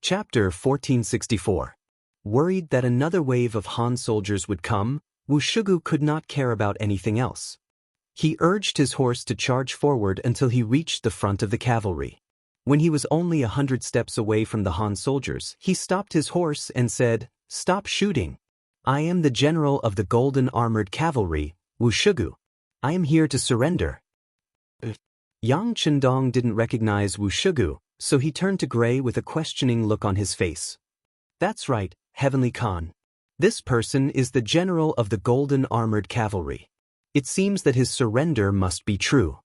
Chapter 1464. Worried that another wave of Han soldiers would come, Wushugu could not care about anything else. He urged his horse to charge forward until he reached the front of the cavalry. When he was only 100 steps away from the Han soldiers, he stopped his horse and said, "Stop shooting. I am the general of the golden armored cavalry, Wushugu. I am here to surrender." Yang Chendong didn't recognize Wushugu, so he turned to Gray with a questioning look on his face. "That's right, Heavenly Khan. This person is the general of the golden armored cavalry. It seems that his surrender must be true.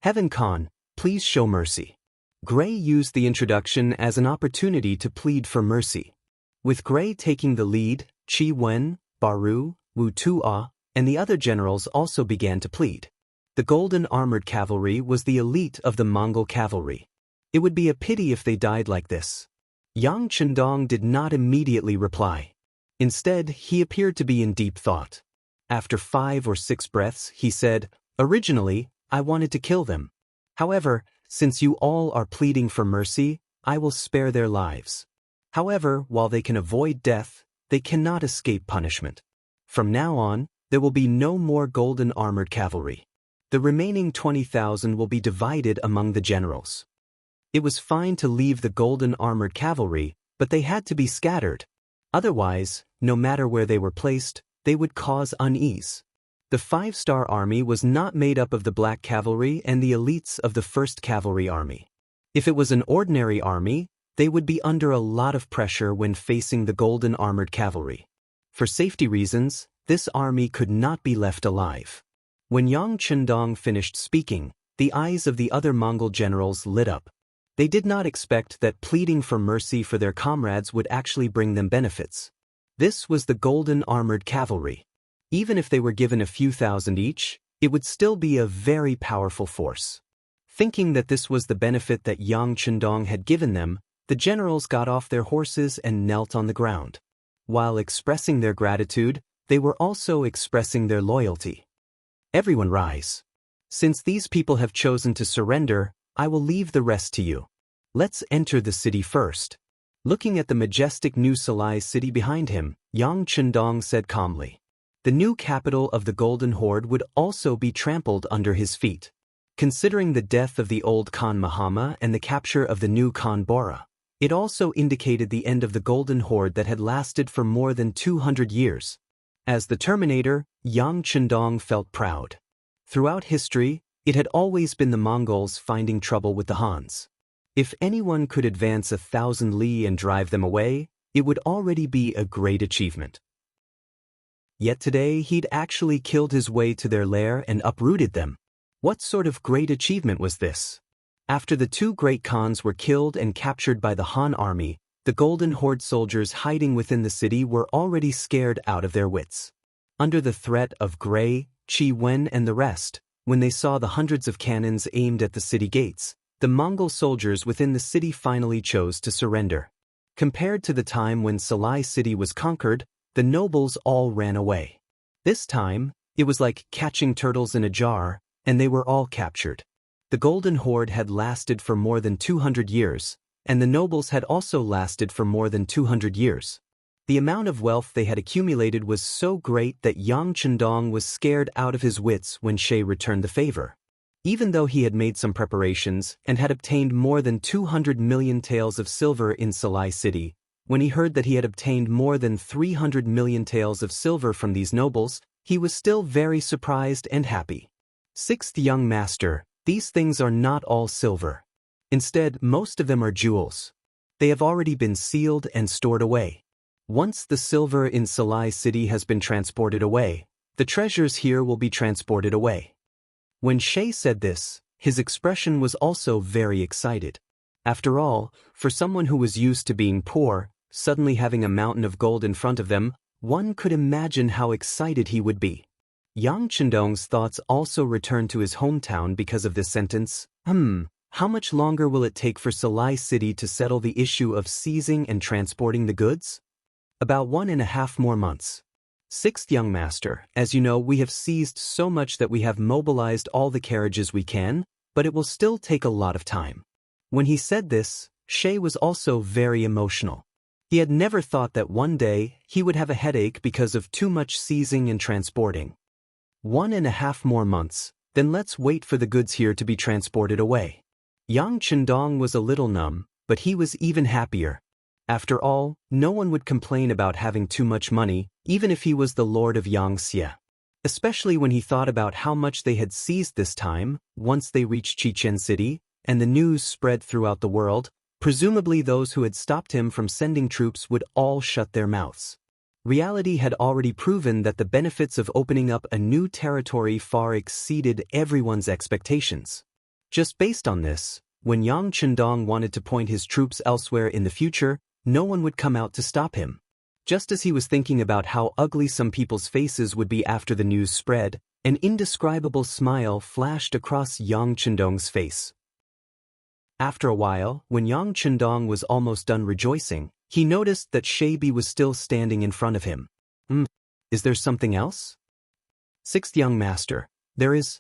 Heaven Khan, please show mercy." Gray used the introduction as an opportunity to plead for mercy. With Gray taking the lead, Chi Wen, Baru, Wu Tu'a, and the other generals also began to plead. The golden armored cavalry was the elite of the Mongol cavalry. It would be a pity if they died like this. Yang Chendong did not immediately reply. Instead, he appeared to be in deep thought. After 5 or 6 breaths, he said, "Originally, I wanted to kill them. However, since you all are pleading for mercy, I will spare their lives. However, while they can avoid death, they cannot escape punishment. From now on, there will be no more golden armored cavalry. The remaining 20,000 will be divided among the generals." It was fine to leave the golden armored cavalry, but they had to be scattered. Otherwise, no matter where they were placed, they would cause unease. The 5-star army was not made up of the black cavalry and the elites of the 1st Cavalry Army. If it was an ordinary army, they would be under a lot of pressure when facing the golden armored cavalry. For safety reasons, this army could not be left alive. When Yang Chendong finished speaking, the eyes of the other Mongol generals lit up. They did not expect that pleading for mercy for their comrades would actually bring them benefits. This was the golden armored cavalry. Even if they were given a few thousand each, it would still be a very powerful force. Thinking that this was the benefit that Yang Chendong had given them, the generals got off their horses and knelt on the ground. While expressing their gratitude, they were also expressing their loyalty. "Everyone rise. Since these people have chosen to surrender, I will leave the rest to you. Let's enter the city first." Looking at the majestic new Salai city behind him, Yang Chendong said calmly. The new capital of the Golden Horde would also be trampled under his feet. Considering the death of the old Khan Mahama and the capture of the new Khan Bora, it also indicated the end of the Golden Horde that had lasted for more than 200 years. As the Terminator, Yang Chendong felt proud. Throughout history, it had always been the Mongols finding trouble with the Hans. If anyone could advance 1,000 li and drive them away, it would already be a great achievement. Yet today he'd actually killed his way to their lair and uprooted them. What sort of great achievement was this? After the 2 great Khans were killed and captured by the Han army, the Golden Horde soldiers hiding within the city were already scared out of their wits. Under the threat of Gray, Chi Wen and the rest, when they saw the hundreds of cannons aimed at the city gates, the Mongol soldiers within the city finally chose to surrender. Compared to the time when Salai city was conquered, the nobles all ran away. This time, it was like catching turtles in a jar, and they were all captured. The Golden Horde had lasted for more than 200 years, and the nobles had also lasted for more than 200 years. The amount of wealth they had accumulated was so great that Yang Chendong was scared out of his wits when She returned the favor. Even though he had made some preparations and had obtained more than 200 million taels of silver in Salai city, when he heard that he had obtained more than 300 million taels of silver from these nobles, he was still very surprised and happy. "Sixth young master, these things are not all silver. Instead, most of them are jewels. They have already been sealed and stored away. Once the silver in Salai city has been transported away, the treasures here will be transported away." When She said this, his expression was also very excited. After all, for someone who was used to being poor, suddenly having a mountain of gold in front of them, one could imagine how excited he would be. Yang Chendong's thoughts also returned to his hometown because of this sentence. How much longer will it take for Salai city to settle the issue of seizing and transporting the goods? About 1.5 more months. "Sixth young master, as you know, we have seized so much that we have mobilized all the carriages we can, but it will still take a lot of time." When he said this, Shay was also very emotional. He had never thought that one day he would have a headache because of too much seizing and transporting. 1.5 more months, then let's wait for the goods here to be transported away. Yang Chendong was a little numb, but he was even happier. After all, no one would complain about having too much money, even if he was the lord of Yangxia. Especially when he thought about how much they had seized this time, once they reached Chichen City, and the news spread throughout the world. Presumably those who had stopped him from sending troops would all shut their mouths. Reality had already proven that the benefits of opening up a new territory far exceeded everyone's expectations. Just based on this, when Yang Chendong wanted to point his troops elsewhere in the future, no one would come out to stop him. Just as he was thinking about how ugly some people's faces would be after the news spread, an indescribable smile flashed across Yang Chendong's face. After a while, when Yang Chendong was almost done rejoicing, he noticed that Shaybi was still standing in front of him. Is there something else? Sixth young master, there is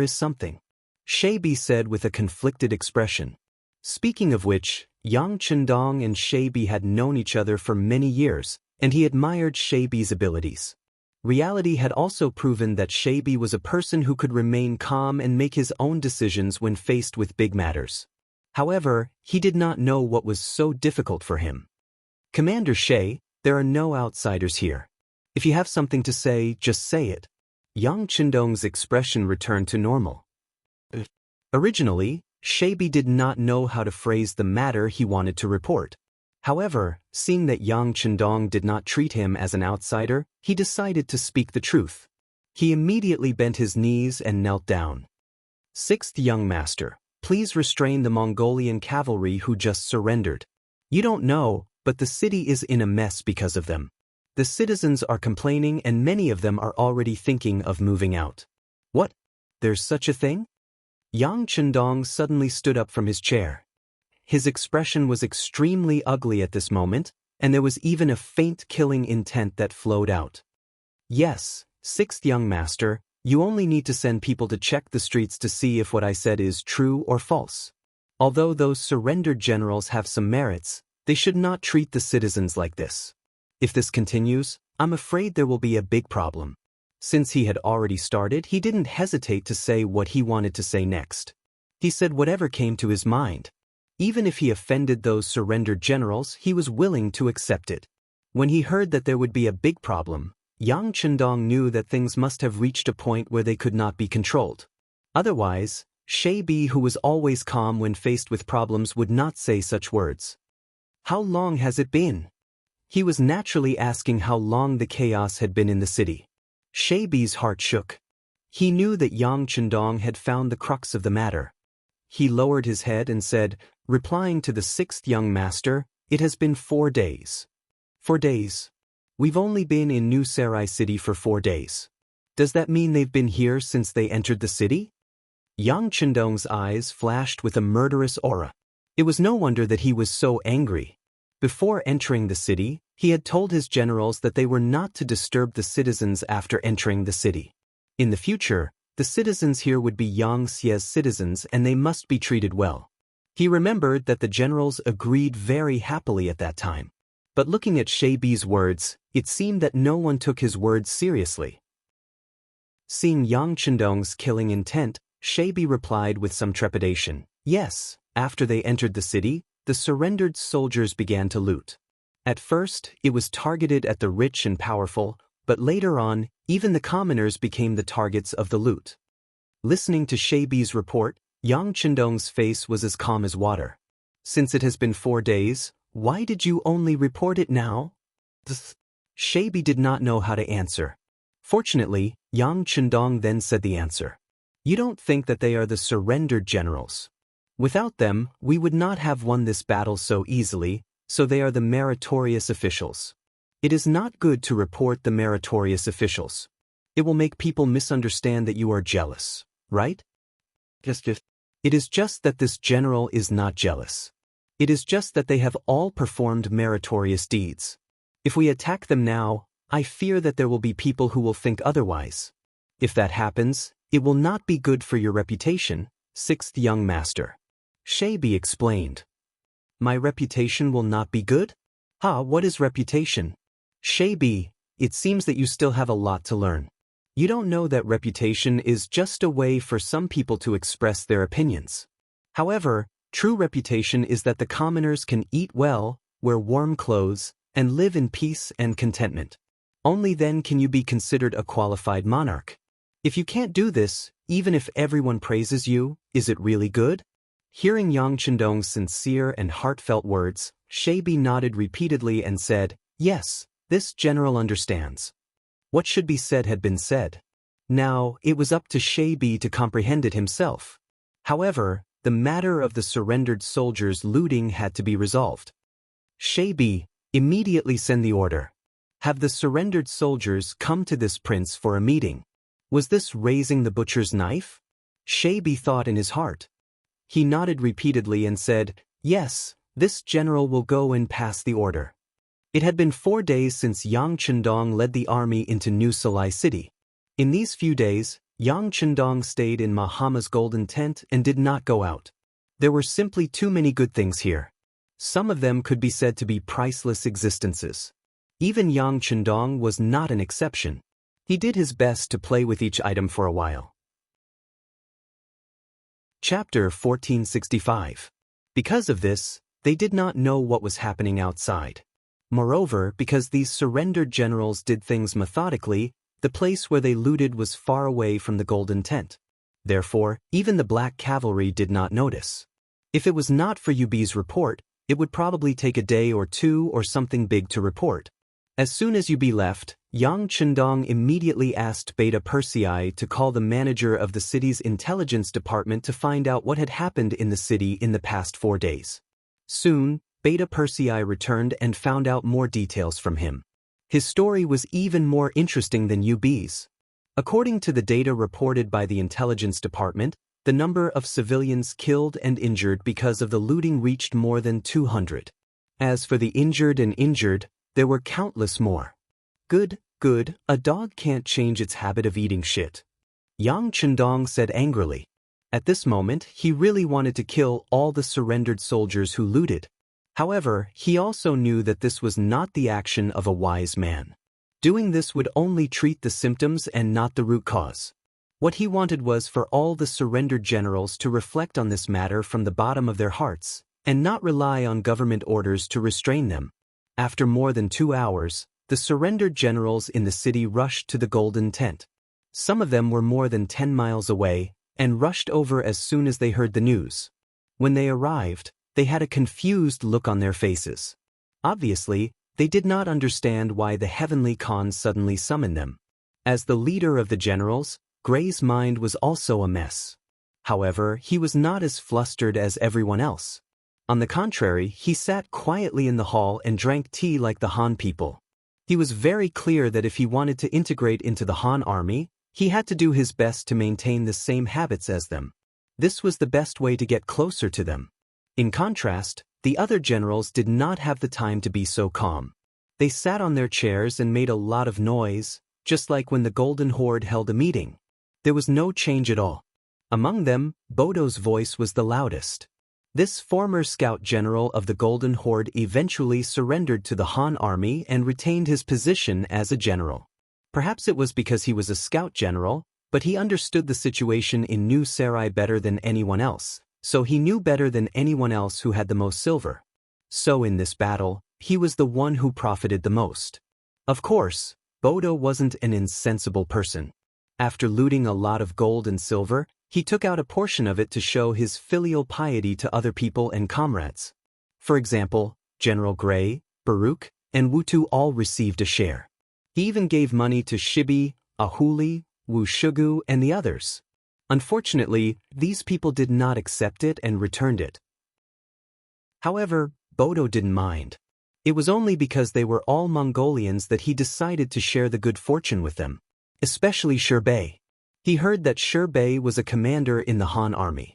something. Shaybi said with a conflicted expression. Speaking of which, Yang Chendong and Shaybi had known each other for many years, and he admired Shaybi's abilities. Reality had also proven that Shaybi was a person who could remain calm and make his own decisions when faced with big matters. However, he did not know what was so difficult for him. Commander Shay, there are no outsiders here. If you have something to say, just say it. Yang Chendong's expression returned to normal. Originally, Shaybi did not know how to phrase the matter he wanted to report. However, seeing that Yang Chendong did not treat him as an outsider, he decided to speak the truth. He immediately bent his knees and knelt down. Sixth young master, please restrain the Mongolian cavalry who just surrendered. You don't know, but the city is in a mess because of them. The citizens are complaining and many of them are already thinking of moving out. What? There's such a thing? Yang Chendong suddenly stood up from his chair. His expression was extremely ugly at this moment, and there was even a faint killing intent that flowed out. Yes, sixth young master, you only need to send people to check the streets to see if what I said is true or false. Although those surrendered generals have some merits, they should not treat the citizens like this. If this continues, I'm afraid there will be a big problem. Since he had already started, he didn't hesitate to say what he wanted to say next. He said whatever came to his mind. Even if he offended those surrendered generals, he was willing to accept it. When he heard that there would be a big problem, Yang Chendong knew that things must have reached a point where they could not be controlled. Otherwise, Shaybi, who was always calm when faced with problems, would not say such words. How long has it been? He was naturally asking how long the chaos had been in the city. Shaybi's heart shook. He knew that Yang Chendong had found the crux of the matter. He lowered his head and said, replying to the sixth young master, it has been 4 days. 4 days. We've only been in New Sarai City for 4 days. Does that mean they've been here since they entered the city? Yang Chendong's eyes flashed with a murderous aura. It was no wonder that he was so angry. Before entering the city, he had told his generals that they were not to disturb the citizens after entering the city. In the future, the citizens here would be Yangxia's citizens and they must be treated well. He remembered that the generals agreed very happily at that time. But looking at Shaybi's words, it seemed that no one took his words seriously. Seeing Yang Chendong's killing intent, Shaybi replied with some trepidation, yes, after they entered the city, the surrendered soldiers began to loot. At first, it was targeted at the rich and powerful, but later on, even the commoners became the targets of the loot. Listening to Shaybi's report, Yang Chendong's face was as calm as water. Since it has been 4 days, why did you only report it now? Shaybi did not know how to answer. Fortunately, Yang Chendong then said the answer. You don't think that they are the surrendered generals. Without them, we would not have won this battle so easily, so they are the meritorious officials. It is not good to report the meritorious officials. It will make people misunderstand that you are jealous, right? It is just that this general is not jealous. It is just that they have all performed meritorious deeds. If we attack them now, I fear that there will be people who will think otherwise. If that happens, it will not be good for your reputation, sixth young master. Shaybi explained. My reputation will not be good? What is reputation? Shabi, it seems that you still have a lot to learn. You don't know that reputation is just a way for some people to express their opinions. However, true reputation is that the commoners can eat well, wear warm clothes, and live in peace and contentment. Only then can you be considered a qualified monarch. If you can't do this, even if everyone praises you, is it really good? Hearing Yang Chendong's sincere and heartfelt words, Shabi nodded repeatedly and said, "Yes, this general understands." What should be said had been said. Now, it was up to Shabi to comprehend it himself. However, the matter of the surrendered soldiers looting had to be resolved. Shabi, immediately send the order. Have the surrendered soldiers come to this prince for a meeting. Was this raising the butcher's knife? Shabi thought in his heart. He nodded repeatedly and said, "Yes, this general will go and pass the order." It had been 4 days since Yang Chendong led the army into New Salai city. In these few days, Yang Chendong stayed in Mahama's golden tent and did not go out. There were simply too many good things here. Some of them could be said to be priceless existences. Even Yang Chendong was not an exception. He did his best to play with each item for a while. Chapter 1465. Because of this, they did not know what was happening outside. Moreover, because these surrendered generals did things methodically, the place where they looted was far away from the golden tent. Therefore, even the black cavalry did not notice. If it was not for Yubi's report, it would probably take a day or two or something big to report. As soon as Yubi left, Yang Chendong immediately asked Beta Persei to call the manager of the city's intelligence department to find out what had happened in the city in the past 4 days. Soon, Beta Persei returned and found out more details from him. His story was even more interesting than Yubi's. According to the data reported by the intelligence department, the number of civilians killed and injured because of the looting reached more than 200. As for the injured, there were countless more. Good, a dog can't change its habit of eating shit. Yang Chendong said angrily. At this moment, he really wanted to kill all the surrendered soldiers who looted. However, he also knew that this was not the action of a wise man. Doing this would only treat the symptoms and not the root cause. What he wanted was for all the surrendered generals to reflect on this matter from the bottom of their hearts, and not rely on government orders to restrain them. After more than 2 hours, the surrendered generals in the city rushed to the golden tent. Some of them were more than 10 miles away, and rushed over as soon as they heard the news. When they arrived, they had a confused look on their faces. Obviously, they did not understand why the heavenly Khan suddenly summoned them. As the leader of the generals, Gray's mind was also a mess. However, he was not as flustered as everyone else. On the contrary, he sat quietly in the hall and drank tea like the Han people. He was very clear that if he wanted to integrate into the Han army, he had to do his best to maintain the same habits as them. This was the best way to get closer to them. In contrast, the other generals did not have the time to be so calm. They sat on their chairs and made a lot of noise, just like when the Golden Horde held a meeting. There was no change at all. Among them, Bodo's voice was the loudest. This former scout general of the Golden Horde eventually surrendered to the Han army and retained his position as a general. Perhaps it was because he was a scout general, but he understood the situation in New Sarai better than anyone else, so he knew better than anyone else who had the most silver. So in this battle, he was the one who profited the most. Of course, Bodo wasn't an insensible person. After looting a lot of gold and silver, he took out a portion of it to show his filial piety to other people and comrades. For example, General Gray, Baruch, and Wutu all received a share. He even gave money to Shibi, Ahuli, Wu Shugu, and the others. Unfortunately, these people did not accept it and returned it. However, Bodo didn't mind. It was only because they were all Mongolians that he decided to share the good fortune with them, especially Shirbei. He heard that Shirbei was a commander in the Han army.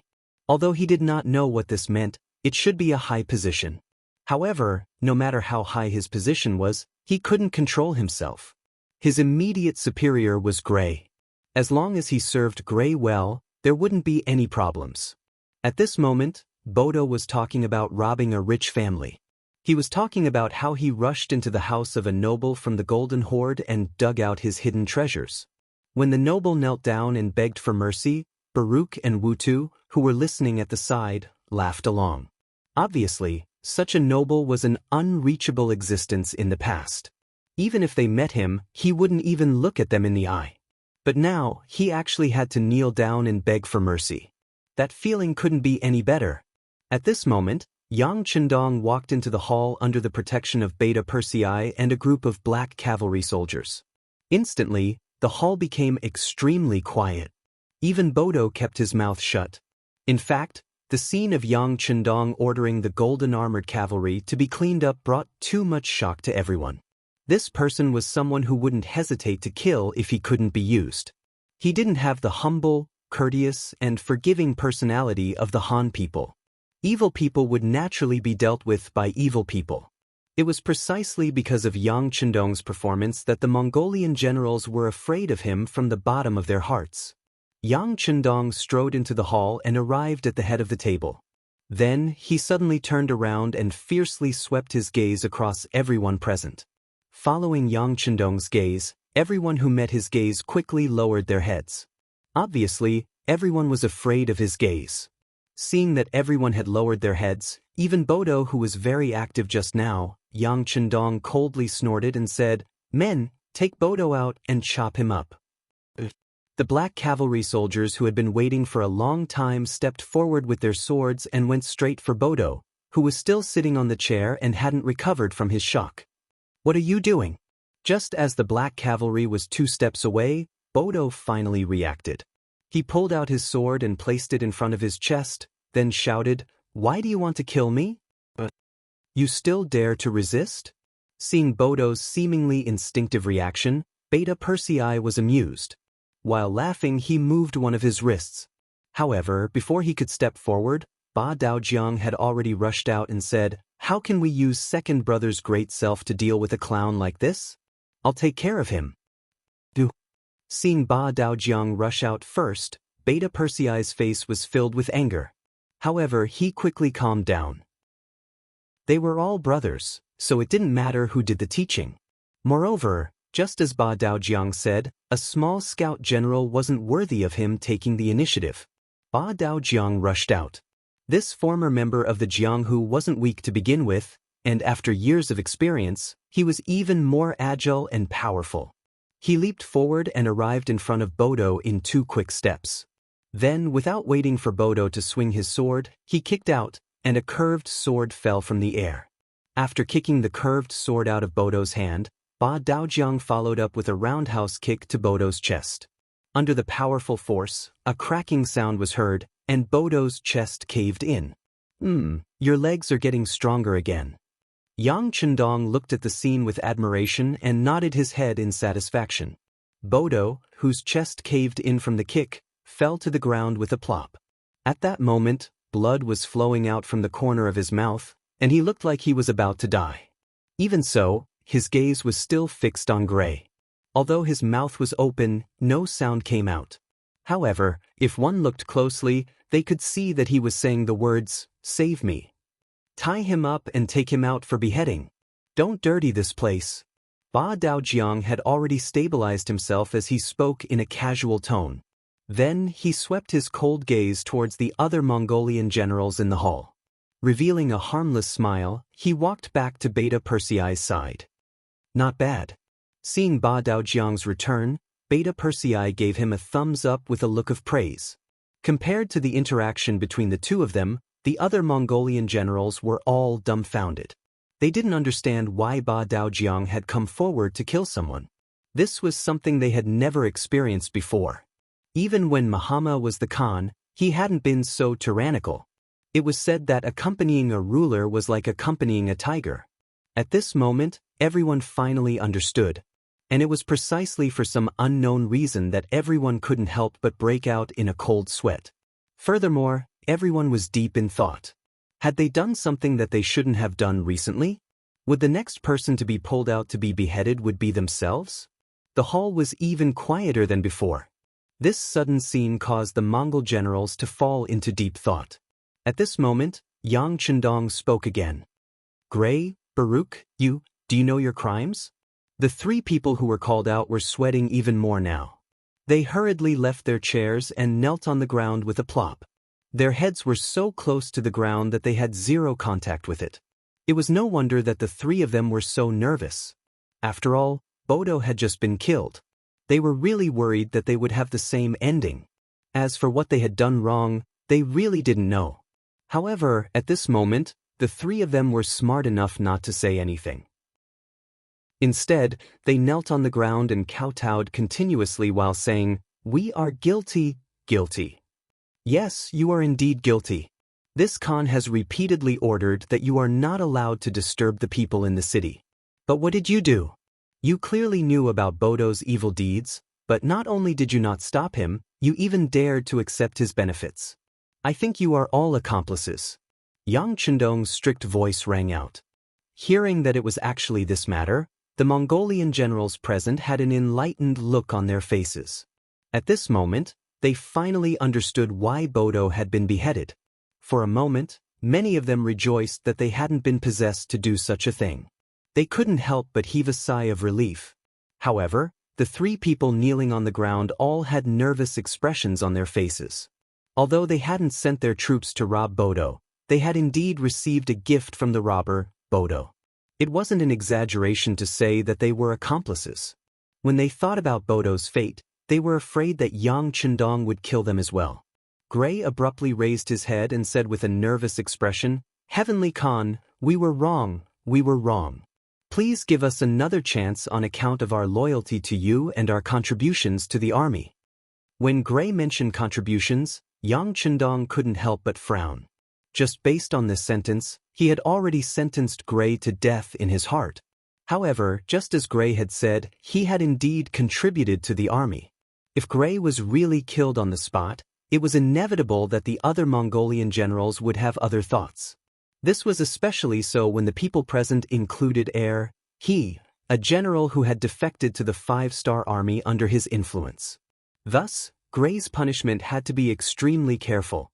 Although he did not know what this meant, it should be a high position. However, no matter how high his position was, he couldn't control himself. His immediate superior was Gray. As long as he served Gray well, there wouldn't be any problems. At this moment, Bodo was talking about robbing a rich family. He was talking about how he rushed into the house of a noble from the Golden Horde and dug out his hidden treasures. When the noble knelt down and begged for mercy, Baruch and Wutu, who were listening at the side, laughed along. Obviously, such a noble was an unreachable existence in the past. Even if they met him, he wouldn't even look at them in the eye. But now, he actually had to kneel down and beg for mercy. That feeling couldn't be any better. At this moment, Yang Chendong walked into the hall under the protection of Beta Persei and a group of black cavalry soldiers. Instantly, the hall became extremely quiet. Even Bodo kept his mouth shut. In fact, the scene of Yang Chendong ordering the golden armored cavalry to be cleaned up brought too much shock to everyone. This person was someone who wouldn't hesitate to kill if he couldn't be used. He didn't have the humble, courteous, and forgiving personality of the Han people. Evil people would naturally be dealt with by evil people. It was precisely because of Yang Chendong's performance that the Mongolian generals were afraid of him from the bottom of their hearts. Yang Chendong strode into the hall and arrived at the head of the table. Then, he suddenly turned around and fiercely swept his gaze across everyone present. Following Yang Chendong's gaze, everyone who met his gaze quickly lowered their heads. Obviously, everyone was afraid of his gaze. Seeing that everyone had lowered their heads, even Bodo, who was very active just now, Yang Chendong coldly snorted and said, "Men, take Bodo out and chop him up." The black cavalry soldiers who had been waiting for a long time stepped forward with their swords and went straight for Bodo, who was still sitting on the chair and hadn't recovered from his shock. "What are you doing?" Just as the black cavalry was 2 steps away, Bodo finally reacted. He pulled out his sword and placed it in front of his chest, then shouted, "Why do you want to kill me? You still dare to resist?" Seeing Bodo's seemingly instinctive reaction, Beta Persei was amused. While laughing, he moved one of his wrists. However, before he could step forward, Ba Daojiang had already rushed out and said, "How can we use Second Brother's great self to deal with a clown like this? I'll take care of him." Seeing Ba Daojiang rush out first, Beta Persei's face was filled with anger. However, he quickly calmed down. They were all brothers, so it didn't matter who did the teaching. Moreover, just as Ba Daojiang said, a small scout general wasn't worthy of him taking the initiative. Ba Daojiang rushed out. This former member of the Jianghu wasn't weak to begin with, and after years of experience, he was even more agile and powerful. He leaped forward and arrived in front of Bodo in 2 quick steps. Then, without waiting for Bodo to swing his sword, he kicked out, and a curved sword fell from the air. After kicking the curved sword out of Bodo's hand, Ba Daojiang followed up with a roundhouse kick to Bodo's chest. Under the powerful force, a cracking sound was heard, and Bodo's chest caved in. Your legs are getting stronger again." Yang Chendong looked at the scene with admiration and nodded his head in satisfaction. Bodo, whose chest caved in from the kick, fell to the ground with a plop. At that moment, blood was flowing out from the corner of his mouth, and he looked like he was about to die. Even so, his gaze was still fixed on Gray. Although his mouth was open, no sound came out. However, if one looked closely, they could see that he was saying the words, "Save me. Tie him up and take him out for beheading. Don't dirty this place." Ba Daojiang had already stabilized himself as he spoke in a casual tone. Then he swept his cold gaze towards the other Mongolian generals in the hall. Revealing a harmless smile, he walked back to Beta Persei's side. "Not bad." Seeing Ba Daojiang's return, Beta Persei gave him a thumbs up with a look of praise. Compared to the interaction between the two of them, the other Mongolian generals were all dumbfounded. They didn't understand why Ba Daojiang had come forward to kill someone. This was something they had never experienced before. Even when Mahama was the Khan, he hadn't been so tyrannical. It was said that accompanying a ruler was like accompanying a tiger. At this moment, everyone finally understood. And it was precisely for some unknown reason that everyone couldn't help but break out in a cold sweat. Furthermore, everyone was deep in thought. Had they done something that they shouldn't have done recently? Would the next person to be pulled out to be beheaded would be themselves? The hall was even quieter than before. This sudden scene caused the Mongol generals to fall into deep thought. At this moment, Yang Chendong spoke again. Gray, Baruch, do you know your crimes? The three people who were called out were sweating even more now. They hurriedly left their chairs and knelt on the ground with a plop. Their heads were so close to the ground that they had zero contact with it. It was no wonder that the three of them were so nervous. After all, Bodo had just been killed. They were really worried that they would have the same ending. As for what they had done wrong, they really didn't know. However, at this moment, the three of them were smart enough not to say anything. Instead, they knelt on the ground and kowtowed continuously while saying, "We are guilty, guilty." Yes, you are indeed guilty. This Khan has repeatedly ordered that you are not allowed to disturb the people in the city. But what did you do? You clearly knew about Bodo's evil deeds, but not only did you not stop him, you even dared to accept his benefits. I think you are all accomplices. Yang Chendong's strict voice rang out. Hearing that it was actually this matter, the Mongolian generals present had an enlightened look on their faces. At this moment, they finally understood why Bodo had been beheaded. For a moment, many of them rejoiced that they hadn't been possessed to do such a thing. They couldn't help but heave a sigh of relief. However, the three people kneeling on the ground all had nervous expressions on their faces. Although they hadn't sent their troops to rob Bodo, they had indeed received a gift from the robber, Bodo. It wasn't an exaggeration to say that they were accomplices. When they thought about Bodo's fate, they were afraid that Yang Chendong would kill them as well. Gray abruptly raised his head and said with a nervous expression, "Heavenly Khan, we were wrong, we were wrong. Please give us another chance on account of our loyalty to you and our contributions to the army." When Gray mentioned contributions, Yang Chendong couldn't help but frown. Just based on this sentence, he had already sentenced Gray to death in his heart. However, just as Gray had said, he had indeed contributed to the army. If Gray was really killed on the spot, it was inevitable that the other Mongolian generals would have other thoughts. This was especially so when the people present included he, a general who had defected to the 5-star army under his influence. Thus, Gray's punishment had to be extremely careful.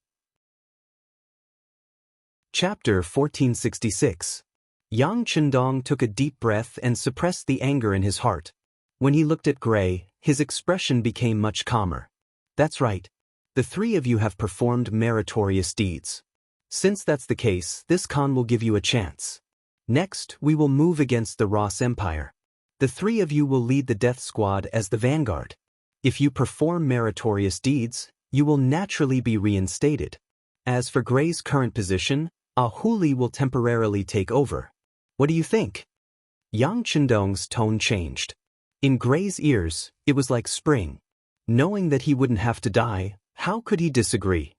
Chapter 1466. Yang Chendong took a deep breath and suppressed the anger in his heart. When he looked at Gray, his expression became much calmer. That's right. The three of you have performed meritorious deeds. Since that's the case, this Khan will give you a chance. Next, we will move against the Ross Empire. The three of you will lead the death squad as the vanguard. If you perform meritorious deeds, you will naturally be reinstated. As for Gray's current position, Ahuli will temporarily take over. What do you think? Yang Chendong's tone changed. In Gray's ears, it was like spring. Knowing that he wouldn't have to die, how could he disagree?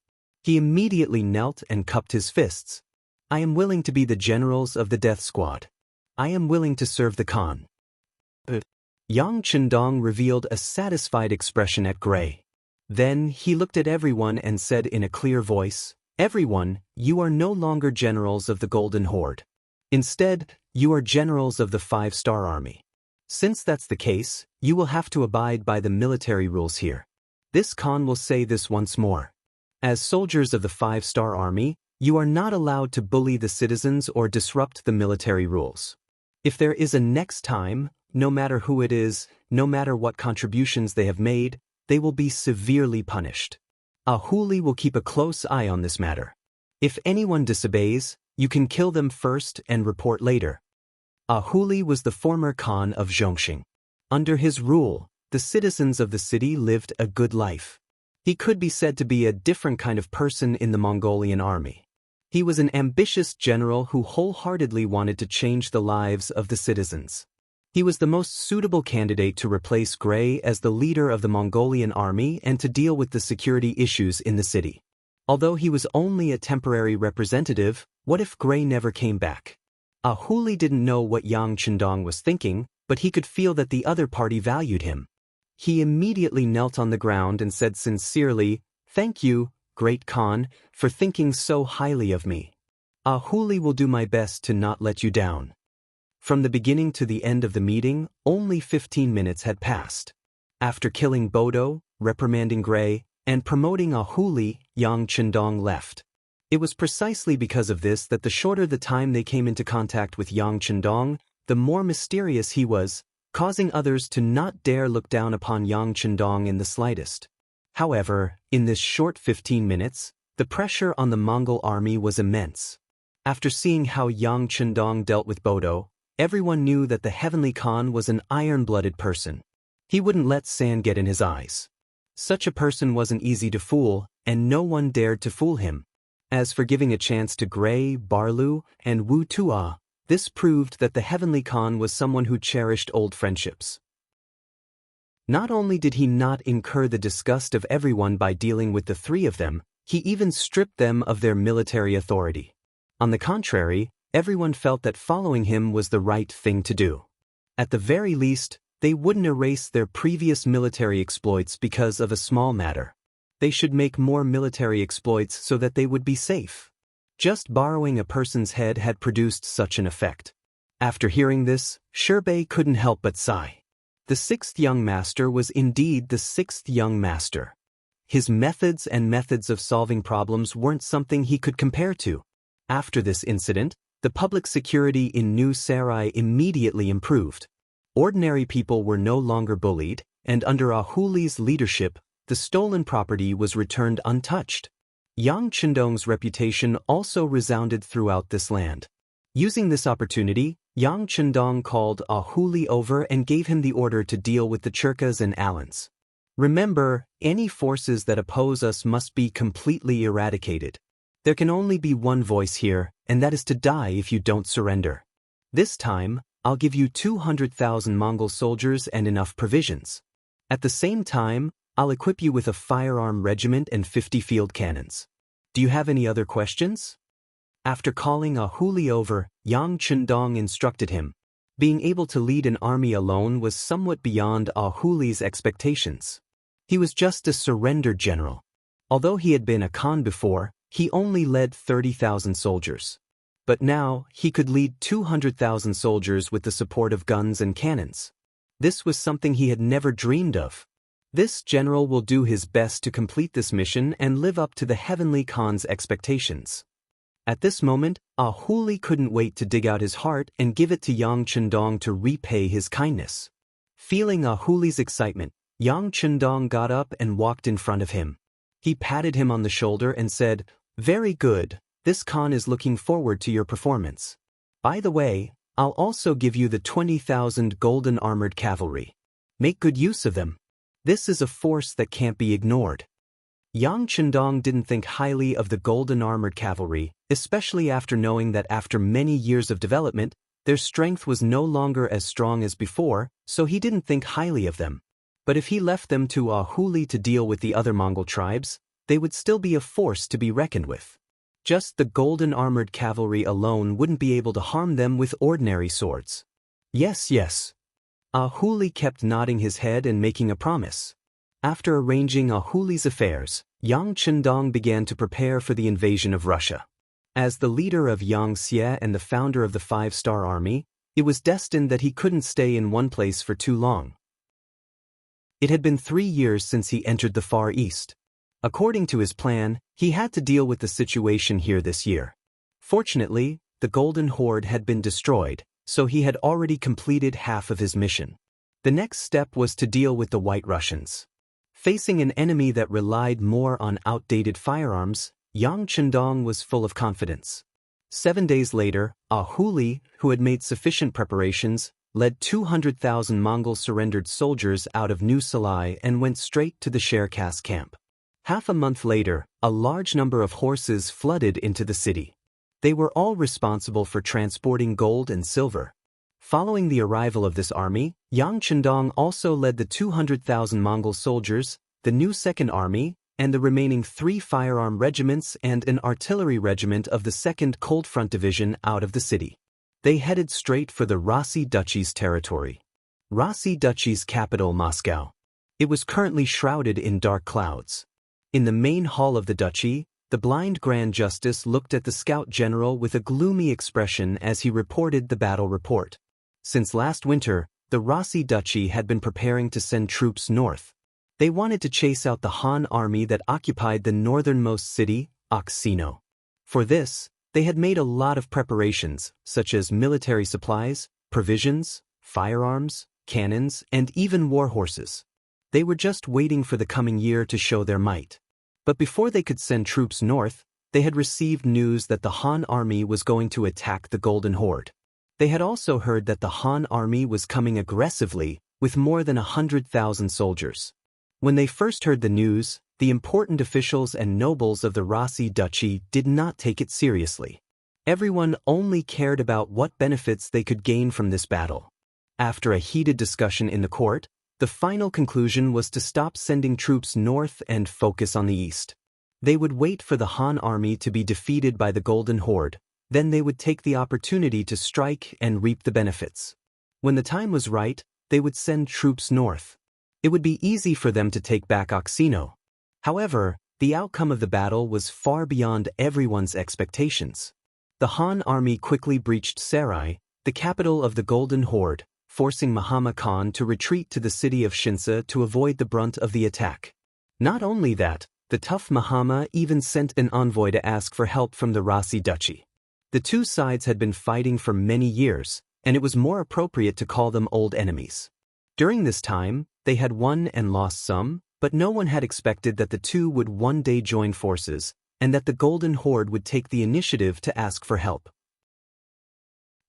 He immediately knelt and cupped his fists. I am willing to be the generals of the death squad. I am willing to serve the Khan. Yang Chendong revealed a satisfied expression at Gray. Then he looked at everyone and said in a clear voice, "Everyone, you are no longer generals of the Golden Horde. Instead, you are generals of the 5-star army. Since that's the case, you will have to abide by the military rules here. This Khan will say this once more. As soldiers of the 5-star army, you are not allowed to bully the citizens or disrupt the military rules. If there is a next time, no matter who it is, no matter what contributions they have made, they will be severely punished. Ahuli will keep a close eye on this matter. If anyone disobeys, you can kill them first and report later." Ahuli was the former Khan of Zhongxing. Under his rule, the citizens of the city lived a good life. He could be said to be a different kind of person in the Mongolian army. He was an ambitious general who wholeheartedly wanted to change the lives of the citizens. He was the most suitable candidate to replace Gray as the leader of the Mongolian army and to deal with the security issues in the city. Although he was only a temporary representative, what if Gray never came back? Ahuli didn't know what Yang Chendong was thinking, but he could feel that the other party valued him. He immediately knelt on the ground and said sincerely, "Thank you, Great Khan, for thinking so highly of me. Ahuli will do my best to not let you down." From the beginning to the end of the meeting, only 15 minutes had passed. After killing Bodo, reprimanding Gray, and promoting Ahuli, Yang Chendong left. It was precisely because of this that the shorter the time they came into contact with Yang Chendong, the more mysterious he was, causing others to not dare look down upon Yang Chendong in the slightest. However, in this short 15 minutes, the pressure on the Mongol army was immense. After seeing how Yang Chendong dealt with Bodo, everyone knew that the Heavenly Khan was an iron-blooded person. He wouldn't let sand get in his eyes. Such a person wasn't easy to fool, and no one dared to fool him. As for giving a chance to Gray, Barlu, and Wu Tua, this proved that the Heavenly Khan was someone who cherished old friendships. Not only did he not incur the disgust of everyone by dealing with the three of them, he even stripped them of their military authority. On the contrary, everyone felt that following him was the right thing to do. At the very least, they wouldn't erase their previous military exploits because of a small matter. They should make more military exploits so that they would be safe. Just borrowing a person's head had produced such an effect. After hearing this, Shirbei couldn't help but sigh. The sixth young master was indeed the sixth young master. His methods of solving problems weren't something he could compare to. After this incident, the public security in New Sarai immediately improved. Ordinary people were no longer bullied, and under Ahuli's leadership, the stolen property was returned untouched. Yang Chendong's reputation also resounded throughout this land. Using this opportunity, Yang Chendong called Ahuli over and gave him the order to deal with the Churkas and Alans. Remember, any forces that oppose us must be completely eradicated. There can only be one voice here, and that is to die if you don't surrender. This time, I'll give you 200,000 Mongol soldiers and enough provisions. At the same time, I'll equip you with a firearm regiment and 50 field cannons. Do you have any other questions? After calling Ahuli over, Yang Chendong instructed him. Being able to lead an army alone was somewhat beyond Ahuli's expectations. He was just a surrendered general. Although he had been a Khan before, he only led 30,000 soldiers. But now, he could lead 200,000 soldiers with the support of guns and cannons. This was something he had never dreamed of. This general will do his best to complete this mission and live up to the Heavenly Khan's expectations. At this moment, Ahuli couldn't wait to dig out his heart and give it to Yang Chendong to repay his kindness. Feeling Ahuli's excitement, Yang Chendong got up and walked in front of him. He patted him on the shoulder and said, "Very good, this Khan is looking forward to your performance. By the way, I'll also give you the 20,000 golden armored cavalry. Make good use of them. This is a force that can't be ignored." Yang Chendong didn't think highly of the golden armored cavalry, especially after knowing that after many years of development, their strength was no longer as strong as before, so he didn't think highly of them. But if he left them to Ahuli to deal with the other Mongol tribes, they would still be a force to be reckoned with. Just the golden armored cavalry alone wouldn't be able to harm them with ordinary swords. Yes. Ahuli kept nodding his head and making a promise. After arranging Ahuli's affairs, Yang Chendong began to prepare for the invasion of Russia. As the leader of Yang Xie and the founder of the Five-Star Army, it was destined that he couldn't stay in one place for too long. It had been 3 years since he entered the Far East. According to his plan, he had to deal with the situation here this year. Fortunately, the Golden Horde had been destroyed, so he had already completed half of his mission. The next step was to deal with the White Russians. Facing an enemy that relied more on outdated firearms, Yang Chendong was full of confidence. 7 days later, Ahuli, who had made sufficient preparations, led 200,000 Mongol surrendered soldiers out of New Salai and went straight to the Sherkas camp. Half a month later, a large number of horses flooded into the city. They were all responsible for transporting gold and silver. Following the arrival of this army, Yang Chendong also led the 200,000 Mongol soldiers, the new Second Army, and the remaining 3 firearm regiments and an artillery regiment of the 2nd Cold Front Division out of the city. They headed straight for the Rossi Duchy's territory. Rossi Duchy's capital, Moscow. It was currently shrouded in dark clouds. In the main hall of the duchy, the blind Grand Justice looked at the Scout General with a gloomy expression as he reported the battle report. Since last winter, the Rossi Duchy had been preparing to send troops north. They wanted to chase out the Han army that occupied the northernmost city, Oksino. For this, they had made a lot of preparations, such as military supplies, provisions, firearms, cannons, and even war horses. They were just waiting for the coming year to show their might. But before they could send troops north, they had received news that the Han army was going to attack the Golden Horde. They had also heard that the Han army was coming aggressively, with more than 100,000 soldiers. When they first heard the news, the important officials and nobles of the Rossi Duchy did not take it seriously. Everyone only cared about what benefits they could gain from this battle. After a heated discussion in the court, the final conclusion was to stop sending troops north and focus on the east. They would wait for the Han army to be defeated by the Golden Horde, then they would take the opportunity to strike and reap the benefits. When the time was right, they would send troops north. It would be easy for them to take back Oxino. However, the outcome of the battle was far beyond everyone's expectations. The Han army quickly breached Sarai, the capital of the Golden Horde, forcing Mahama Khan to retreat to the city of Shinsa to avoid the brunt of the attack. Not only that, the tough Mahama even sent an envoy to ask for help from the Rossi Duchy. The two sides had been fighting for many years, and it was more appropriate to call them old enemies. During this time, they had won and lost some, but no one had expected that the two would one day join forces, and that the Golden Horde would take the initiative to ask for help.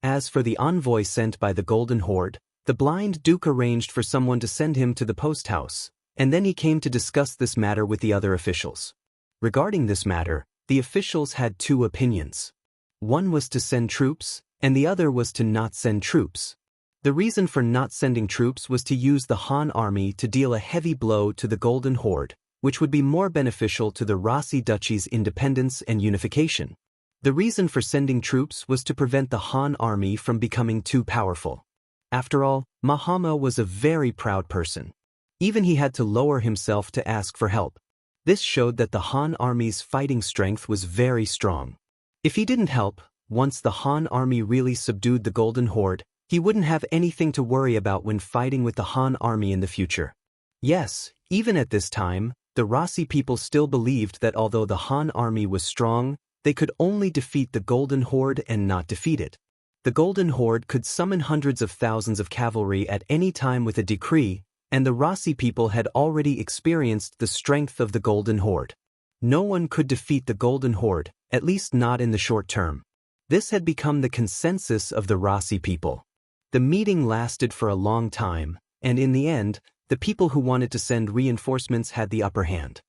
As for the envoy sent by the Golden Horde, the blind Duke arranged for someone to send him to the post house, and then he came to discuss this matter with the other officials. Regarding this matter, the officials had two opinions. One was to send troops, and the other was to not send troops. The reason for not sending troops was to use the Han army to deal a heavy blow to the Golden Horde, which would be more beneficial to the Rossi Duchy's independence and unification. The reason for sending troops was to prevent the Han army from becoming too powerful. After all, Mahama was a very proud person. Even he had to lower himself to ask for help. This showed that the Han army's fighting strength was very strong. If he didn't help, once the Han army really subdued the Golden Horde, he wouldn't have anything to worry about when fighting with the Han army in the future. Yes, even at this time, the Rossi people still believed that although the Han army was strong, they could only defeat the Golden Horde and not defeat it. The Golden Horde could summon hundreds of thousands of cavalry at any time with a decree, and the Rossi people had already experienced the strength of the Golden Horde. No one could defeat the Golden Horde, at least not in the short term. This had become the consensus of the Rossi people. The meeting lasted for a long time, and in the end, the people who wanted to send reinforcements had the upper hand.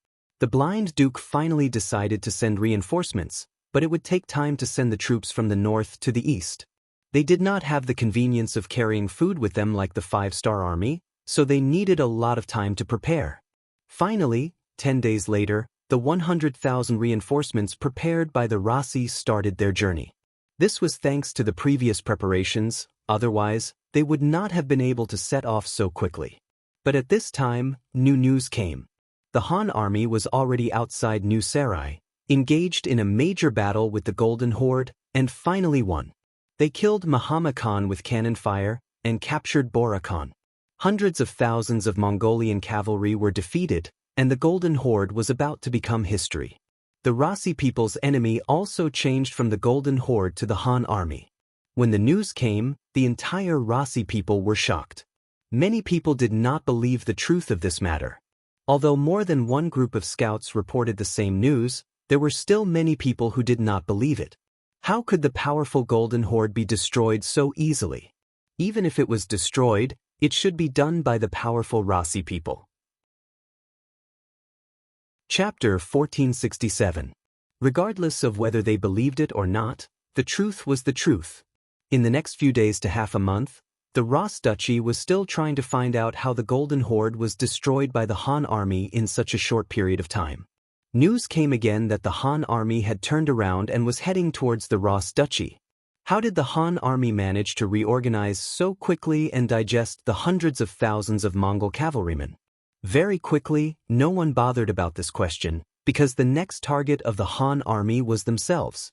The blind Duke finally decided to send reinforcements, but it would take time to send the troops from the north to the east. They did not have the convenience of carrying food with them like the 5-star army, so they needed a lot of time to prepare. Finally, 10 days later, the 100,000 reinforcements prepared by the Rossi started their journey. This was thanks to the previous preparations, otherwise, they would not have been able to set off so quickly. But at this time, new news came. The Han army was already outside New Sarai, engaged in a major battle with the Golden Horde, and finally won. They killed Mahama Khan with cannon fire and captured Bora Khan. Hundreds of thousands of Mongolian cavalry were defeated, and the Golden Horde was about to become history. The Rossi people's enemy also changed from the Golden Horde to the Han army. When the news came, the entire Rossi people were shocked. Many people did not believe the truth of this matter. Although more than one group of scouts reported the same news, there were still many people who did not believe it. How could the powerful Golden Horde be destroyed so easily? Even if it was destroyed, it should be done by the powerful Rossi people. Chapter 1467. Regardless of whether they believed it or not, the truth was the truth. In the next few days to half a month, the Ross Duchy was still trying to find out how the Golden Horde was destroyed by the Han army in such a short period of time. News came again that the Han army had turned around and was heading towards the Ross Duchy. How did the Han army manage to reorganize so quickly and digest the hundreds of thousands of Mongol cavalrymen? Very quickly, no one bothered about this question, because the next target of the Han army was themselves.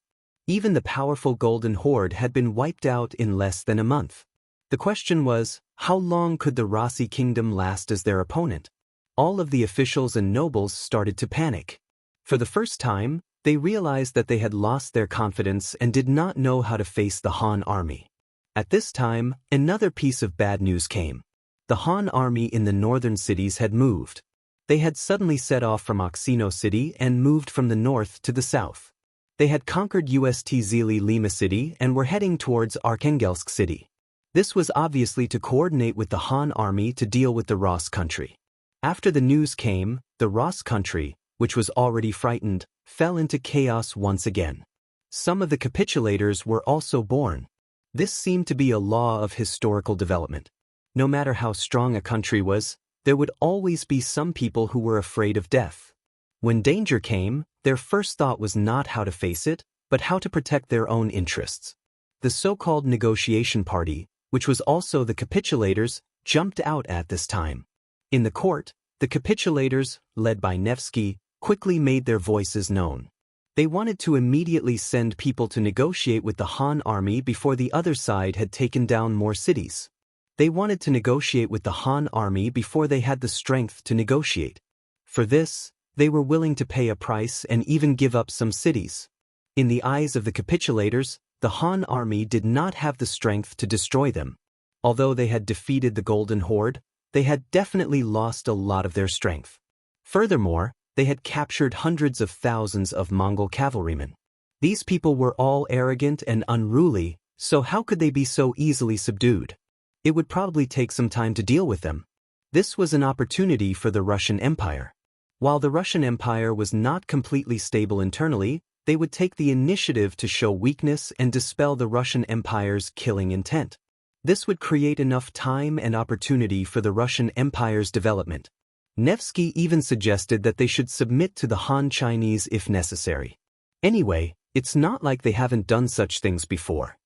Even the powerful Golden Horde had been wiped out in less than a month. The question was, how long could the Rossi kingdom last as their opponent? All of the officials and nobles started to panic. For the first time, They realized that they had lost their confidence and did not know how to face the Han army. At this time, another piece of bad news came. The Han army in the northern cities had moved. They had suddenly set off from Oxino City and moved from the north to the south. They had conquered Ust Lima City and were heading towards Arkhangelsk City. This was obviously to coordinate with the Han army to deal with the Ross country. After the news came, the Ross country, which was already frightened, fell into chaos once again. Some of the capitulators were also born. This seemed to be a law of historical development. No matter how strong a country was, there would always be some people who were afraid of death. When danger came, their first thought was not how to face it, but how to protect their own interests. The so-called negotiation party, which was also the capitulators, jumped out at this time. In the court, the capitulators, led by Nevsky, quickly made their voices known. They wanted to immediately send people to negotiate with the Han army before the other side had taken down more cities. They wanted to negotiate with the Han army before they had the strength to negotiate. For this, they were willing to pay a price and even give up some cities. In the eyes of the capitulators, the Han army did not have the strength to destroy them. Although they had defeated the Golden Horde, they had definitely lost a lot of their strength. Furthermore, they had captured hundreds of thousands of Mongol cavalrymen. These people were all arrogant and unruly, so how could they be so easily subdued? It would probably take some time to deal with them. This was an opportunity for the Russian Empire. While the Russian Empire was not completely stable internally, they would take the initiative to show weakness and dispel the Russian Empire's killing intent. This would create enough time and opportunity for the Russian Empire's development. Nevsky even suggested that they should submit to the Han Chinese if necessary. Anyway, it's not like they haven't done such things before.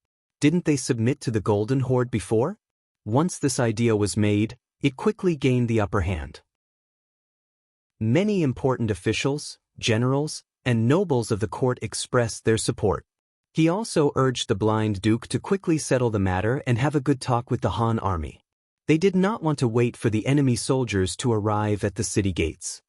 Didn't they submit to the Golden Horde before? Once this idea was made, it quickly gained the upper hand. Many important officials, generals, and nobles of the court expressed their support. He also urged the blind duke to quickly settle the matter and have a good talk with the Han army. They did not want to wait for the enemy soldiers to arrive at the city gates.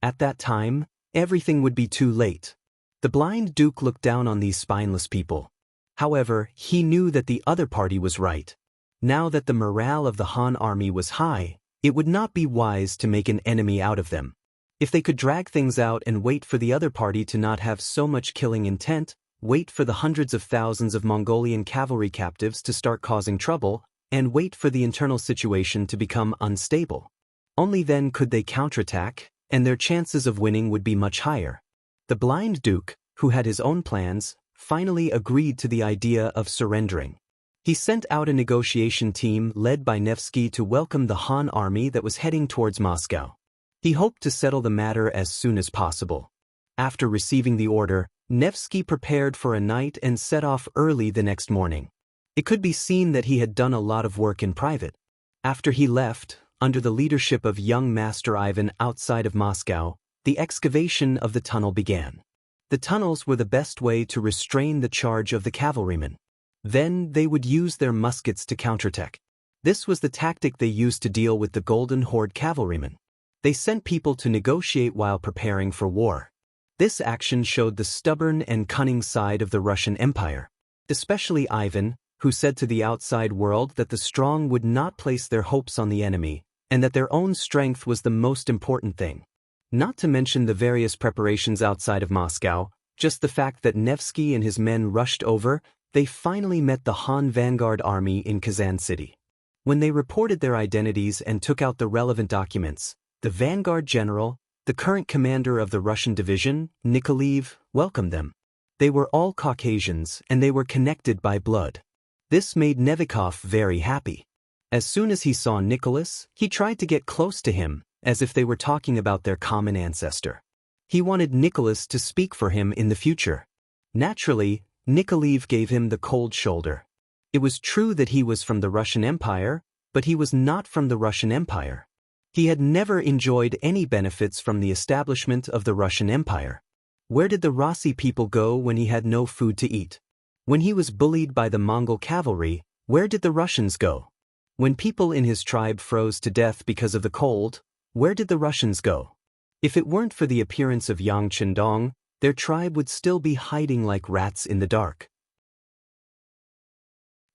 At that time, everything would be too late. The blind duke looked down on these spineless people. However, he knew that the other party was right. Now that the morale of the Han army was high, it would not be wise to make an enemy out of them. If they could drag things out and wait for the other party to not have so much killing intent, wait for the hundreds of thousands of Mongolian cavalry captives to start causing trouble, and wait for the internal situation to become unstable. Only then could they counterattack, and their chances of winning would be much higher. The blind duke, who had his own plans, finally agreed to the idea of surrendering. He sent out a negotiation team led by Nevsky to welcome the Han army that was heading towards Moscow. He hoped to settle the matter as soon as possible. After receiving the order, Nevsky prepared for a night and set off early the next morning. It could be seen that he had done a lot of work in private. After he left, under the leadership of young Master Ivan outside of Moscow, the excavation of the tunnel began. The tunnels were the best way to restrain the charge of the cavalrymen. Then they would use their muskets to counterattack. This was the tactic they used to deal with the Golden Horde cavalrymen. They sent people to negotiate while preparing for war. This action showed the stubborn and cunning side of the Russian Empire, especially Ivan, who said to the outside world that the strong would not place their hopes on the enemy, and that their own strength was the most important thing. Not to mention the various preparations outside of Moscow, just the fact that Nevsky and his men rushed over, they finally met the Han vanguard army in Kazan City. When they reported their identities and took out the relevant documents, the vanguard general, the current commander of the Russian division, Nikolaev, welcomed them. They were all Caucasians and they were connected by blood. This made Nevikov very happy. As soon as he saw Nicholas, he tried to get close to him, as if they were talking about their common ancestor. He wanted Nicholas to speak for him in the future. Naturally, Nikolaev gave him the cold shoulder. It was true that he was from the Russian Empire, but he was not from the Russian Empire. He had never enjoyed any benefits from the establishment of the Russian Empire. Where did the Rossi people go when he had no food to eat? When he was bullied by the Mongol cavalry, where did the Russians go? When people in his tribe froze to death because of the cold, where did the Russians go? If it weren't for the appearance of Yang Chendong, their tribe would still be hiding like rats in the dark.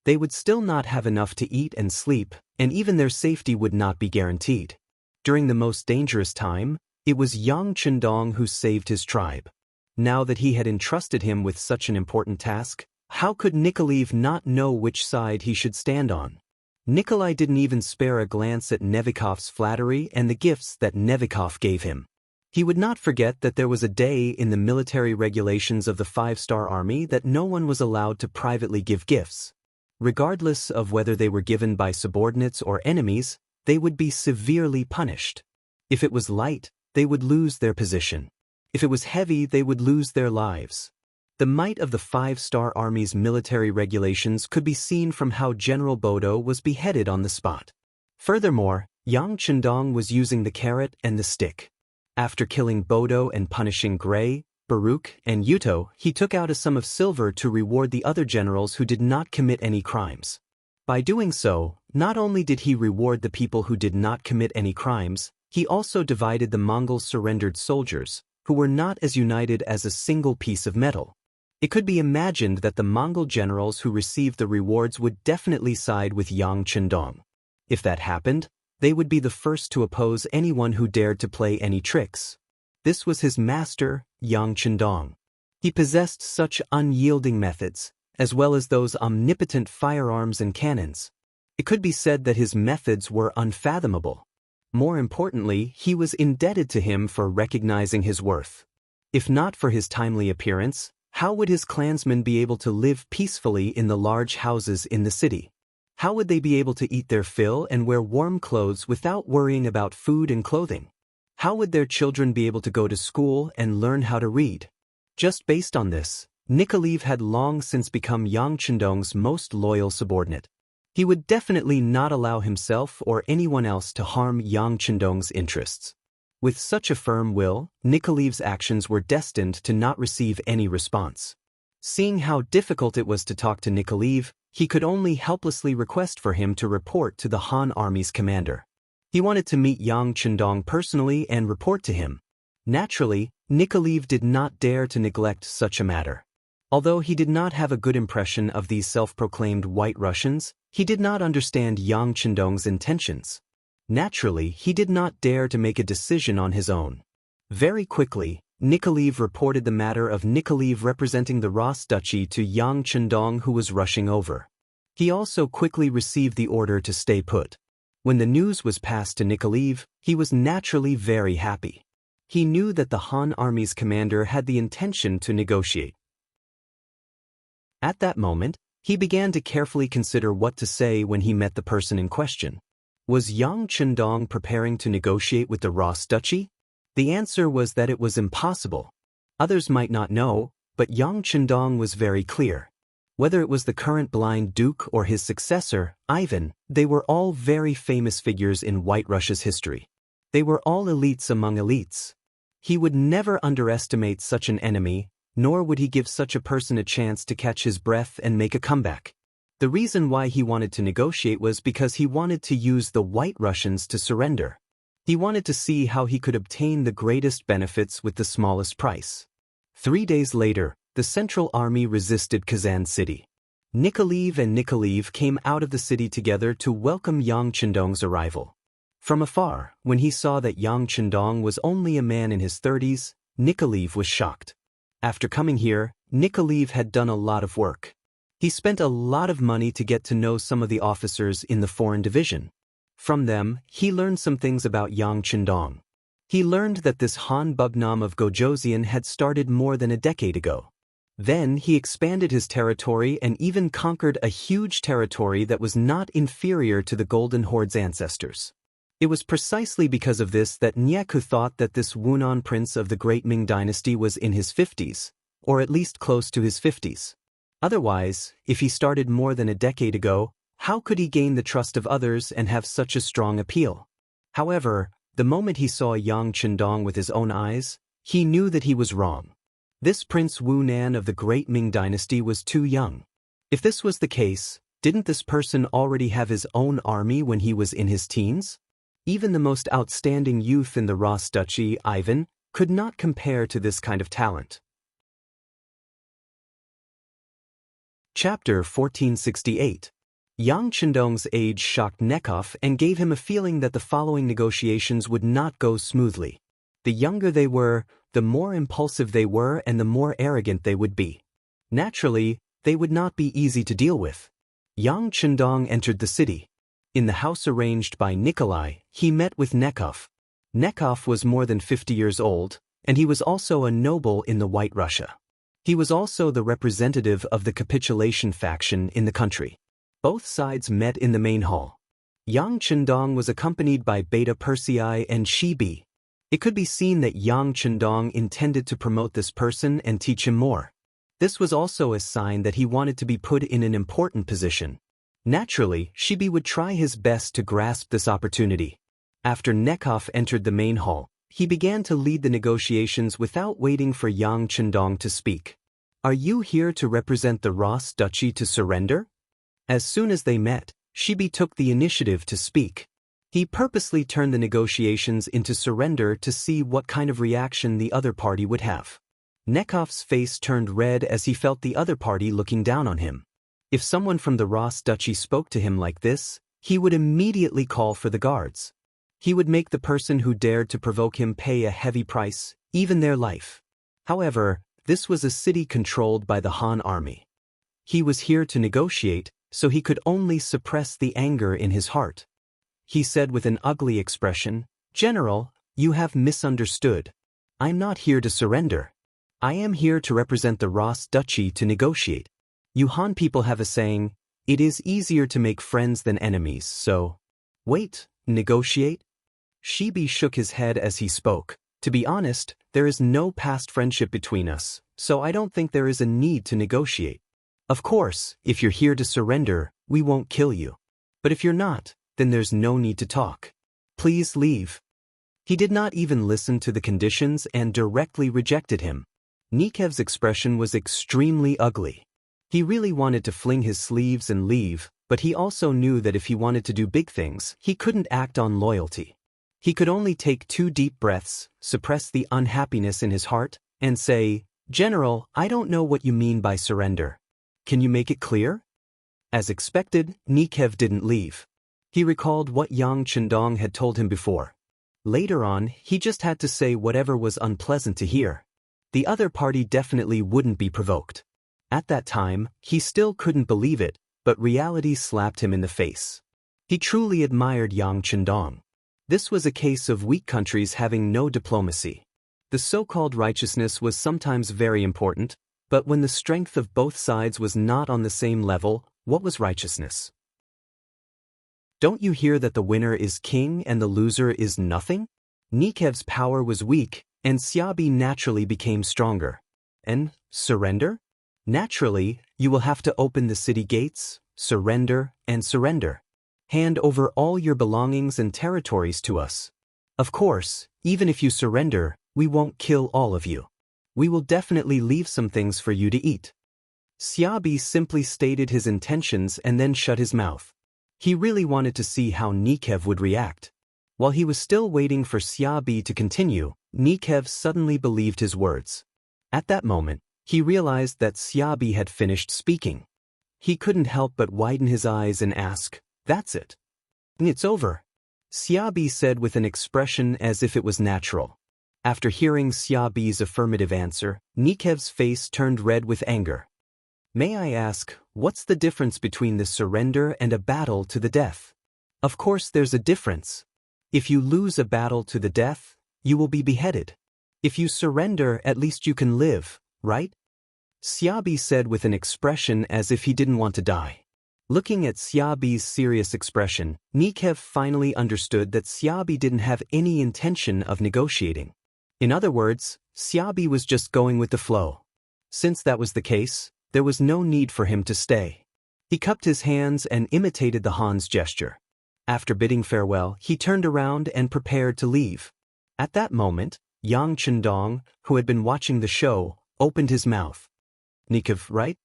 They would still not have enough to eat and sleep, and even their safety would not be guaranteed. During the most dangerous time, it was Yang Chendong who saved his tribe. Now that he had entrusted him with such an important task, how could Nikoliv not know which side he should stand on? Nikolai didn't even spare a glance at Nevikov's flattery and the gifts that Nevikov gave him. He would not forget that there was a day in the military regulations of the 5-star army that no one was allowed to privately give gifts. Regardless of whether they were given by subordinates or enemies, they would be severely punished. If it was light, they would lose their position. If it was heavy, they would lose their lives. The might of the 5-star army's military regulations could be seen from how General Bodo was beheaded on the spot. Furthermore, Yang Chendong was using the carrot and the stick. After killing Bodo and punishing Gray, Baruch, and Yuto, he took out a sum of silver to reward the other generals who did not commit any crimes. By doing so, not only did he reward the people who did not commit any crimes, he also divided the Mongol surrendered soldiers, who were not as united as a single piece of metal. It could be imagined that the Mongol generals who received the rewards would definitely side with Yang Chendong. If that happened, they would be the first to oppose anyone who dared to play any tricks. This was his master, Yang Chendong. He possessed such unyielding methods, as well as those omnipotent firearms and cannons. It could be said that his methods were unfathomable. More importantly, he was indebted to him for recognizing his worth. If not for his timely appearance, how would his clansmen be able to live peacefully in the large houses in the city? How would they be able to eat their fill and wear warm clothes without worrying about food and clothing? How would their children be able to go to school and learn how to read? Just based on this, Nikoliv had long since become Yang Chendong's most loyal subordinate. He would definitely not allow himself or anyone else to harm Yang Chendong's interests. With such a firm will, Nikoliv's actions were destined to not receive any response. Seeing how difficult it was to talk to Nikoliv, he could only helplessly request for him to report to the Han army's commander. He wanted to meet Yang Chendong personally and report to him. Naturally, Nikoliv did not dare to neglect such a matter. Although he did not have a good impression of these self-proclaimed White Russians, he did not understand Yang Chendong's intentions. Naturally, he did not dare to make a decision on his own. Very quickly, Nikoliv reported the matter of Nikoliv representing the Ros Duchy to Yang Chendong, who was rushing over. He also quickly received the order to stay put. When the news was passed to Nikoliv, he was naturally very happy. He knew that the Han army's commander had the intention to negotiate. At that moment, he began to carefully consider what to say when he met the person in question. Was Yang Chendong preparing to negotiate with the Ros Duchy? The answer was that it was impossible. Others might not know, but Yang Chendong was very clear. Whether it was the current blind duke or his successor, Ivan, they were all very famous figures in White Russia's history. They were all elites among elites. He would never underestimate such an enemy, nor would he give such a person a chance to catch his breath and make a comeback. The reason why he wanted to negotiate was because he wanted to use the White Russians to surrender. He wanted to see how he could obtain the greatest benefits with the smallest price. 3 days later, the Central Army resisted Kazan City. Nikoliv and Nikoliv came out of the city together to welcome Yang Chendong's arrival. From afar, when he saw that Yang Chendong was only a man in his 30s, Nikoliv was shocked. After coming here, Nikoliv had done a lot of work. He spent a lot of money to get to know some of the officers in the foreign division. From them, he learned some things about Yang Chendong. He learned that this Han Bugnam of Gojoseon had started more than a decade ago. Then he expanded his territory and even conquered a huge territory that was not inferior to the Golden Horde's ancestors. It was precisely because of this that Nyaku thought that this Wunan prince of the Great Ming dynasty was in his 50s, or at least close to his 50s. Otherwise, if he started more than a decade ago, how could he gain the trust of others and have such a strong appeal? However, the moment he saw Yang Chendong with his own eyes, he knew that he was wrong. This Prince Wu Nan of the Great Ming dynasty was too young. If this was the case, didn't this person already have his own army when he was in his teens? Even the most outstanding youth in the Ros Duchy, Ivan, could not compare to this kind of talent. Chapter 1468. Yang Chendong's age shocked Nekov and gave him a feeling that the following negotiations would not go smoothly. The younger they were, the more impulsive they were and the more arrogant they would be. Naturally, they would not be easy to deal with. Yang Chendong entered the city. In the house arranged by Nikolai, he met with Nekov. Nekov was more than 50 years old, and he was also a noble in the White Russia. He was also the representative of the capitulation faction in the country. Both sides met in the main hall. Yang Chendong was accompanied by Beta Persei and Shibi. It could be seen that Yang Chendong intended to promote this person and teach him more. This was also a sign that he wanted to be put in an important position. Naturally, Shibi would try his best to grasp this opportunity. After Nekov entered the main hall, he began to lead the negotiations without waiting for Yang Chendong to speak. "Are you here to represent the Ross Duchy to surrender?" As soon as they met, Shibi took the initiative to speak. He purposely turned the negotiations into surrender to see what kind of reaction the other party would have. Nekov's face turned red as he felt the other party looking down on him. If someone from the Ross Duchy spoke to him like this, he would immediately call for the guards. He would make the person who dared to provoke him pay a heavy price, even their life. However, this was a city controlled by the Han army. He was here to negotiate, so he could only suppress the anger in his heart. He said with an ugly expression, "General, you have misunderstood. I'm not here to surrender. I am here to represent the Ross Duchy to negotiate. You Han people have a saying, it is easier to make friends than enemies, so..." "Wait, negotiate?" Shibi shook his head as he spoke. "To be honest, there is no past friendship between us, so I don't think there is a need to negotiate. Of course, if you're here to surrender, we won't kill you. But if you're not, then there's no need to talk. Please leave." He did not even listen to the conditions and directly rejected him. Nikov's expression was extremely ugly. He really wanted to fling his sleeves and leave, but he also knew that if he wanted to do big things, he couldn't act on loyalty. He could only take 2 deep breaths, suppress the unhappiness in his heart, and say, "General, I don't know what you mean by surrender. Can you make it clear?" As expected, Nikov didn't leave. He recalled what Yang Chendong had told him before. Later on, he just had to say whatever was unpleasant to hear. The other party definitely wouldn't be provoked. At that time, he still couldn't believe it, but reality slapped him in the face. He truly admired Yang Chendong. This was a case of weak countries having no diplomacy. The so-called righteousness was sometimes very important, but when the strength of both sides was not on the same level, what was righteousness? Don't you hear that the winner is king and the loser is nothing? Nikov's power was weak, and Xiaobi naturally became stronger. And surrender? Naturally, you will have to open the city gates, surrender, and surrender. Hand over all your belongings and territories to us. Of course, even if you surrender, we won't kill all of you. We will definitely leave some things for you to eat." Xiaobi simply stated his intentions and then shut his mouth. He really wanted to see how Nikov would react. While he was still waiting for Xiaobi to continue, Nikov suddenly believed his words. At that moment, he realized that Xiaobi had finished speaking. He couldn't help but widen his eyes and ask, "That's it? It's over?" Xiaobi said with an expression as if it was natural. After hearing Xiaobi's affirmative answer, Nikov's face turned red with anger. "May I ask, what's the difference between the surrender and a battle to the death?" "Of course there's a difference. If you lose a battle to the death, you will be beheaded. If you surrender, at least you can live, right?" Xiaobi said with an expression as if he didn't want to die. Looking at Xiaobi's serious expression, Nikov finally understood that Xiaobi didn't have any intention of negotiating. In other words, Xiaobi was just going with the flow. Since that was the case, there was no need for him to stay. He cupped his hands and imitated the Han's gesture. After bidding farewell, he turned around and prepared to leave. At that moment, Yang Chendong, who had been watching the show, opened his mouth. "Nikov, right?"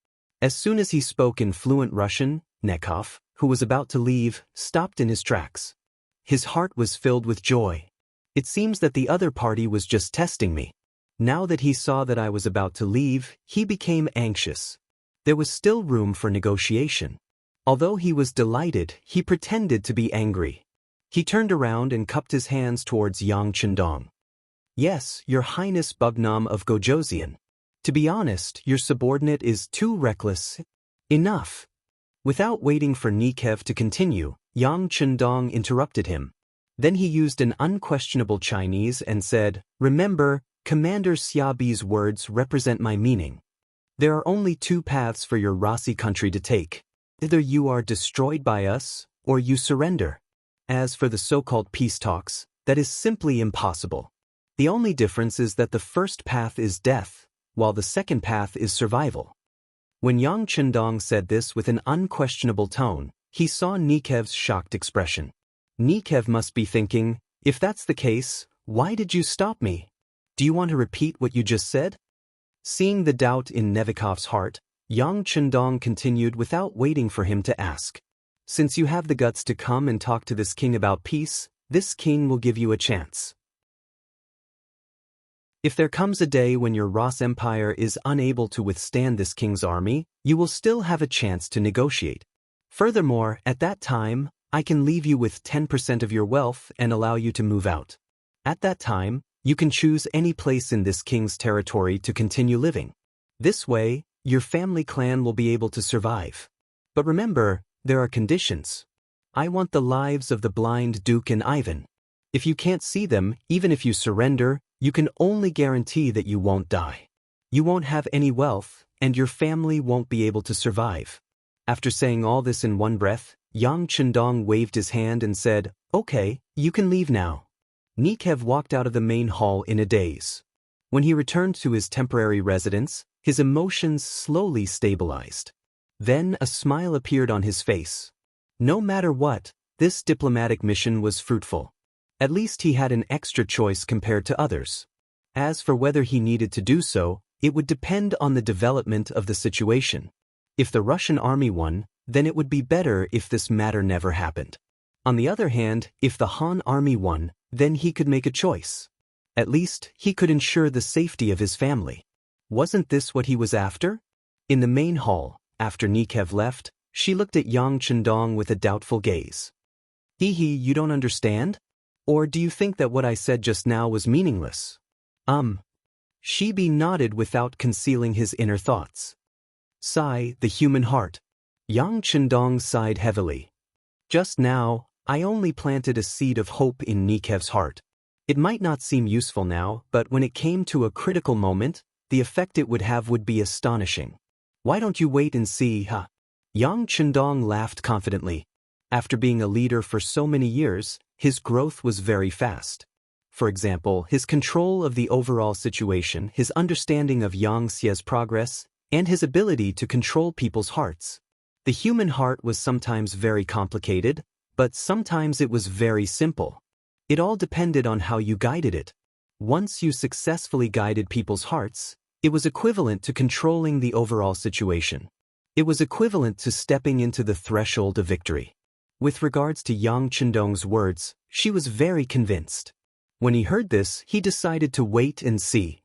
As soon as he spoke in fluent Russian, Nekov, who was about to leave, stopped in his tracks. His heart was filled with joy. It seems that the other party was just testing me. Now that he saw that I was about to leave, he became anxious. There was still room for negotiation. Although he was delighted, he pretended to be angry. He turned around and cupped his hands towards Yang Chendong. Yes, Your Highness Bugnam of Gojoseon. To be honest, your subordinate is too reckless. Enough. Without waiting for Nikev to continue, Yang Chendong interrupted him. Then he used an unquestionable Chinese and said, "Remember, Commander Xiaobi's words represent my meaning. There are only two paths for your Rasi country to take. Either you are destroyed by us, or you surrender. As for the so-called peace talks, that is simply impossible. The only difference is that the first path is death, while the second path is survival." When Yang Chendong said this with an unquestionable tone, he saw Nikev's shocked expression. Nikev must be thinking, if that's the case, why did you stop me? Do you want to repeat what you just said? Seeing the doubt in Nevikov's heart, Yang Chendong continued without waiting for him to ask. Since you have the guts to come and talk to this king about peace, this king will give you a chance. If there comes a day when your Ross Empire is unable to withstand this king's army, you will still have a chance to negotiate. Furthermore, at that time, I can leave you with 10% of your wealth and allow you to move out. At that time, you can choose any place in this king's territory to continue living. This way, your family clan will be able to survive. But remember, there are conditions. I want the lives of the blind Duke and Ivan. If you can't see them, even if you surrender, you can only guarantee that you won't die. You won't have any wealth, and your family won't be able to survive. After saying all this in one breath, Yang Chendong waved his hand and said, "Okay, you can leave now." Nikev walked out of the main hall in a daze. When he returned to his temporary residence, his emotions slowly stabilized. Then a smile appeared on his face. No matter what, this diplomatic mission was fruitful. At least he had an extra choice compared to others. As for whether he needed to do so, it would depend on the development of the situation. If the Russian army won, then it would be better if this matter never happened. On the other hand, if the Han army won, then he could make a choice. At least, he could ensure the safety of his family. Wasn't this what he was after? In the main hall, after Nikev left, she looked at Yang Chendong with a doubtful gaze. "Hee, you don't understand? Or do you think that what I said just now was meaningless?" Shibi nodded without concealing his inner thoughts. Sigh, the human heart. Yang Chendong sighed heavily. Just now, I only planted a seed of hope in Nikev's heart. It might not seem useful now, but when it came to a critical moment, the effect it would have would be astonishing. Why don't you wait and see, huh? Yang Chendong laughed confidently. After being a leader for so many years, his growth was very fast. For example, his control of the overall situation, his understanding of Yang Xie's progress, and his ability to control people's hearts. The human heart was sometimes very complicated, but sometimes it was very simple. It all depended on how you guided it. Once you successfully guided people's hearts, it was equivalent to controlling the overall situation. It was equivalent to stepping into the threshold of victory. With regards to Yang Chendong's words, she was very convinced. When he heard this, he decided to wait and see.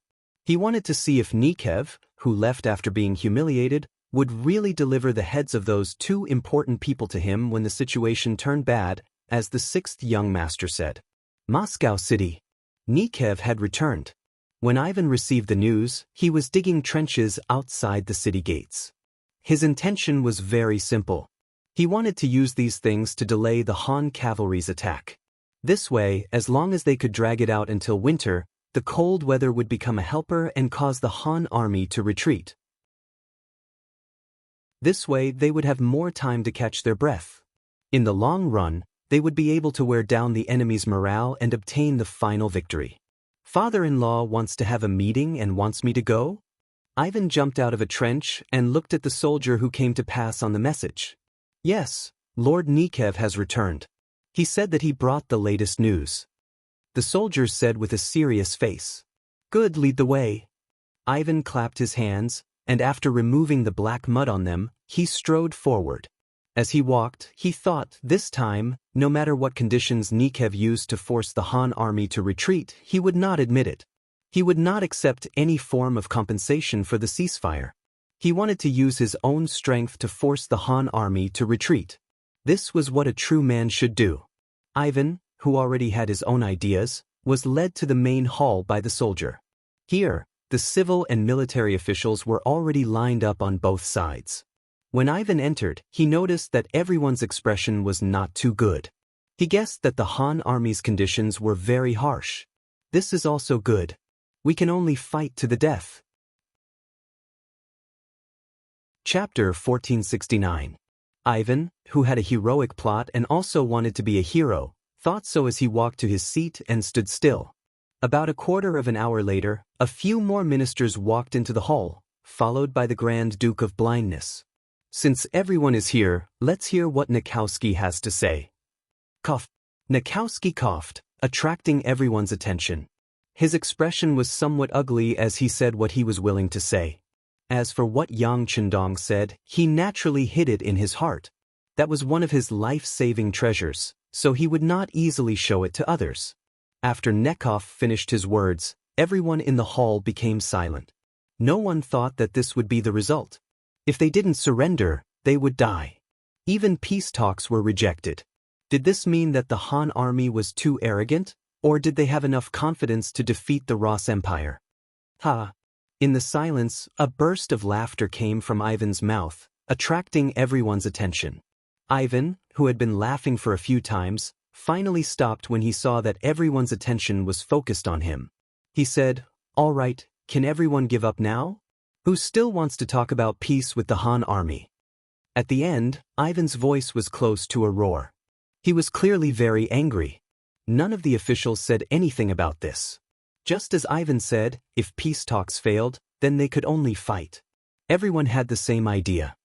He wanted to see if Nikev, who left after being humiliated, would really deliver the heads of those two important people to him when the situation turned bad, as the sixth young master said. Moscow City. Nikev had returned. When Ivan received the news, he was digging trenches outside the city gates. His intention was very simple. He wanted to use these things to delay the Han cavalry's attack. This way, as long as they could drag it out until winter, the cold weather would become a helper and cause the Han army to retreat. This way, they would have more time to catch their breath. In the long run, they would be able to wear down the enemy's morale and obtain the final victory. Father-in-law wants to have a meeting and wants me to go? Ivan jumped out of a trench and looked at the soldier who came to pass on the message. Yes, Lord Nikev has returned. He said that he brought the latest news. The soldier said with a serious face. Good, lead the way. Ivan clapped his hands, and after removing the black mud on them, he strode forward. As he walked, he thought, this time, no matter what conditions Nikev used to force the Han army to retreat, he would not admit it. He would not accept any form of compensation for the ceasefire. He wanted to use his own strength to force the Han army to retreat. This was what a true man should do. Ivan, who already had his own ideas, was led to the main hall by the soldier. Here, the civil and military officials were already lined up on both sides. When Ivan entered, he noticed that everyone's expression was not too good. He guessed that the Han army's conditions were very harsh. This is also good. We can only fight to the death. Chapter 1469. Ivan, who had a heroic plot and also wanted to be a hero, thought so as he walked to his seat and stood still. About a quarter of an hour later, a few more ministers walked into the hall, followed by the Grand Duke of Blindness. Since everyone is here, let's hear what Nikowski has to say. Cough. Nikowski coughed, attracting everyone's attention. His expression was somewhat ugly as he said what he was willing to say. As for what Yang Chendong said, he naturally hid it in his heart. That was one of his life-saving treasures, so he would not easily show it to others. After Nekov finished his words, everyone in the hall became silent. No one thought that this would be the result. If they didn't surrender, they would die. Even peace talks were rejected. Did this mean that the Han army was too arrogant, or did they have enough confidence to defeat the Rus Empire? Ha! In the silence, a burst of laughter came from Ivan's mouth, attracting everyone's attention. Ivan, who had been laughing for a few times, finally stopped when he saw that everyone's attention was focused on him. He said, "All right, can everyone give up now? Who still wants to talk about peace with the Han army?" At the end, Ivan's voice was close to a roar. He was clearly very angry. None of the officials said anything about this. Just as Ivan said, if peace talks failed, then they could only fight. Everyone had the same idea.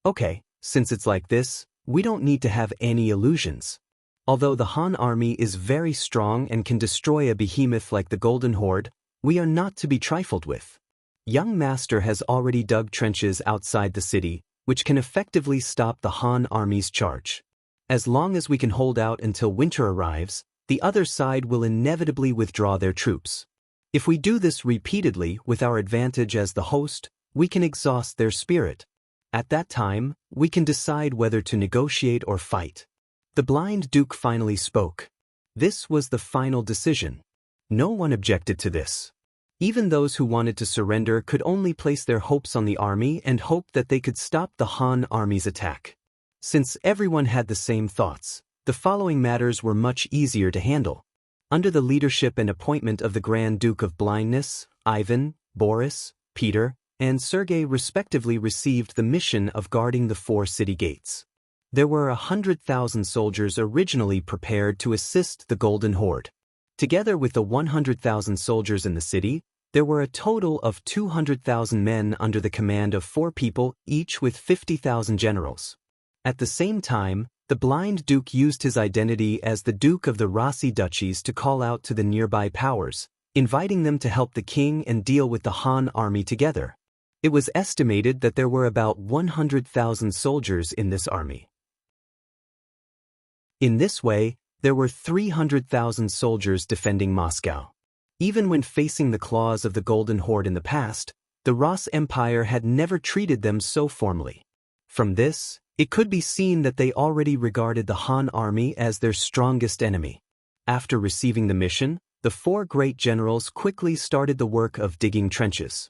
Okay, since it's like this, we don't need to have any illusions. Although the Han army is very strong and can destroy a behemoth like the Golden Horde, we are not to be trifled with. Young Master has already dug trenches outside the city, which can effectively stop the Han army's charge. As long as we can hold out until winter arrives, the other side will inevitably withdraw their troops. If we do this repeatedly with our advantage as the host, we can exhaust their spirit. At that time, we can decide whether to negotiate or fight. The blind duke finally spoke. This was the final decision. No one objected to this. Even those who wanted to surrender could only place their hopes on the army and hope that they could stop the Han army's attack. Since everyone had the same thoughts, the following matters were much easier to handle. Under the leadership and appointment of the Grand Duke of Blindness, Ivan, Boris, Peter, and Sergei respectively received the mission of guarding the 4 city gates. There were 100,000 soldiers originally prepared to assist the Golden Horde. Together with the 100,000 soldiers in the city, there were a total of 200,000 men under the command of 4 people, each with 50,000 generals. At the same time, the blind duke used his identity as the Duke of the Rossi Duchies to call out to the nearby powers, inviting them to help the king and deal with the Han army together. It was estimated that there were about 100,000 soldiers in this army. In this way, there were 300,000 soldiers defending Moscow. Even when facing the claws of the Golden Horde in the past, the Rus Empire had never treated them so formally. From this, it could be seen that they already regarded the Han army as their strongest enemy. After receiving the mission, the 4 great generals quickly started the work of digging trenches.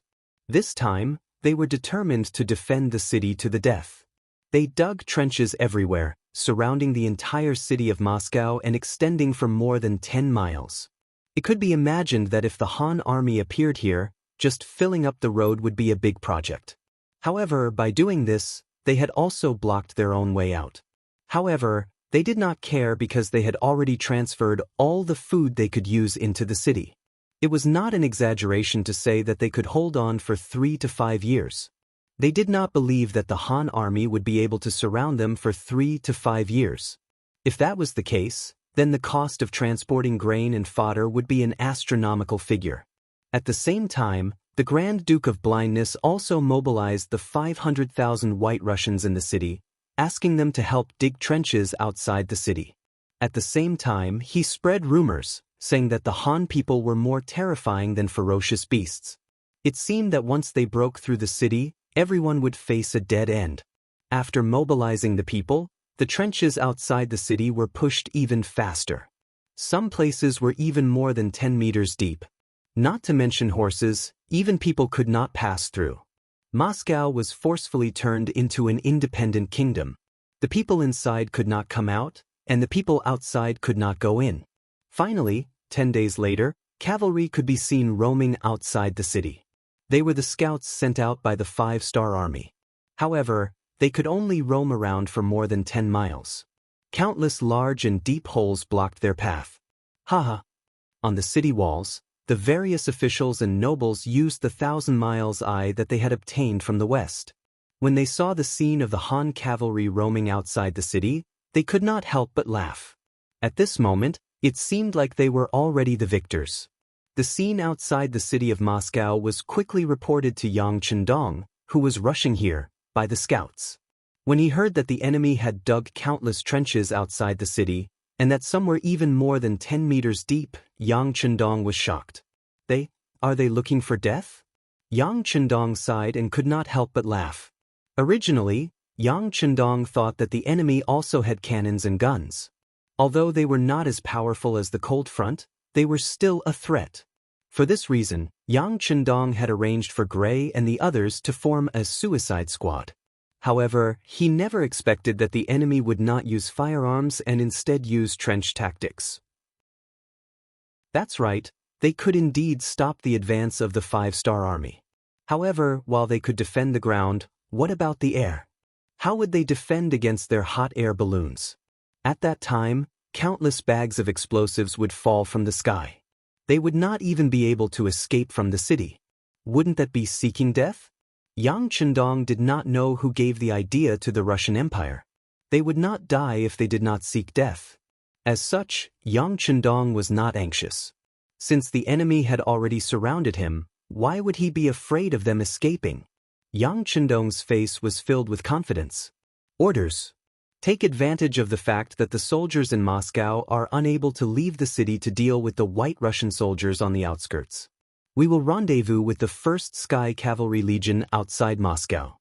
This time, they were determined to defend the city to the death. They dug trenches everywhere, surrounding the entire city of Moscow and extending for more than 10 miles. It could be imagined that if the Han army appeared here, just filling up the road would be a big project. However, by doing this, they had also blocked their own way out. However, they did not care because they had already transferred all the food they could use into the city. It was not an exaggeration to say that they could hold on for 3 to 5 years. They did not believe that the Han army would be able to surround them for 3 to 5 years. If that was the case, then the cost of transporting grain and fodder would be an astronomical figure. At the same time, the Grand Duke of Blindness also mobilized the 500,000 White Russians in the city, asking them to help dig trenches outside the city. At the same time, he spread rumors, saying that the Han people were more terrifying than ferocious beasts. It seemed that once they broke through the city, everyone would face a dead end. After mobilizing the people, the trenches outside the city were pushed even faster. Some places were even more than 10 meters deep. Not to mention horses, even people could not pass through. Moscow was forcefully turned into an independent kingdom. The people inside could not come out, and the people outside could not go in. Finally, 10 days later, cavalry could be seen roaming outside the city. They were the scouts sent out by the 5-star army. However, they could only roam around for more than 10 miles. Countless large and deep holes blocked their path. Haha. On the city walls, the various officials and nobles used the 1,000-miles eye that they had obtained from the west. When they saw the scene of the Han cavalry roaming outside the city, they could not help but laugh. At this moment, it seemed like they were already the victors. The scene outside the city of Moscow was quickly reported to Yang Chendong, who was rushing here, by the scouts. When he heard that the enemy had dug countless trenches outside the city, and that some were even more than 10 meters deep, Yang Chendong was shocked. Are they looking for death? Yang Chendong sighed and could not help but laugh. Originally, Yang Chendong thought that the enemy also had cannons and guns. Although they were not as powerful as the cold front, they were still a threat. For this reason, Yang Chendong had arranged for Gray and the others to form a suicide squad. However, he never expected that the enemy would not use firearms and instead use trench tactics. That's right, they could indeed stop the advance of the 5-star army. However, while they could defend the ground, what about the air? How would they defend against their hot air balloons? At that time, countless bags of explosives would fall from the sky. They would not even be able to escape from the city. Wouldn't that be seeking death? Yang Chendong did not know who gave the idea to the Russian Empire. They would not die if they did not seek death. As such, Yang Chendong was not anxious. Since the enemy had already surrounded him, why would he be afraid of them escaping? Yang Chendong's face was filled with confidence. Orders. Take advantage of the fact that the soldiers in Moscow are unable to leave the city to deal with the White Russian soldiers on the outskirts. We will rendezvous with the 1st Sky Cavalry Legion outside Moscow.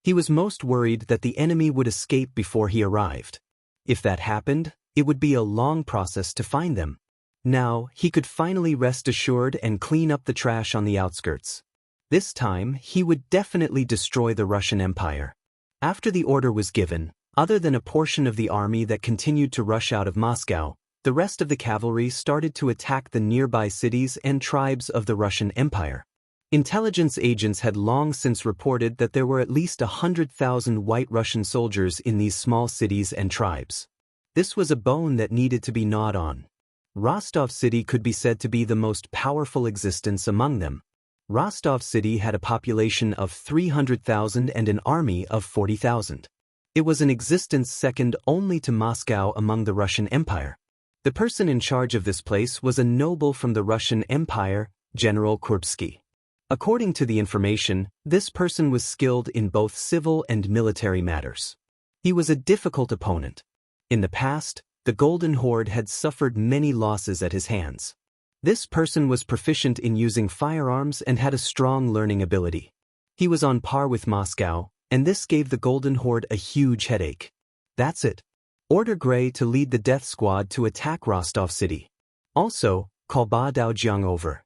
He was most worried that the enemy would escape before he arrived. If that happened, it would be a long process to find them. Now, he could finally rest assured and clean up the trash on the outskirts. This time, he would definitely destroy the Russian Empire. After the order was given, other than a portion of the army that continued to rush out of Moscow, the rest of the cavalry started to attack the nearby cities and tribes of the Russian Empire. Intelligence agents had long since reported that there were at least 100,000 White Russian soldiers in these small cities and tribes. This was a bone that needed to be gnawed on. Rostov City could be said to be the most powerful existence among them. Rostov City had a population of 300,000 and an army of 40,000. It was an existence second only to Moscow among the Russian Empire. The person in charge of this place was a noble from the Russian Empire, General Kurbsky. According to the information, this person was skilled in both civil and military matters. He was a difficult opponent. In the past, the Golden Horde had suffered many losses at his hands. This person was proficient in using firearms and had a strong learning ability. He was on par with Moscow, and this gave the Golden Horde a huge headache. That's it. Order Gray to lead the death squad to attack Rostov City. Also, call Ba Daojiang over.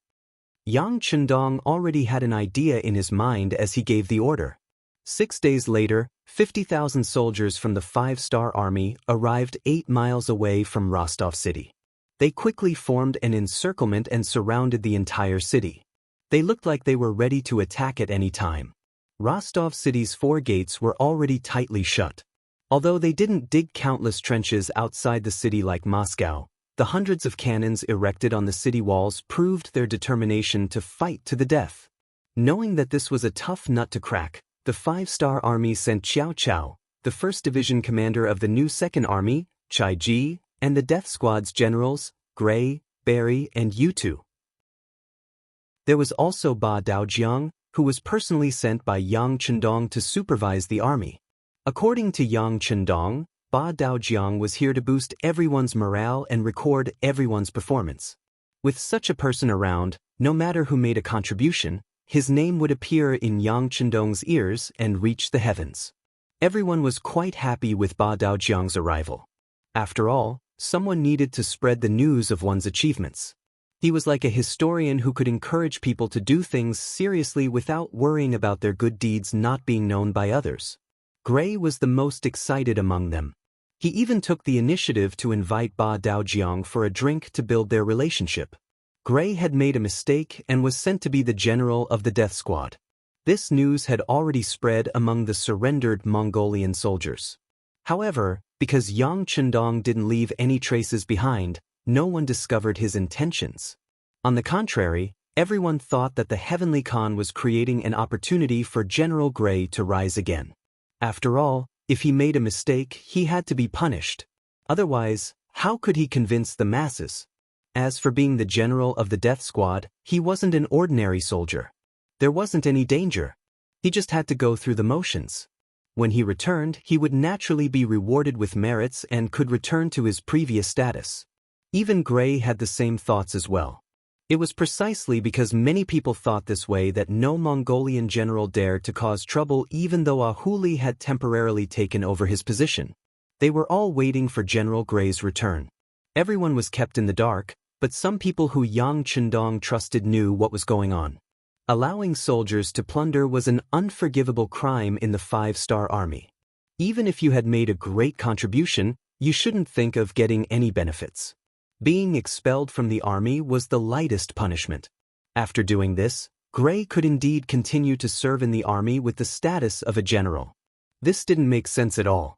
Yang Chendong already had an idea in his mind as he gave the order. 6 days later, 50,000 soldiers from the 5-star army arrived 8 miles away from Rostov City. They quickly formed an encirclement and surrounded the entire city. They looked like they were ready to attack at any time. Rostov City's 4 gates were already tightly shut. Although they didn't dig countless trenches outside the city like Moscow, the hundreds of cannons erected on the city walls proved their determination to fight to the death. Knowing that this was a tough nut to crack, the 5-star army sent Xiao Chao, the 1st Division commander of the new 2nd Army, Chai Ji, and the death squad's generals, Gray, Barry, and Yutu. There was also Ba Daojiang, who was personally sent by Yang Chendong to supervise the army. According to Yang Chendong, Ba Daojiang was here to boost everyone's morale and record everyone's performance. With such a person around, no matter who made a contribution, his name would appear in Yang Chendong's ears and reach the heavens. Everyone was quite happy with Ba Daojiang's arrival. After all, someone needed to spread the news of one's achievements. He was like a historian who could encourage people to do things seriously without worrying about their good deeds not being known by others. Gray was the most excited among them. He even took the initiative to invite Ba Daojiang for a drink to build their relationship. Gray had made a mistake and was sent to be the general of the death squad. This news had already spread among the surrendered Mongolian soldiers. However, because Yang Chendong didn't leave any traces behind, no one discovered his intentions. On the contrary, everyone thought that the Heavenly Khan was creating an opportunity for General Gray to rise again. After all, if he made a mistake, he had to be punished. Otherwise, how could he convince the masses? As for being the general of the death squad, he wasn't an ordinary soldier. There wasn't any danger. He just had to go through the motions. When he returned, he would naturally be rewarded with merits and could return to his previous status. Even Gray had the same thoughts as well. It was precisely because many people thought this way that no Mongolian general dared to cause trouble even though Ahuli had temporarily taken over his position. They were all waiting for General Gray's return. Everyone was kept in the dark, but some people who Yang Chendong trusted knew what was going on. Allowing soldiers to plunder was an unforgivable crime in the 5-star army. Even if you had made a great contribution, you shouldn't think of getting any benefits. Being expelled from the army was the lightest punishment. After doing this, Gray could indeed continue to serve in the army with the status of a general. This didn't make sense at all.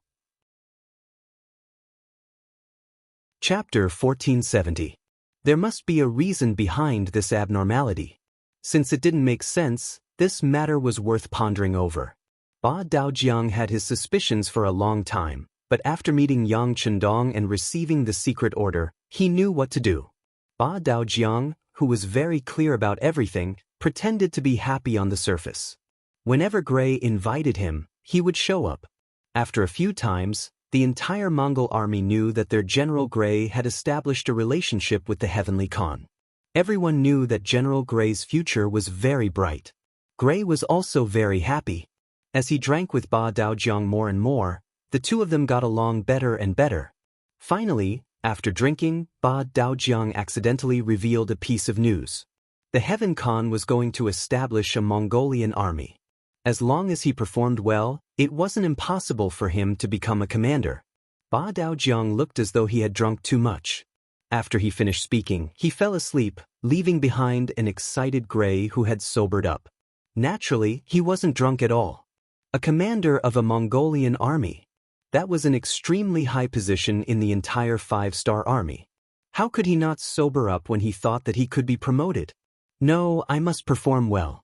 Chapter 1470. There must be a reason behind this abnormality. Since it didn't make sense, this matter was worth pondering over. Ba Daojiang had his suspicions for a long time, but after meeting Yang Chendong and receiving the secret order, he knew what to do. Ba Daojiang, who was very clear about everything, pretended to be happy on the surface. Whenever Gray invited him, he would show up. After a few times, the entire Mongol army knew that their General Gray had established a relationship with the Heavenly Khan. Everyone knew that General Gray's future was very bright. Gray was also very happy. As he drank with Ba Daojiang more and more, the two of them got along better and better. Finally, after drinking, Ba Daojiang accidentally revealed a piece of news. The Heaven Khan was going to establish a Mongolian army. As long as he performed well, it wasn't impossible for him to become a commander. Ba Daojiang looked as though he had drunk too much. After he finished speaking, he fell asleep, leaving behind an excited Gray who had sobered up. Naturally, he wasn't drunk at all. A commander of a Mongolian army. That was an extremely high position in the entire 5-star army. How could he not sober up when he thought that he could be promoted? No, I must perform well.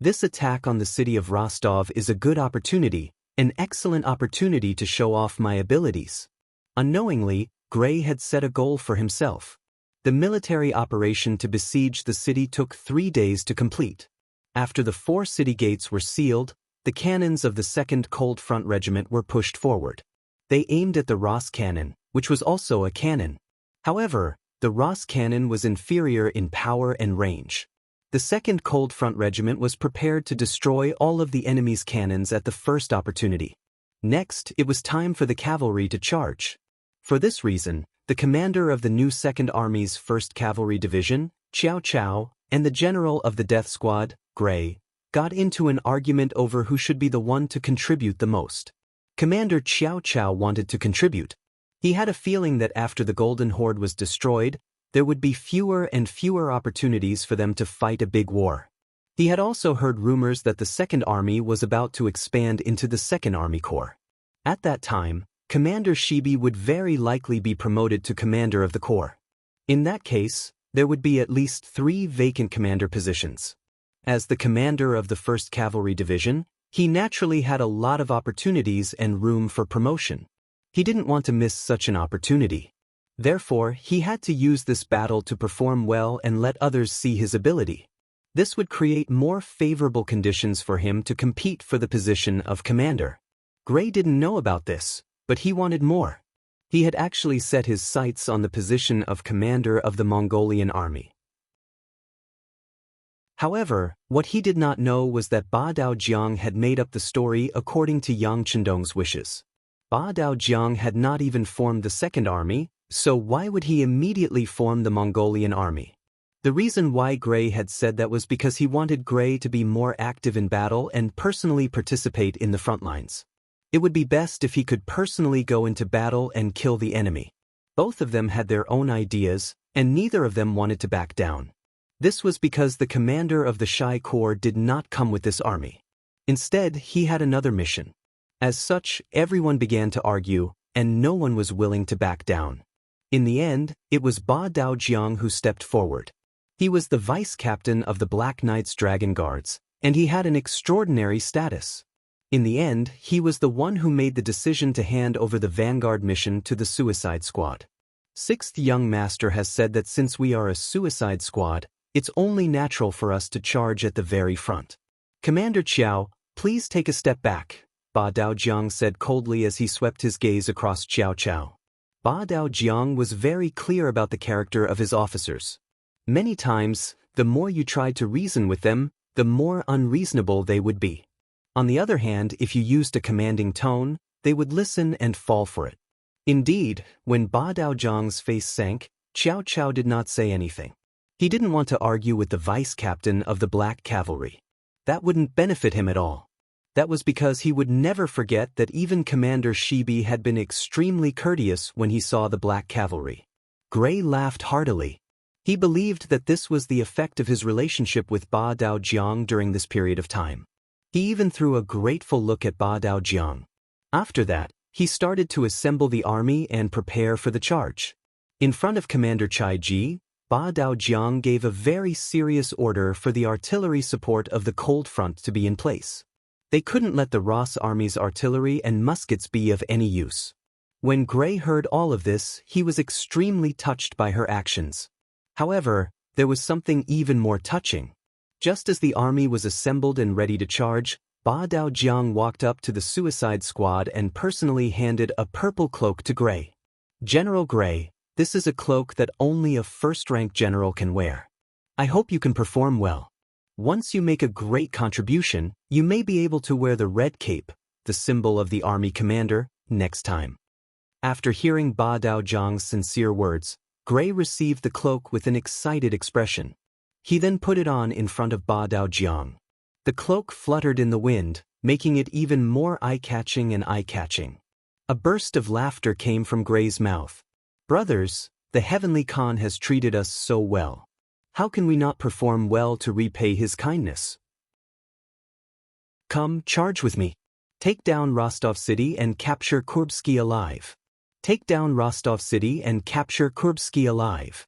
This attack on the city of Rostov is a good opportunity, an excellent opportunity to show off my abilities. Unknowingly, Gray had set a goal for himself. The military operation to besiege the city took 3 days to complete. After the 4 city gates were sealed, the cannons of the 2nd Cold Front Regiment were pushed forward. They aimed at the Ross cannon, which was also a cannon. However, the Ross cannon was inferior in power and range. The 2nd Cold Front Regiment was prepared to destroy all of the enemy's cannons at the first opportunity. Next, it was time for the cavalry to charge. For this reason, the commander of the new 2nd Army's 1st Cavalry Division, Chiao Chao, and the general of the death squad, Gray, got into an argument over who should be the one to contribute the most. Commander Chiao Chao wanted to contribute. He had a feeling that after the Golden Horde was destroyed, there would be fewer and fewer opportunities for them to fight a big war. He had also heard rumors that the 2nd Army was about to expand into the 2nd Army Corps. At that time, Commander Shibi would very likely be promoted to commander of the corps. In that case, there would be at least 3 vacant commander positions. As the commander of the 1st Cavalry Division, he naturally had a lot of opportunities and room for promotion. He didn't want to miss such an opportunity. Therefore, he had to use this battle to perform well and let others see his ability. This would create more favorable conditions for him to compete for the position of commander. Gray didn't know about this, but he wanted more. He had actually set his sights on the position of commander of the Mongolian army. However, what he did not know was that Ba Daojiang had made up the story according to Yang Chendong's wishes. Ba Daojiang had not even formed the second army, so why would he immediately form the Mongolian army? The reason why Gray had said that was because he wanted Gray to be more active in battle and personally participate in the front lines. It would be best if he could personally go into battle and kill the enemy. Both of them had their own ideas, and neither of them wanted to back down. This was because the commander of the Shai Corps did not come with this army. Instead, he had another mission. As such, everyone began to argue, and no one was willing to back down. In the end, it was Ba Daojiang who stepped forward. He was the vice captain of the Black Knights Dragon Guards, and he had an extraordinary status. In the end, he was the one who made the decision to hand over the Vanguard mission to the Suicide Squad. Sixth Young Master has said that since we are a Suicide Squad, it's only natural for us to charge at the very front. Commander Qiao, please take a step back, Ba Daojiang said coldly as he swept his gaze across Qiao Qiao. Ba Daojiang was very clear about the character of his officers. Many times, the more you tried to reason with them, the more unreasonable they would be. On the other hand, if you used a commanding tone, they would listen and fall for it. Indeed, when Ba Daojiang's face sank, Qiao Qiao did not say anything. He didn't want to argue with the vice captain of the Black Cavalry. That wouldn't benefit him at all. That was because he would never forget that even Commander Shibi had been extremely courteous when he saw the Black Cavalry. Gray laughed heartily. He believed that this was the effect of his relationship with Ba Daojiang during this period of time. He even threw a grateful look at Ba Daojiang. After that, he started to assemble the army and prepare for the charge. In front of Commander Chai Ji, Ba Daojiang gave a very serious order for the artillery support of the cold front to be in place. They couldn't let the Ross Army's artillery and muskets be of any use. When Gray heard all of this, he was extremely touched by her actions. However, there was something even more touching. Just as the army was assembled and ready to charge, Ba Daojiang walked up to the Suicide Squad and personally handed a purple cloak to Gray. General Gray, this is a cloak that only a first-rank general can wear. I hope you can perform well. Once you make a great contribution, you may be able to wear the red cape, the symbol of the army commander, next time. After hearing Ba Daojiang's sincere words, Gray received the cloak with an excited expression. He then put it on in front of Ba Daojiang. The cloak fluttered in the wind, making it even more eye-catching and eye-catching. A burst of laughter came from Gray's mouth. Brothers, the Heavenly Khan has treated us so well. How can we not perform well to repay his kindness? Come, charge with me. Take down Rostov City and capture Kurbsky alive. Take down Rostov City and capture Kurbsky alive.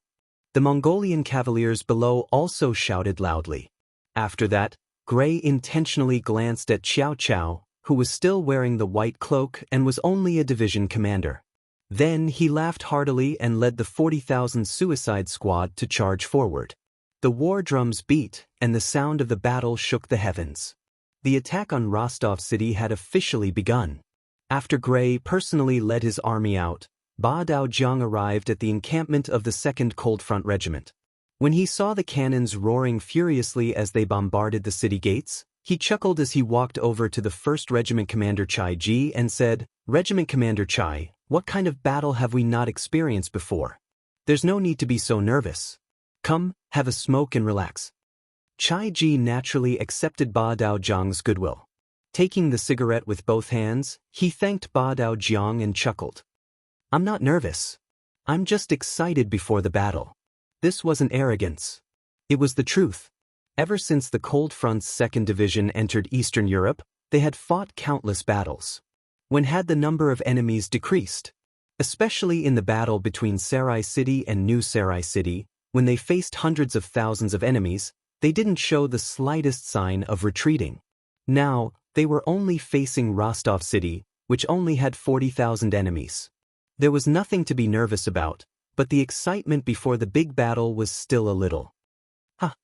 The Mongolian cavaliers below also shouted loudly. After that, Gray intentionally glanced at Qiao Qiao, who was still wearing the white cloak and was only a division commander. Then he laughed heartily and led the 40,000 Suicide Squad to charge forward. The war drums beat, and the sound of the battle shook the heavens. The attack on Rostov City had officially begun. After Gray personally led his army out, Ba Daojiang arrived at the encampment of the 2nd Cold Front Regiment. When he saw the cannons roaring furiously as they bombarded the city gates, he chuckled as he walked over to the 1st Regiment Commander Chai Ji and said, "Regiment Commander Chai, what kind of battle have we not experienced before? There's no need to be so nervous. Come, have a smoke and relax." Chai Ji naturally accepted Ba Daojiang's goodwill. Taking the cigarette with both hands, he thanked Ba Daojiang and chuckled. "I'm not nervous. I'm just excited before the battle." This wasn't arrogance. It was the truth. Ever since the Cold Front's 2nd Division entered Eastern Europe, they had fought countless battles. When had the number of enemies decreased? Especially in the battle between Sarai City and New Sarai City, when they faced hundreds of thousands of enemies, they didn't show the slightest sign of retreating. Now, they were only facing Rostov City, which only had 40,000 enemies. There was nothing to be nervous about, but the excitement before the big battle was still a little.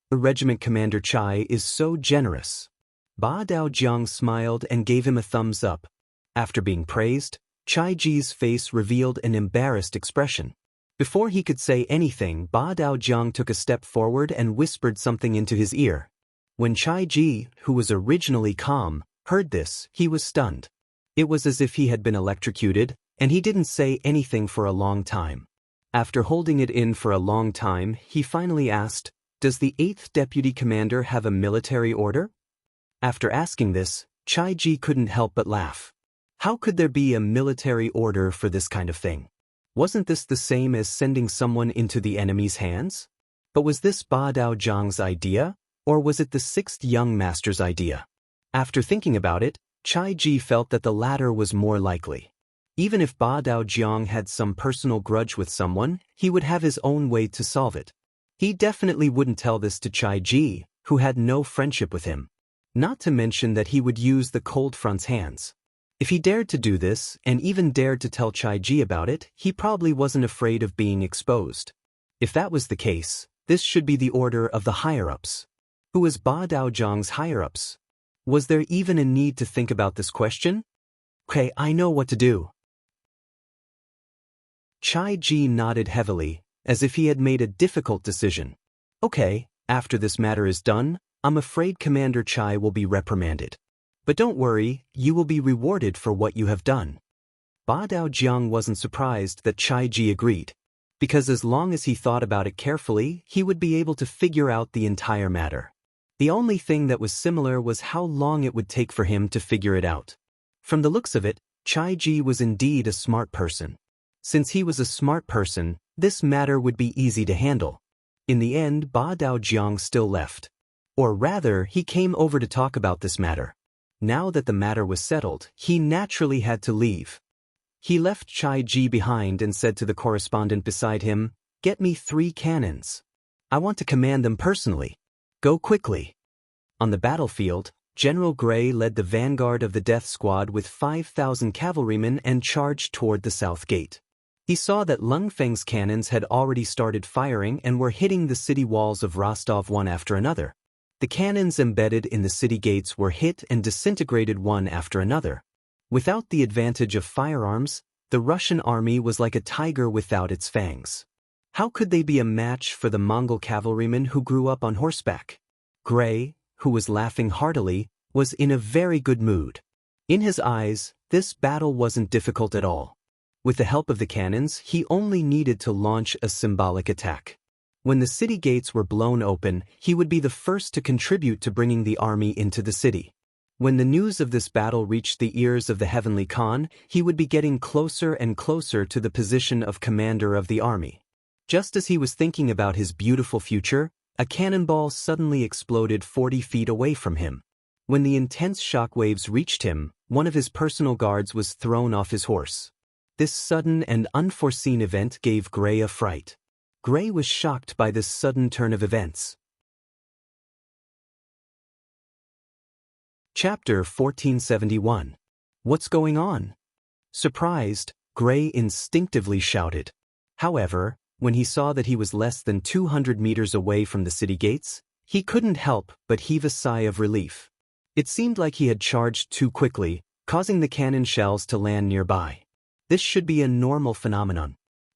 The Regiment Commander Chai is so generous. Ba Daojiang smiled and gave him a thumbs up. After being praised, Chai Ji's face revealed an embarrassed expression. Before he could say anything, Ba Daojiang took a step forward and whispered something into his ear. When Chai-ji, who was originally calm, heard this, he was stunned. It was as if he had been electrocuted, and he didn't say anything for a long time. After holding it in for a long time, he finally asked, "Does the 8th Deputy Commander have a military order?" After asking this, Chai-ji couldn't help but laugh. How could there be a military order for this kind of thing? Wasn't this the same as sending someone into the enemy's hands? But was this Ba Daojiang's idea, or was it the 6th young master's idea? After thinking about it, Chai-ji felt that the latter was more likely. Even if Ba Daojiang had some personal grudge with someone, he would have his own way to solve it. He definitely wouldn't tell this to Chai-ji, who had no friendship with him. Not to mention that he would use the cold front's hands. If he dared to do this, and even dared to tell Chai-ji about it, he probably wasn't afraid of being exposed. If that was the case, this should be the order of the higher-ups. Who was Ba Daojiang's higher-ups? Was there even a need to think about this question? Okay, I know what to do. Chai-ji nodded heavily, as if he had made a difficult decision. Okay, after this matter is done, I'm afraid Commander Chai will be reprimanded. But don't worry, you will be rewarded for what you have done. Ba Daojiang wasn't surprised that Chai-ji agreed, because as long as he thought about it carefully, he would be able to figure out the entire matter. The only thing that was similar was how long it would take for him to figure it out. From the looks of it, Chai-ji was indeed a smart person. Since he was a smart person, this matter would be easy to handle. In the end, Ba Daojiang still left. Or rather, he came over to talk about this matter. Now that the matter was settled, he naturally had to leave. He left Chai-ji behind and said to the correspondent beside him, "Get me 3 cannons. I want to command them personally. Go quickly." On the battlefield, General Gray led the vanguard of the death squad with 5,000 cavalrymen and charged toward the south gate. He saw that Lung Feng's cannons had already started firing and were hitting the city walls of Rostov one after another. The cannons embedded in the city gates were hit and disintegrated one after another. Without the advantage of firearms, the Russian army was like a tiger without its fangs. How could they be a match for the Mongol cavalrymen who grew up on horseback? Gray, who was laughing heartily, was in a very good mood. In his eyes, this battle wasn't difficult at all. With the help of the cannons, he only needed to launch a symbolic attack. When the city gates were blown open, he would be the first to contribute to bringing the army into the city. When the news of this battle reached the ears of the Heavenly Khan, he would be getting closer and closer to the position of commander of the army. Just as he was thinking about his beautiful future, a cannonball suddenly exploded 40 feet away from him. When the intense shockwaves reached him, one of his personal guards was thrown off his horse. This sudden and unforeseen event gave Gray a fright. Gray was shocked by this sudden turn of events. Chapter 1471. What's going on? Surprised, Gray instinctively shouted. However, when he saw that he was less than 200 meters away from the city gates, he couldn't help but heave a sigh of relief. It seemed like he had charged too quickly, causing the cannon shells to land nearby. This should be a normal phenomenon.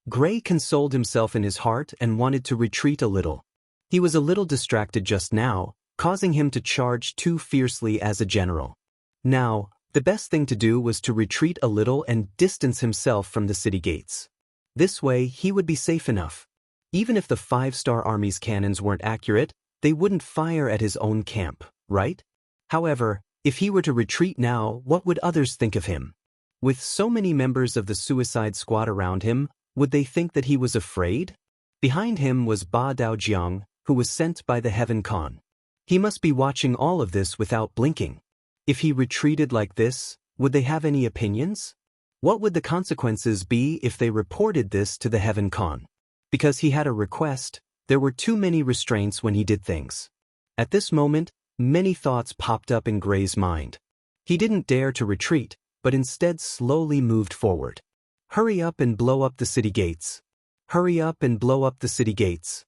Gray consoled himself in his heart and wanted to retreat a little. He was a little distracted just now, causing him to charge too fiercely as a general. Now, the best thing to do was to retreat a little and distance himself from the city gates. This way, he would be safe enough. Even if the 5-star army's cannons weren't accurate, they wouldn't fire at his own camp, right? However, if he were to retreat now, what would others think of him? With so many members of the suicide squad around him, would they think that he was afraid? Behind him was Ba Daojiang, who was sent by the Heaven Khan. He must be watching all of this without blinking. If he retreated like this, would they have any opinions? What would the consequences be if they reported this to the Heaven Khan? Because he had a request, there were too many restraints when he did things. At this moment, many thoughts popped up in Gray's mind. He didn't dare to retreat, but instead slowly moved forward. Hurry up and blow up the city gates. Hurry up and blow up the city gates.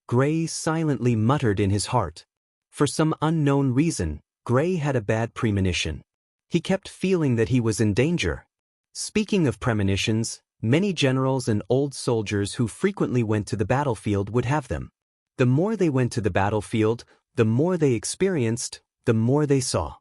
Gray silently muttered in his heart. For some unknown reason, Gray had a bad premonition. He kept feeling that he was in danger. Speaking of premonitions, many generals and old soldiers who frequently went to the battlefield would have them. The more they went to the battlefield, The more they experienced, the more they saw.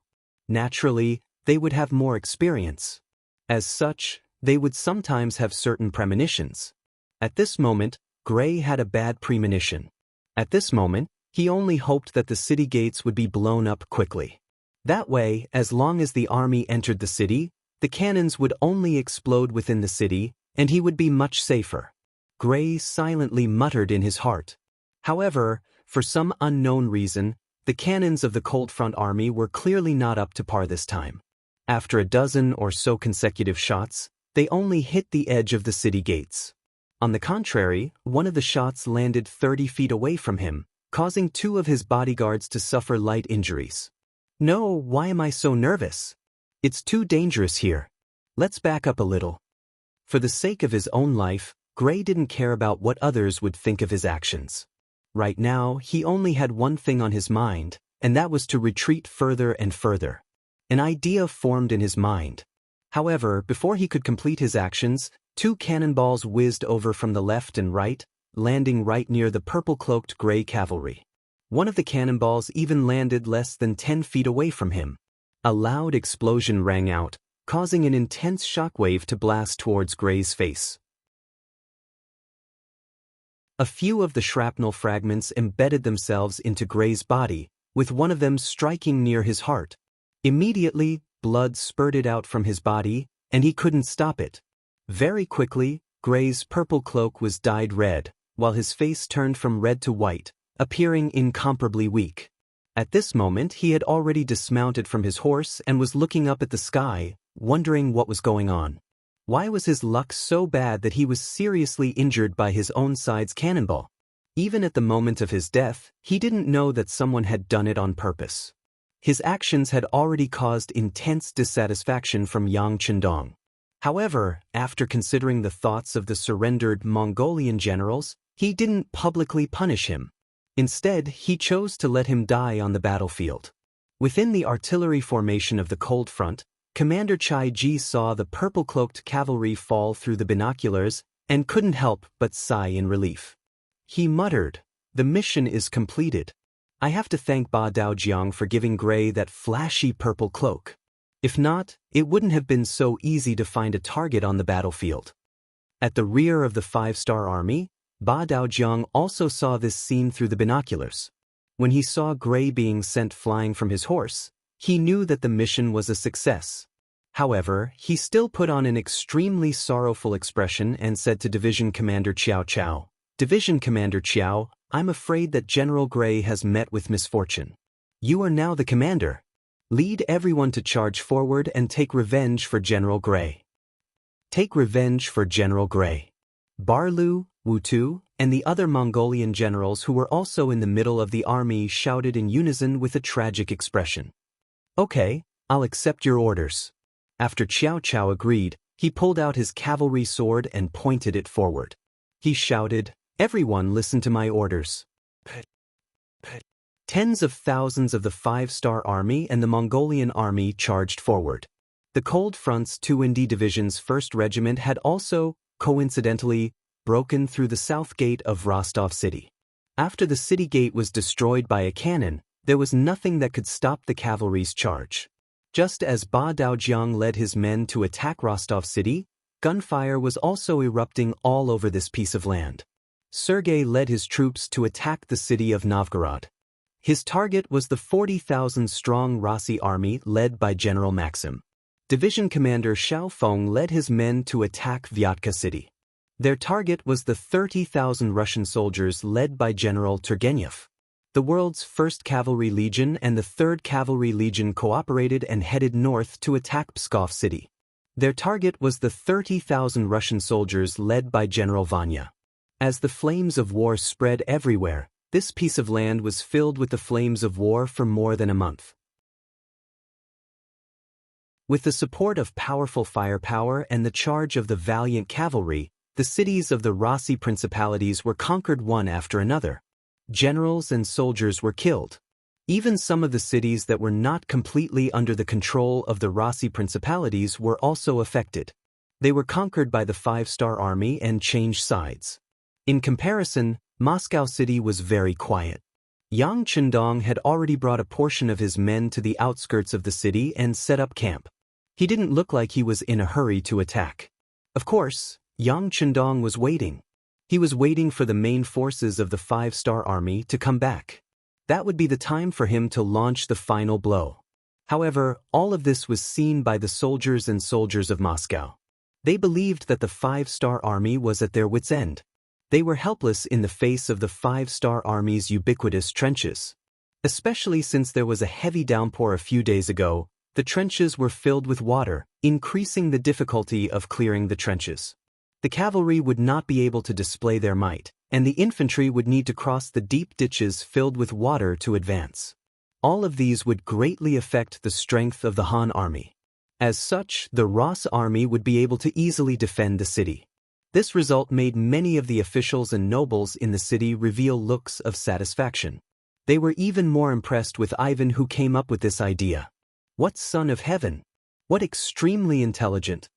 Naturally, they would have more experience. As such, they would sometimes have certain premonitions. At this moment, Gray had a bad premonition. At this moment, he only hoped that the city gates would be blown up quickly. That way, as long as the army entered the city, the cannons would only explode within the city, and he would be much safer. Gray silently muttered in his heart. However, for some unknown reason, the cannons of the Cold Front army were clearly not up to par this time. After a dozen or so consecutive shots, they only hit the edge of the city gates. On the contrary, one of the shots landed 30 feet away from him, causing 2 of his bodyguards to suffer light injuries. No, why am I so nervous? It's too dangerous here. Let's back up a little. For the sake of his own life, Gray didn't care about what others would think of his actions. Right now, he only had one thing on his mind, and that was to retreat further and further. An idea formed in his mind. However, before he could complete his actions, 2 cannonballs whizzed over from the left and right, landing right near the purple-cloaked Gray cavalry. One of the cannonballs even landed less than 10 feet away from him. A loud explosion rang out, causing an intense shockwave to blast towards Gray's face. A few of the shrapnel fragments embedded themselves into Gray's body, with one of them striking near his heart. Immediately, blood spurted out from his body, and he couldn't stop it. Very quickly, Gray's purple cloak was dyed red, while his face turned from red to white, appearing incomparably weak. At this moment he had already dismounted from his horse and was looking up at the sky, wondering what was going on. Why was his luck so bad that he was seriously injured by his own side's cannonball? Even at the moment of his death, he didn't know that someone had done it on purpose. His actions had already caused intense dissatisfaction from Yang Chendong. However, after considering the thoughts of the surrendered Mongolian generals, he didn't publicly punish him. Instead, he chose to let him die on the battlefield. Within the artillery formation of the Cold Front, Commander Chai Ji saw the purple-cloaked cavalry fall through the binoculars and couldn't help but sigh in relief. He muttered, "The mission is completed. I have to thank Ba Daojiang for giving Gray that flashy purple cloak. If not, it wouldn't have been so easy to find a target on the battlefield." At the rear of the 5-star army, Ba Daojiang also saw this scene through the binoculars. When he saw Gray being sent flying from his horse, he knew that the mission was a success. However, he still put on an extremely sorrowful expression and said to Division Commander Chiao Chao, "Division Commander Chiao, I'm afraid that General Gray has met with misfortune. You are now the commander. Lead everyone to charge forward and take revenge for General Gray." Take revenge for General Gray. Barlu, Wutu, and the other Mongolian generals who were also in the middle of the army shouted in unison with a tragic expression. "Okay, I'll accept your orders." After Chiao Chao agreed, he pulled out his cavalry sword and pointed it forward. He shouted, "Everyone listen to my orders." Tens of thousands of the 5-star army and the Mongolian army charged forward. The Cold Front's 2nd Division's 1st Regiment had also, coincidentally, broken through the south gate of Rostov City. After the city gate was destroyed by a cannon, there was nothing that could stop the cavalry's charge. Just as Ba Daojiang led his men to attack Rostov City, gunfire was also erupting all over this piece of land. Sergei led his troops to attack the city of Novgorod. His target was the 40,000-strong Rossi army led by General Maxim. Division Commander Xiao Feng led his men to attack Vyatka City. Their target was the 30,000 Russian soldiers led by General Turgenev. The world's 1st Cavalry Legion and the 3rd Cavalry Legion cooperated and headed north to attack Pskov City. Their target was the 30,000 Russian soldiers led by General Vanya. As the flames of war spread everywhere, this piece of land was filled with the flames of war for more than a month. With the support of powerful firepower and the charge of the valiant cavalry, the cities of the Rossi principalities were conquered one after another. Generals and soldiers were killed. Even some of the cities that were not completely under the control of the Rossi principalities were also affected. They were conquered by the 5-star army and changed sides. In comparison, Moscow City was very quiet. Yang Chendong had already brought a portion of his men to the outskirts of the city and set up camp. He didn't look like he was in a hurry to attack. Of course, Yang Chendong was waiting. He was waiting for the main forces of the five-star army to come back. That would be the time for him to launch the final blow. However, all of this was seen by the soldiers of Moscow. They believed that the five-star army was at their wits' end. They were helpless in the face of the five-star army's ubiquitous trenches. Especially since there was a heavy downpour a few days ago, the trenches were filled with water, increasing the difficulty of clearing the trenches. The cavalry would not be able to display their might, and the infantry would need to cross the deep ditches filled with water to advance. All of these would greatly affect the strength of the Han army. As such, the Ross army would be able to easily defend the city. This result made many of the officials and nobles in the city reveal looks of satisfaction. They were even more impressed with Ivan, who came up with this idea. What son of heaven! What extremely intelligent!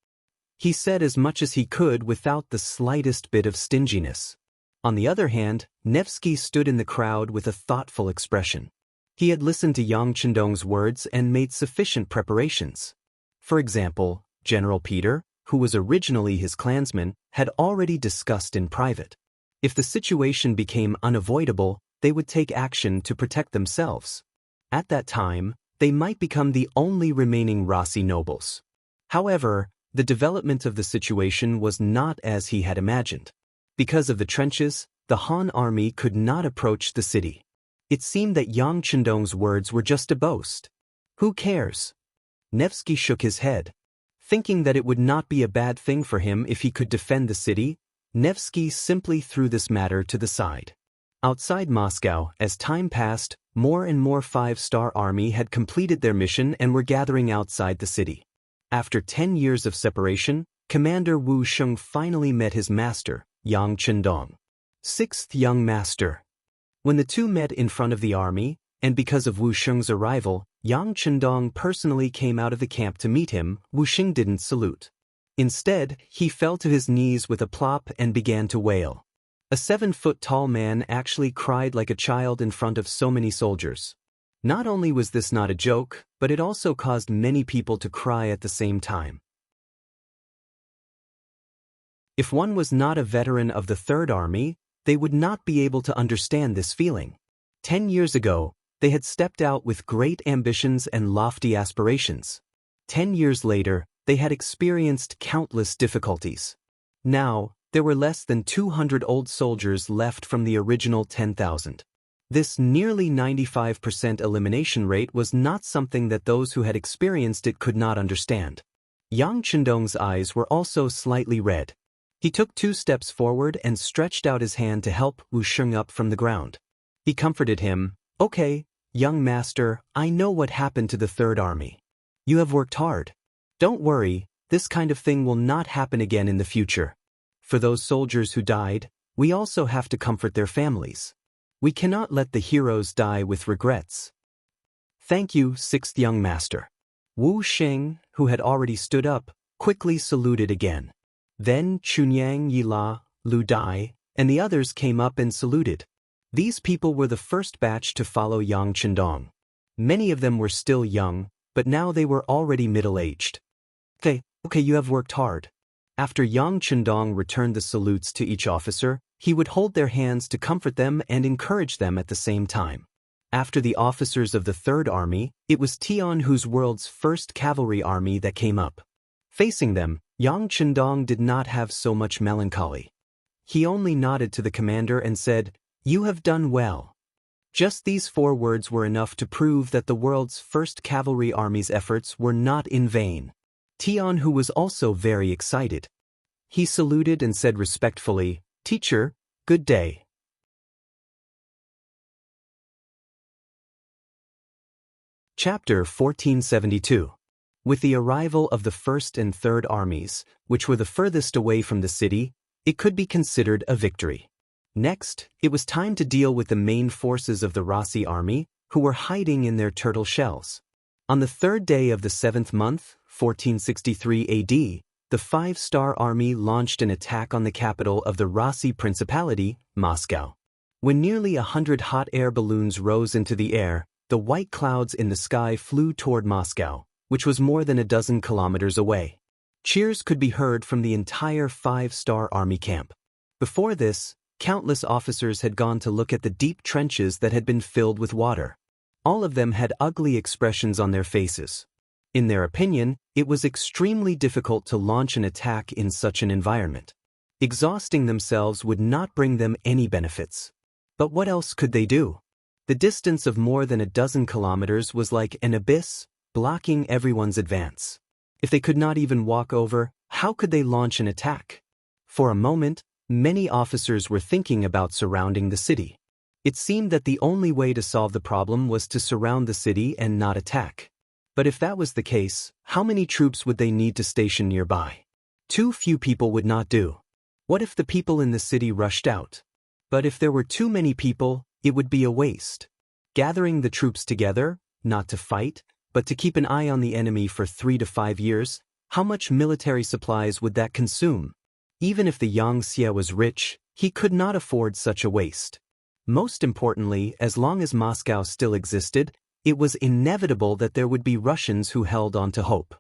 He said as much as he could without the slightest bit of stinginess. On the other hand, Nevsky stood in the crowd with a thoughtful expression. He had listened to Yang Chendong's words and made sufficient preparations. For example, General Peter, who was originally his clansman, had already discussed in private. If the situation became unavoidable, they would take action to protect themselves. At that time, they might become the only remaining Rossi nobles. However, the development of the situation was not as he had imagined. Because of the trenches, the Han army could not approach the city. It seemed that Yang Chendong's words were just a boast. Who cares? Nevsky shook his head. Thinking that it would not be a bad thing for him if he could defend the city, Nevsky simply threw this matter to the side. Outside Moscow, as time passed, more and more five-star army had completed their mission and were gathering outside the city. After 10 years of separation, Commander Wu Sheng finally met his master, Yang Chendong. Sixth young master. When the two met in front of the army, and because of Wu Sheng's arrival, Yang Chendong personally came out of the camp to meet him, Wu Sheng didn't salute. Instead, he fell to his knees with a plop and began to wail. A 7-foot-tall man actually cried like a child in front of so many soldiers. Not only was this not a joke, but it also caused many people to cry at the same time. If one was not a veteran of the Third Army, they would not be able to understand this feeling. 10 years ago, they had stepped out with great ambitions and lofty aspirations. 10 years later, they had experienced countless difficulties. Now, there were less than 200 old soldiers left from the original 10,000. This nearly 95% elimination rate was not something that those who had experienced it could not understand. Yang Chendong's eyes were also slightly red. He took 2 steps forward and stretched out his hand to help Wu Sheng up from the ground. He comforted him. Okay, young master, I know what happened to the Third Army. You have worked hard. Don't worry, this kind of thing will not happen again in the future. For those soldiers who died, we also have to comfort their families. We cannot let the heroes die with regrets. Thank you, sixth young master. Wu Sheng, who had already stood up, quickly saluted again. Then Chunyang Yila, Lu Dai, and the others came up and saluted. These people were the first batch to follow Yang Chendong. Many of them were still young, but now they were already middle-aged. Okay, you have worked hard. After Yang Chendong returned the salutes to each officer, he would hold their hands to comfort them and encourage them at the same time. After the officers of the Third Army, it was Tian Hu's world's first cavalry army that came up. Facing them, Yang Chendong did not have so much melancholy. He only nodded to the commander and said, "You have done well." Just these 4 words were enough to prove that the world's first cavalry army's efforts were not in vain. Tian Hu was also very excited. He saluted and said respectfully, "Teacher, good day." Chapter 1472. With the arrival of the First and Third Armies, which were the furthest away from the city, it could be considered a victory. Next, it was time to deal with the main forces of the Rossi army, who were hiding in their turtle shells. On the 3rd day of the 7th month, 1463 AD, the 5-star army launched an attack on the capital of the Rossi Principality, Moscow. When nearly 100 hot air balloons rose into the air, the white clouds in the sky flew toward Moscow, which was more than a dozen kilometers away. Cheers could be heard from the entire 5-star army camp. Before this, countless officers had gone to look at the deep trenches that had been filled with water. All of them had ugly expressions on their faces. In their opinion, it was extremely difficult to launch an attack in such an environment. Exhausting themselves would not bring them any benefits. But what else could they do? The distance of more than a dozen kilometers was like an abyss, blocking everyone's advance. If they could not even walk over, how could they launch an attack? For a moment, many officers were thinking about surrounding the city. It seemed that the only way to solve the problem was to surround the city and not attack. But if that was the case, how many troops would they need to station nearby? Too few people would not do. What if the people in the city rushed out? But if there were too many people, it would be a waste. Gathering the troops together, not to fight, but to keep an eye on the enemy for 3 to 5 years, how much military supplies would that consume? Even if the Yangtze was rich, he could not afford such a waste. Most importantly, as long as Moscow still existed, it was inevitable that there would be Russians who held on to hope.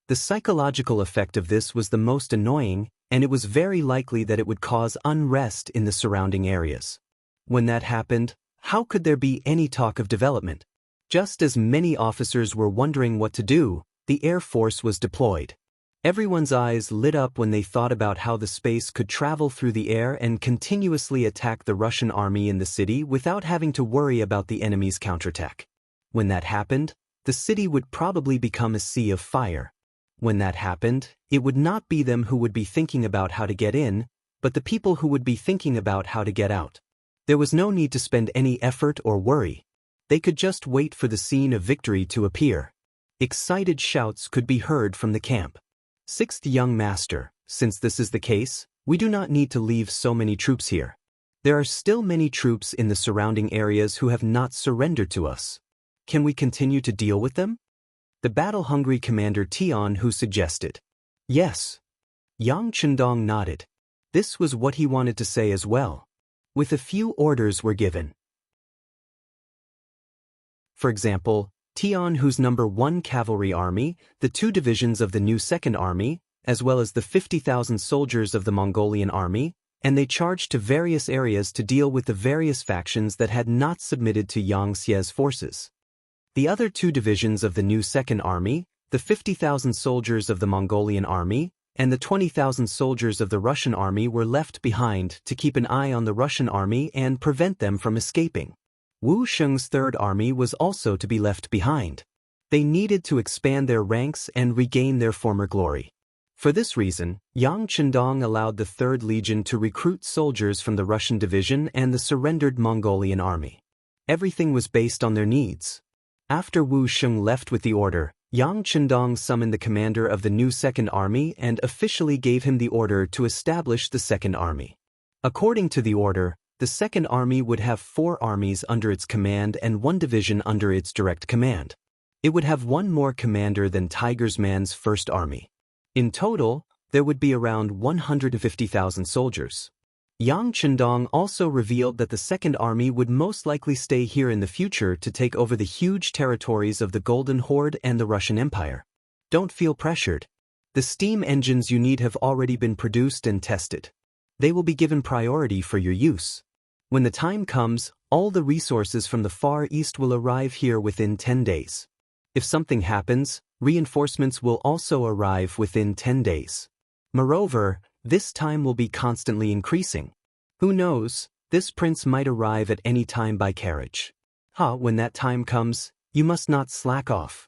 The psychological effect of this was the most annoying, and it was very likely that it would cause unrest in the surrounding areas. When that happened, how could there be any talk of development? Just as many officers were wondering what to do, the Air Force was deployed. Everyone's eyes lit up when they thought about how the space could travel through the air and continuously attack the Russian army in the city without having to worry about the enemy's counterattack. When that happened, the city would probably become a sea of fire. When that happened, it would not be them who would be thinking about how to get in, but the people who would be thinking about how to get out. There was no need to spend any effort or worry. They could just wait for the scene of victory to appear. Excited shouts could be heard from the camp. Sixth young master, since this is the case, we do not need to leave so many troops here. There are still many troops in the surrounding areas who have not surrendered to us. Can we continue to deal with them? The battle-hungry commander Tian who suggested. Yes. Yang Chendong nodded. This was what he wanted to say as well. With a few orders were given. For example, Tian whose number 1 Cavalry Army, the 2 divisions of the new 2nd Army, as well as the 50,000 soldiers of the Mongolian Army, and they charged to various areas to deal with the various factions that had not submitted to Yang Xie's forces. The other 2 divisions of the new 2nd Army, the 50,000 soldiers of the Mongolian Army, and the 20,000 soldiers of the Russian Army were left behind to keep an eye on the Russian Army and prevent them from escaping. Wu Sheng's 3rd Army was also to be left behind. They needed to expand their ranks and regain their former glory. For this reason, Yang Chendong allowed the 3rd Legion to recruit soldiers from the Russian division and the surrendered Mongolian Army. Everything was based on their needs. After Wu Sheng left with the order, Yang Chendong summoned the commander of the new 2nd Army and officially gave him the order to establish the 2nd Army. According to the order, the 2nd Army would have 4 armies under its command and 1 division under its direct command. It would have 1 more commander than Tiger's Man's 1st Army. In total, there would be around 150,000 soldiers. Yang Chendong also revealed that the 2nd Army would most likely stay here in the future to take over the huge territories of the Golden Horde and the Russian Empire. Don't feel pressured. The steam engines you need have already been produced and tested. They will be given priority for your use. When the time comes, all the resources from the Far East will arrive here within 10 days. If something happens, reinforcements will also arrive within 10 days. Moreover, this time will be constantly increasing. Who knows, this prince might arrive at any time by carriage. When that time comes, you must not slack off.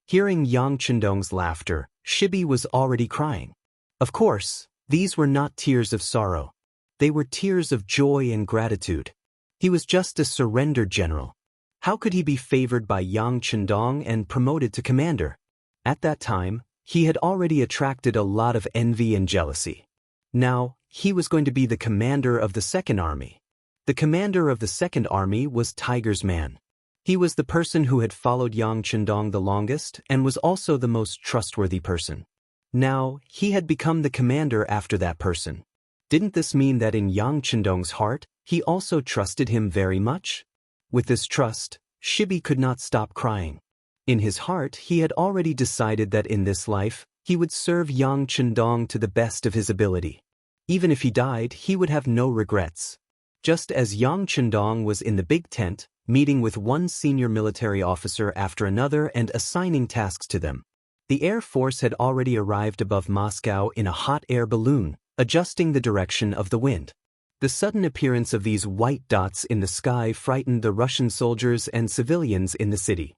Hearing Yang Chendong's laughter, Shibi was already crying. Of course, these were not tears of sorrow. They were tears of joy and gratitude. He was just a surrendered general. How could he be favored by Yang Chendong and promoted to commander? At that time, he had already attracted a lot of envy and jealousy. Now, he was going to be the commander of the 2nd Army. The commander of the 2nd Army was Tiger's Man. He was the person who had followed Yang Chendong the longest and was also the most trustworthy person. Now, he had become the commander after that person. Didn't this mean that in Yang Chendong's heart, he also trusted him very much? With this trust, Shibi could not stop crying. In his heart he had already decided that in this life, he would serve Yang Chendong to the best of his ability. Even if he died, he would have no regrets. Just as Yang Chendong was in the big tent, meeting with one senior military officer after another and assigning tasks to them, the Air Force had already arrived above Moscow in a hot air balloon, adjusting the direction of the wind. The sudden appearance of these white dots in the sky frightened the Russian soldiers and civilians in the city.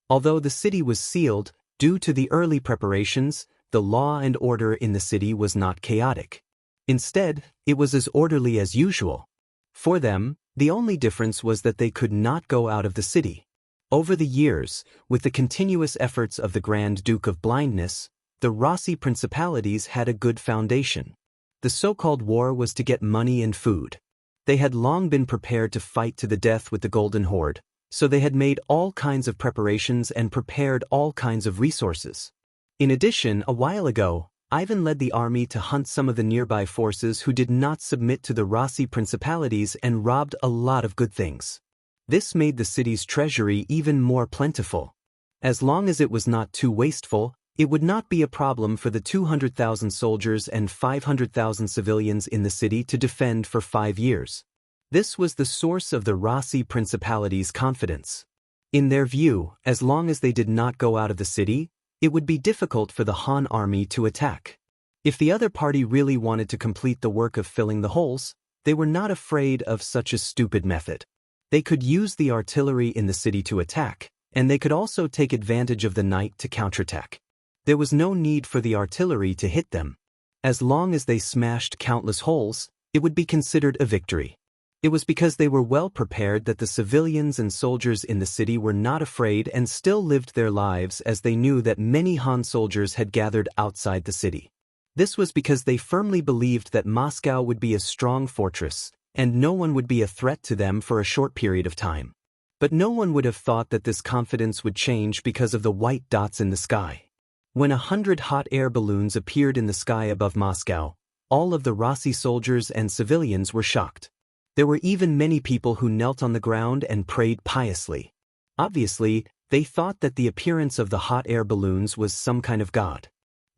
Although the city was sealed, due to the early preparations, the law and order in the city was not chaotic. Instead, it was as orderly as usual. For them, the only difference was that they could not go out of the city. Over the years, with the continuous efforts of the Grand Duke of Blindness, the Rossi principalities had a good foundation. The so-called war was to get money and food. They had long been prepared to fight to the death with the Golden Horde, so they had made all kinds of preparations and prepared all kinds of resources. In addition, a while ago, Ivan led the army to hunt some of the nearby forces who did not submit to the Rossi principalities and robbed a lot of good things. This made the city's treasury even more plentiful. As long as it was not too wasteful, it would not be a problem for the 200,000 soldiers and 500,000 civilians in the city to defend for 5 years. This was the source of the Rossi principalities' confidence. In their view, as long as they did not go out of the city, it would be difficult for the Han army to attack. If the other party really wanted to complete the work of filling the holes, they were not afraid of such a stupid method. They could use the artillery in the city to attack, and they could also take advantage of the night to counterattack. There was no need for the artillery to hit them. As long as they smashed countless holes, it would be considered a victory. It was because they were well prepared that the civilians and soldiers in the city were not afraid and still lived their lives, as they knew that many Han soldiers had gathered outside the city. This was because they firmly believed that Moscow would be a strong fortress, and no one would be a threat to them for a short period of time. But no one would have thought that this confidence would change because of the white dots in the sky. When 100 hot air balloons appeared in the sky above Moscow, all of the Rossi soldiers and civilians were shocked. There were even many people who knelt on the ground and prayed piously. Obviously, they thought that the appearance of the hot air balloons was some kind of god.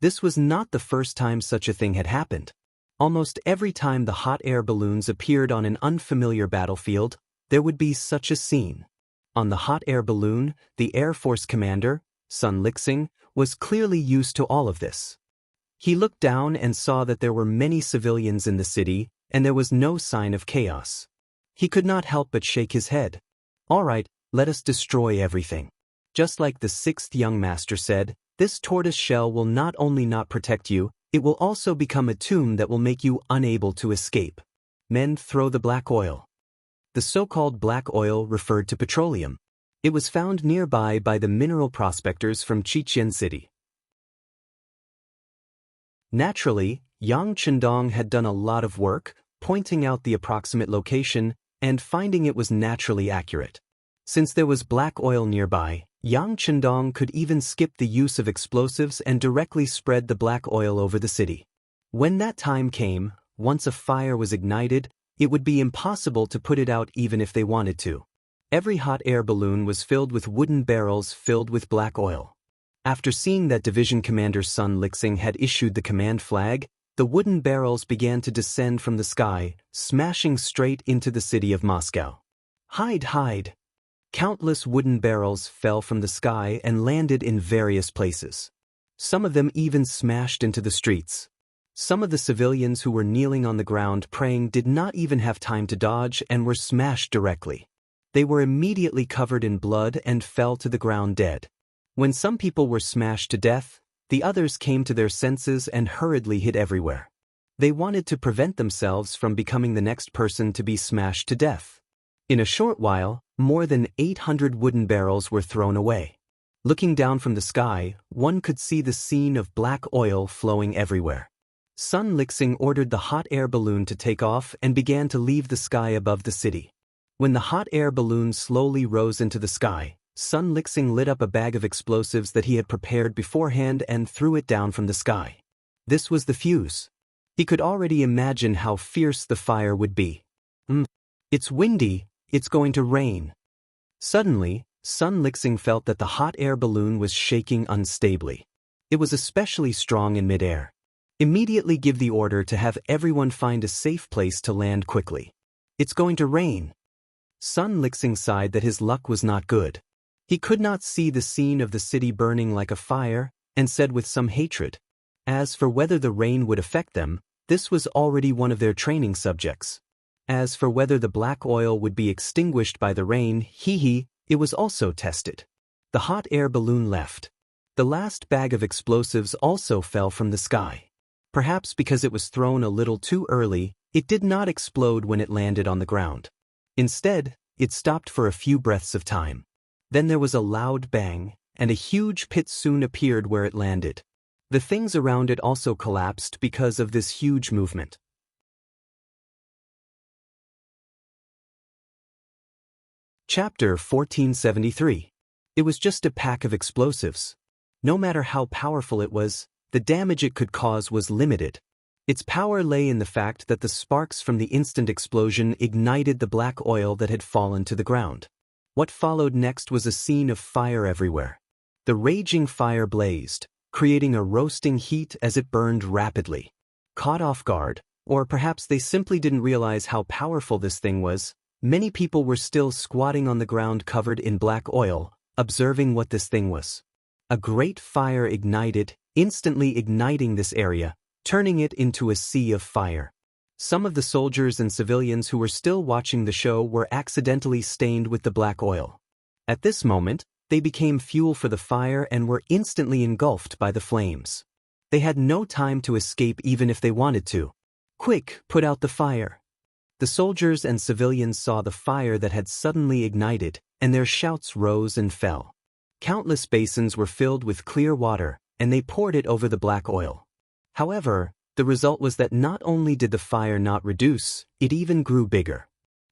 This was not the first time such a thing had happened. Almost every time the hot air balloons appeared on an unfamiliar battlefield, there would be such a scene. On the hot air balloon, the Air Force commander, Sun Lixing, was clearly used to all of this. He looked down and saw that there were many civilians in the city, and there was no sign of chaos. He could not help but shake his head. All right, let us destroy everything. Just like the 6th young master said, this tortoise shell will not only not protect you, it will also become a tomb that will make you unable to escape. Men, throw the black oil. The so-called black oil referred to petroleum. It was found nearby by the mineral prospectors from Chichen City. Naturally, Yang Chendong had done a lot of work, pointing out the approximate location and finding it was naturally accurate. Since there was black oil nearby, Yang Chendong could even skip the use of explosives and directly spread the black oil over the city. When that time came, once a fire was ignited, it would be impossible to put it out even if they wanted to. Every hot air balloon was filled with wooden barrels filled with black oil. After seeing that Division Commander Sun Lixing had issued the command flag, the wooden barrels began to descend from the sky, smashing straight into the city of Moscow. Hide, hide! Countless wooden barrels fell from the sky and landed in various places. Some of them even smashed into the streets. Some of the civilians who were kneeling on the ground praying did not even have time to dodge and were smashed directly. They were immediately covered in blood and fell to the ground dead. When some people were smashed to death, the others came to their senses and hurriedly hid everywhere. They wanted to prevent themselves from becoming the next person to be smashed to death. In a short while, more than 800 wooden barrels were thrown away. Looking down from the sky, one could see the scene of black oil flowing everywhere. Sun Lixing ordered the hot air balloon to take off and began to leave the sky above the city. When the hot air balloon slowly rose into the sky, Sun Lixing lit up a bag of explosives that he had prepared beforehand and threw it down from the sky. This was the fuse. He could already imagine how fierce the fire would be. It's windy, it's going to rain. Suddenly, Sun Lixing felt that the hot air balloon was shaking unstably. It was especially strong in midair. Immediately give the order to have everyone find a safe place to land quickly. It's going to rain. Sun Lixing sighed that his luck was not good. He could not see the scene of the city burning like a fire, and said with some hatred, as for whether the rain would affect them, this was already one of their training subjects. As for whether the black oil would be extinguished by the rain, it was also tested. The hot air balloon left. The last bag of explosives also fell from the sky. Perhaps because it was thrown a little too early, it did not explode when it landed on the ground. Instead, it stopped for a few breaths of time. Then there was a loud bang, and a huge pit soon appeared where it landed. The things around it also collapsed because of this huge movement. Chapter 1473. It was just a pack of explosives. No matter how powerful it was, the damage it could cause was limited. Its power lay in the fact that the sparks from the instant explosion ignited the black oil that had fallen to the ground. What followed next was a scene of fire everywhere. The raging fire blazed, creating a roasting heat as it burned rapidly. Caught off guard, or perhaps they simply didn't realize how powerful this thing was, many people were still squatting on the ground covered in black oil, observing what this thing was. A great fire ignited, instantly igniting this area, turning it into a sea of fire. Some of the soldiers and civilians who were still watching the show were accidentally stained with the black oil. At this moment, they became fuel for the fire and were instantly engulfed by the flames. They had no time to escape even if they wanted to. Quick, put out the fire. The soldiers and civilians saw the fire that had suddenly ignited, and their shouts rose and fell. Countless basins were filled with clear water, and they poured it over the black oil. However, the result was that not only did the fire not reduce, it even grew bigger.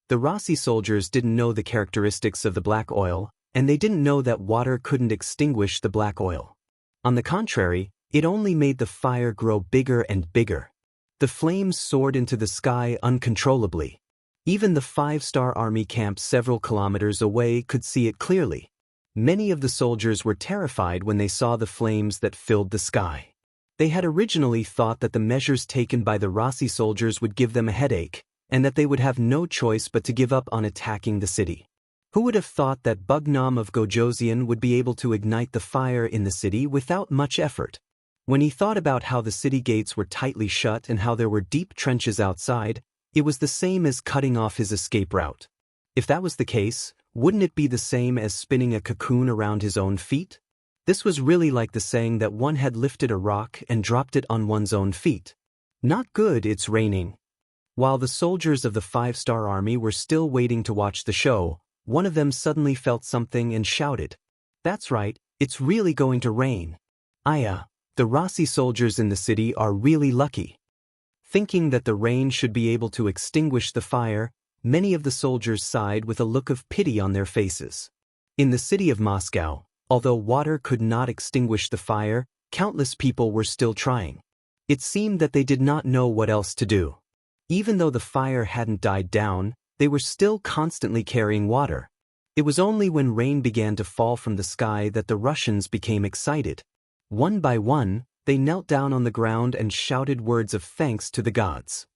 The Rossi soldiers didn't know the characteristics of the black oil, and they didn't know that water couldn't extinguish the black oil. On the contrary, it only made the fire grow bigger and bigger. The flames soared into the sky uncontrollably. Even the 5-star army camped several kilometers away could see it clearly. Many of the soldiers were terrified when they saw the flames that filled the sky. They had originally thought that the measures taken by the Rossi soldiers would give them a headache, and that they would have no choice but to give up on attacking the city. Who would have thought that Bugnam of Gojoseon would be able to ignite the fire in the city without much effort? When he thought about how the city gates were tightly shut and how there were deep trenches outside, it was the same as cutting off his escape route. If that was the case, wouldn't it be the same as spinning a cocoon around his own feet? This was really like the saying that one had lifted a rock and dropped it on one's own feet. Not good, it's raining. While the soldiers of the 5-star army were still waiting to watch the show, one of them suddenly felt something and shouted, "That's right, it's really going to rain." The Rossi soldiers in the city are really lucky. Thinking that the rain should be able to extinguish the fire, many of the soldiers sighed with a look of pity on their faces. In the city of Moscow, although water could not extinguish the fire, countless people were still trying. It seemed that they did not know what else to do. Even though the fire hadn't died down, they were still constantly carrying water. It was only when rain began to fall from the sky that the Russians became excited. One by one, they knelt down on the ground and shouted words of thanks to the gods.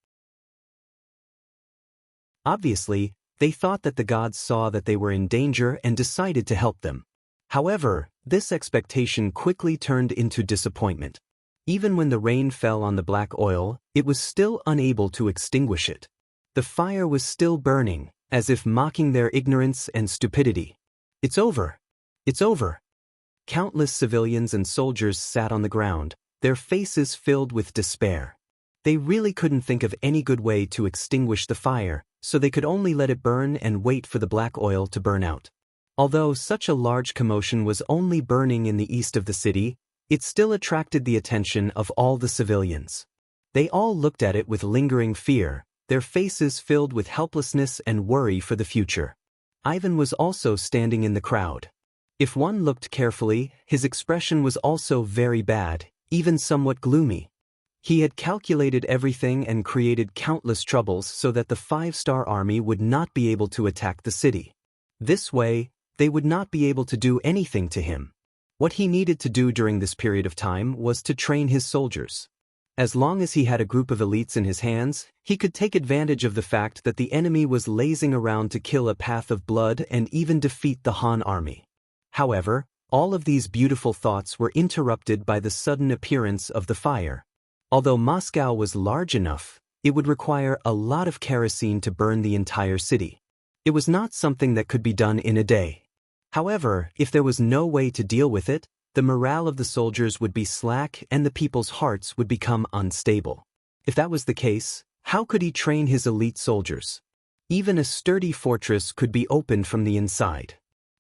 Obviously, they thought that the gods saw that they were in danger and decided to help them. However, this expectation quickly turned into disappointment. Even when the rain fell on the black oil, it was still unable to extinguish it. The fire was still burning, as if mocking their ignorance and stupidity. "It's over! It's over!" Countless civilians and soldiers sat on the ground, their faces filled with despair. They really couldn't think of any good way to extinguish the fire, so they could only let it burn and wait for the black oil to burn out. Although such a large commotion was only burning in the east of the city, it still attracted the attention of all the civilians. They all looked at it with lingering fear, their faces filled with helplessness and worry for the future. Ivan was also standing in the crowd. If one looked carefully, his expression was also very bad, even somewhat gloomy. He had calculated everything and created countless troubles so that the 5-star army would not be able to attack the city. This way, they would not be able to do anything to him. What he needed to do during this period of time was to train his soldiers. As long as he had a group of elites in his hands, he could take advantage of the fact that the enemy was lazing around to kill a path of blood and even defeat the Han army. However, all of these beautiful thoughts were interrupted by the sudden appearance of the fire. Although Moscow was large enough, it would require a lot of kerosene to burn the entire city. It was not something that could be done in a day. However, if there was no way to deal with it, the morale of the soldiers would be slack and the people's hearts would become unstable. If that was the case, how could he train his elite soldiers? Even a sturdy fortress could be opened from the inside.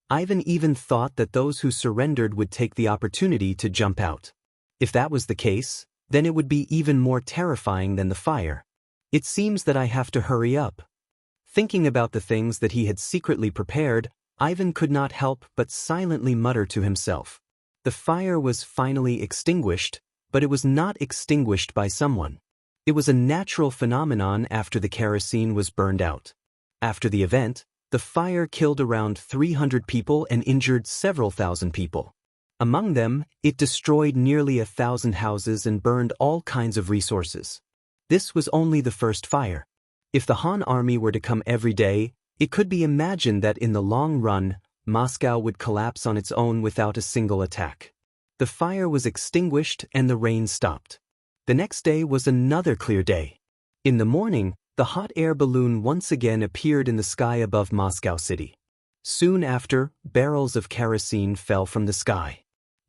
Ivan even thought that those who surrendered would take the opportunity to jump out. If that was the case, then it would be even more terrifying than the fire. It seems that I have to hurry up. Thinking about the things that he had secretly prepared, Ivan could not help but silently mutter to himself. The fire was finally extinguished, but it was not extinguished by someone. It was a natural phenomenon after the kerosene was burned out. After the event, the fire killed around 300 people and injured several thousand people. Among them, it destroyed nearly 1,000 houses and burned all kinds of resources. This was only the first fire. If the Han army were to come every day, it could be imagined that in the long run, Moscow would collapse on its own without a single attack. The fire was extinguished and the rain stopped. The next day was another clear day. In the morning, the hot air balloon once again appeared in the sky above Moscow city. Soon after, barrels of kerosene fell from the sky.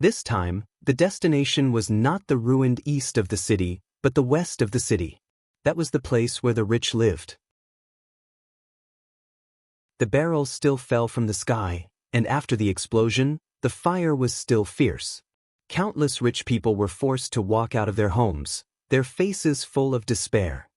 This time, the destination was not the ruined east of the city, but the west of the city. That was the place where the rich lived. The barrels still fell from the sky, and after the explosion, the fire was still fierce. Countless rich people were forced to walk out of their homes, their faces full of despair.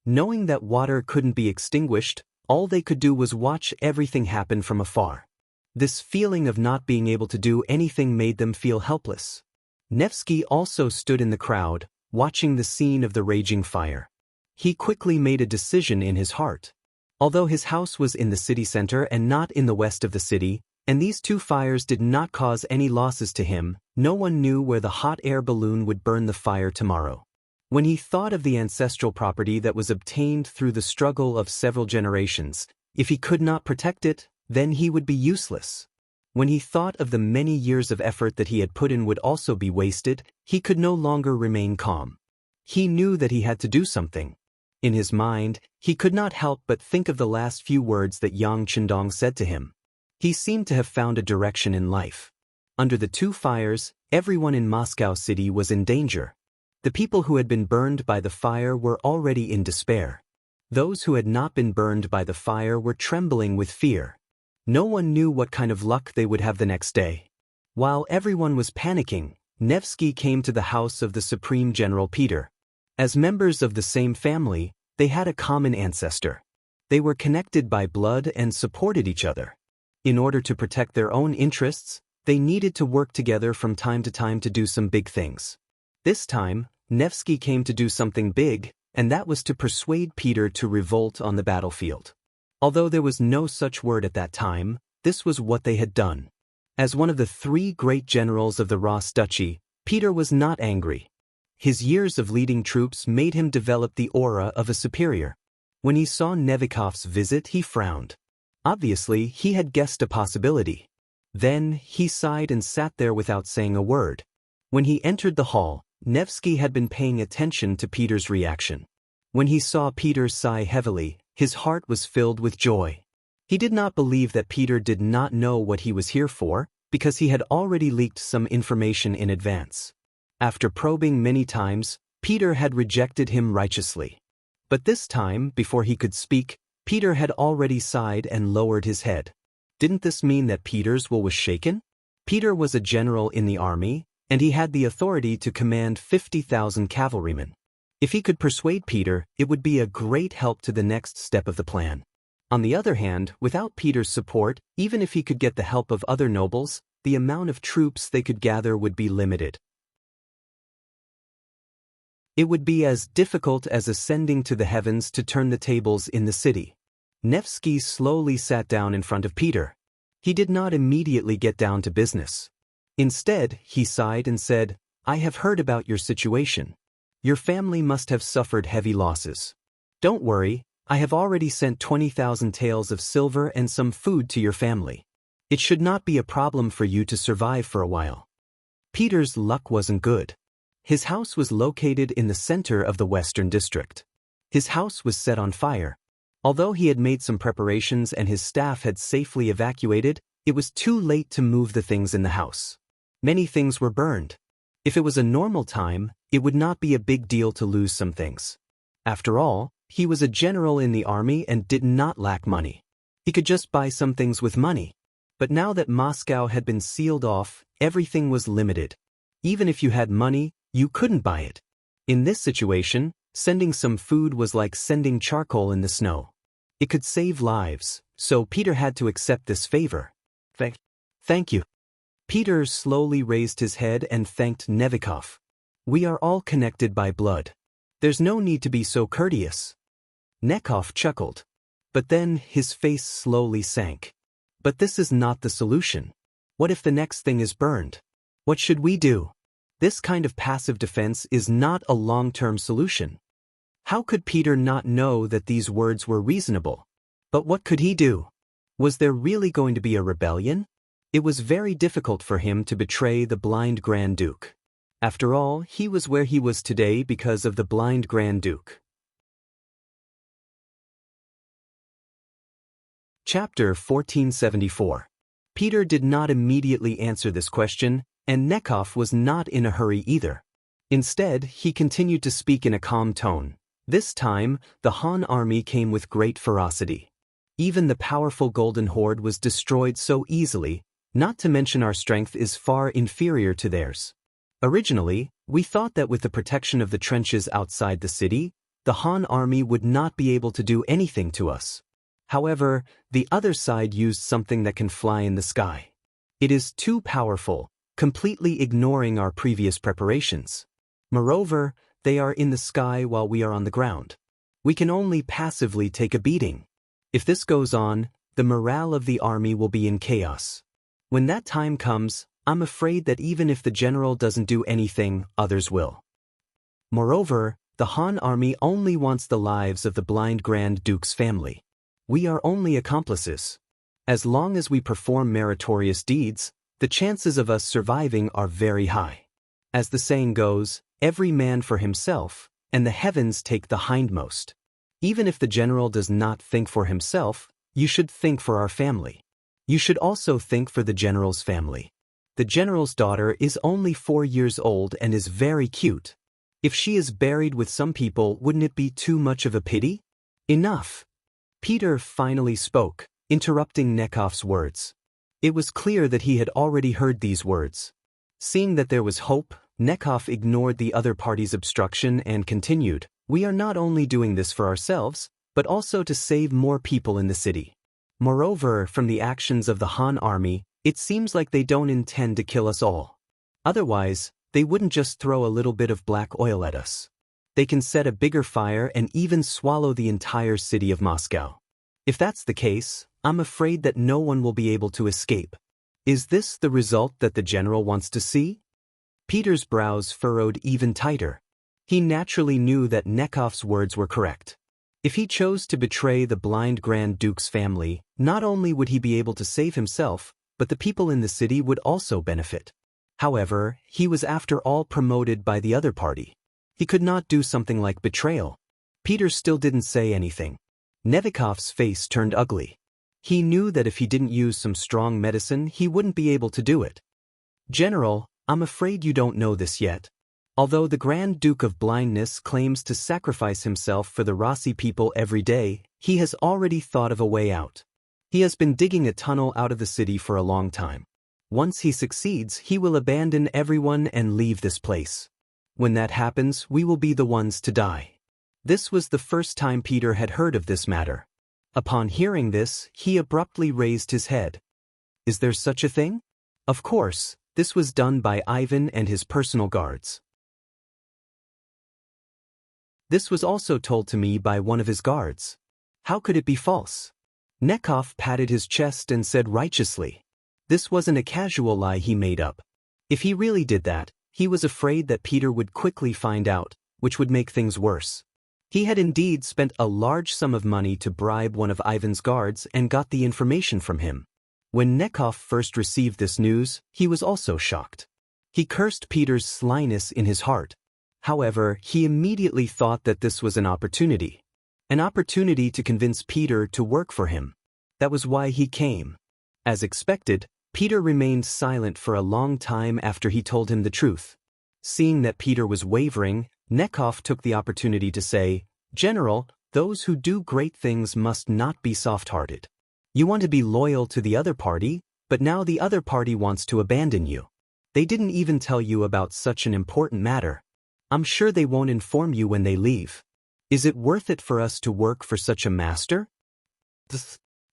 Knowing that water couldn't be extinguished, all they could do was watch everything happen from afar. This feeling of not being able to do anything made them feel helpless. Nevsky also stood in the crowd, watching the scene of the raging fire. He quickly made a decision in his heart. Although his house was in the city center and not in the west of the city, and these two fires did not cause any losses to him, no one knew where the hot air balloon would burn the fire tomorrow. When he thought of the ancestral property that was obtained through the struggle of several generations, if he could not protect it, then he would be useless. When he thought of the many years of effort that he had put in would also be wasted, he could no longer remain calm. He knew that he had to do something. In his mind, he could not help but think of the last few words that Yang Chendong said to him. He seemed to have found a direction in life. Under the two fires, everyone in Moscow city was in danger. The people who had been burned by the fire were already in despair. Those who had not been burned by the fire were trembling with fear. No one knew what kind of luck they would have the next day. While everyone was panicking, Nevsky came to the house of the Supreme General Peter. As members of the same family, they had a common ancestor. They were connected by blood and supported each other. In order to protect their own interests, they needed to work together from time to time to do some big things. This time, Nevsky came to do something big, and that was to persuade Peter to revolt on the battlefield. Although there was no such word at that time, this was what they had done. As one of the three great generals of the Rus Duchy, Peter was not angry. His years of leading troops made him develop the aura of a superior. When he saw Nevikov's visit, he frowned. Obviously, he had guessed a possibility. Then, he sighed and sat there without saying a word. When he entered the hall, Nevsky had been paying attention to Peter's reaction. When he saw Peter sigh heavily, his heart was filled with joy. He did not believe that Peter did not know what he was here for, because he had already leaked some information in advance. After probing many times, Peter had rejected him righteously. But this time, before he could speak, Peter had already sighed and lowered his head. Didn't this mean that Peter's will was shaken? Peter was a general in the army, and he had the authority to command 50,000 cavalrymen. If he could persuade Peter, it would be a great help to the next step of the plan. On the other hand, without Peter's support, even if he could get the help of other nobles, the amount of troops they could gather would be limited. It would be as difficult as ascending to the heavens to turn the tables in the city. Nevsky slowly sat down in front of Peter. He did not immediately get down to business. Instead, he sighed and said, "I have heard about your situation. Your family must have suffered heavy losses. Don't worry, I have already sent 20,000 taels of silver and some food to your family. It should not be a problem for you to survive for a while." Peter's luck wasn't good. His house was located in the center of the Western District. His house was set on fire. Although he had made some preparations and his staff had safely evacuated, it was too late to move the things in the house. Many things were burned. If it was a normal time, it would not be a big deal to lose some things. After all, he was a general in the army and did not lack money. He could just buy some things with money. But now that Moscow had been sealed off, everything was limited. Even if you had money, you couldn't buy it. In this situation, sending some food was like sending charcoal in the snow. It could save lives, so Peter had to accept this favor. Thank you. Peter slowly raised his head and thanked Nevikov. "We are all connected by blood. There's no need to be so courteous." Nekov chuckled. But then his face slowly sank. "But this is not the solution. What if the next thing is burned? What should we do? This kind of passive defense is not a long-term solution." How could Peter not know that these words were reasonable? But what could he do? Was there really going to be a rebellion? It was very difficult for him to betray the blind Grand Duke. After all, he was where he was today because of the blind Grand Duke. Chapter 1474. Peter did not immediately answer this question, and Nekov was not in a hurry either. Instead, he continued to speak in a calm tone. This time, the Han army came with great ferocity. Even the powerful Golden Horde was destroyed so easily, not to mention our strength is far inferior to theirs. Originally, we thought that with the protection of the trenches outside the city, the Han army would not be able to do anything to us. However, the other side used something that can fly in the sky. It is too powerful, completely ignoring our previous preparations. Moreover, they are in the sky while we are on the ground. We can only passively take a beating. If this goes on, the morale of the army will be in chaos. When that time comes, I'm afraid that even if the general doesn't do anything, others will. Moreover, the Han army only wants the lives of the blind Grand Duke's family. We are only accomplices. As long as we perform meritorious deeds, the chances of us surviving are very high. As the saying goes, every man for himself, and the heavens take the hindmost. Even if the general does not think for himself, you should think for our family. You should also think for the general's family. The general's daughter is only 4 years old and is very cute. If she is buried with some people, wouldn't it be too much of a pity? Enough. Peter finally spoke, interrupting Nekov's words. It was clear that he had already heard these words. Seeing that there was hope, Nekov ignored the other party's obstruction and continued, "We are not only doing this for ourselves, but also to save more people in the city. Moreover, from the actions of the Han army, it seems like they don't intend to kill us all. Otherwise, they wouldn't just throw a little bit of black oil at us. They can set a bigger fire and even swallow the entire city of Moscow. If that's the case, I'm afraid that no one will be able to escape. Is this the result that the general wants to see?" Peter's brows furrowed even tighter. He naturally knew that Nekov's words were correct. If he chose to betray the blind Grand Duke's family, not only would he be able to save himself, but the people in the city would also benefit. However, he was after all promoted by the other party. He could not do something like betrayal. Peter still didn't say anything. Nevikov's face turned ugly. He knew that if he didn't use some strong medicine, he wouldn't be able to do it. "General, I'm afraid you don't know this yet. Although the Grand Duke of Blindness claims to sacrifice himself for the Rossi people every day, he has already thought of a way out. He has been digging a tunnel out of the city for a long time. Once he succeeds, he will abandon everyone and leave this place. When that happens, we will be the ones to die." This was the first time Peter had heard of this matter. Upon hearing this, he abruptly raised his head. Is there such a thing? Of course, this was done by Ivan and his personal guards. This was also told to me by one of his guards. How could it be false? Nekhov patted his chest and said righteously. This wasn't a casual lie he made up. If he really did that, he was afraid that Peter would quickly find out, which would make things worse. He had indeed spent a large sum of money to bribe one of Ivan's guards and got the information from him. When Nekhov first received this news, he was also shocked. He cursed Peter's slyness in his heart. However, he immediately thought that this was an opportunity to convince Peter to work for him. That was why he came. As expected, Peter remained silent for a long time after he told him the truth. Seeing that Peter was wavering, Nekhov took the opportunity to say, "General, those who do great things must not be soft-hearted. You want to be loyal to the other party, but now the other party wants to abandon you. They didn't even tell you about such an important matter. I'm sure they won't inform you when they leave. Is it worth it for us to work for such a master?"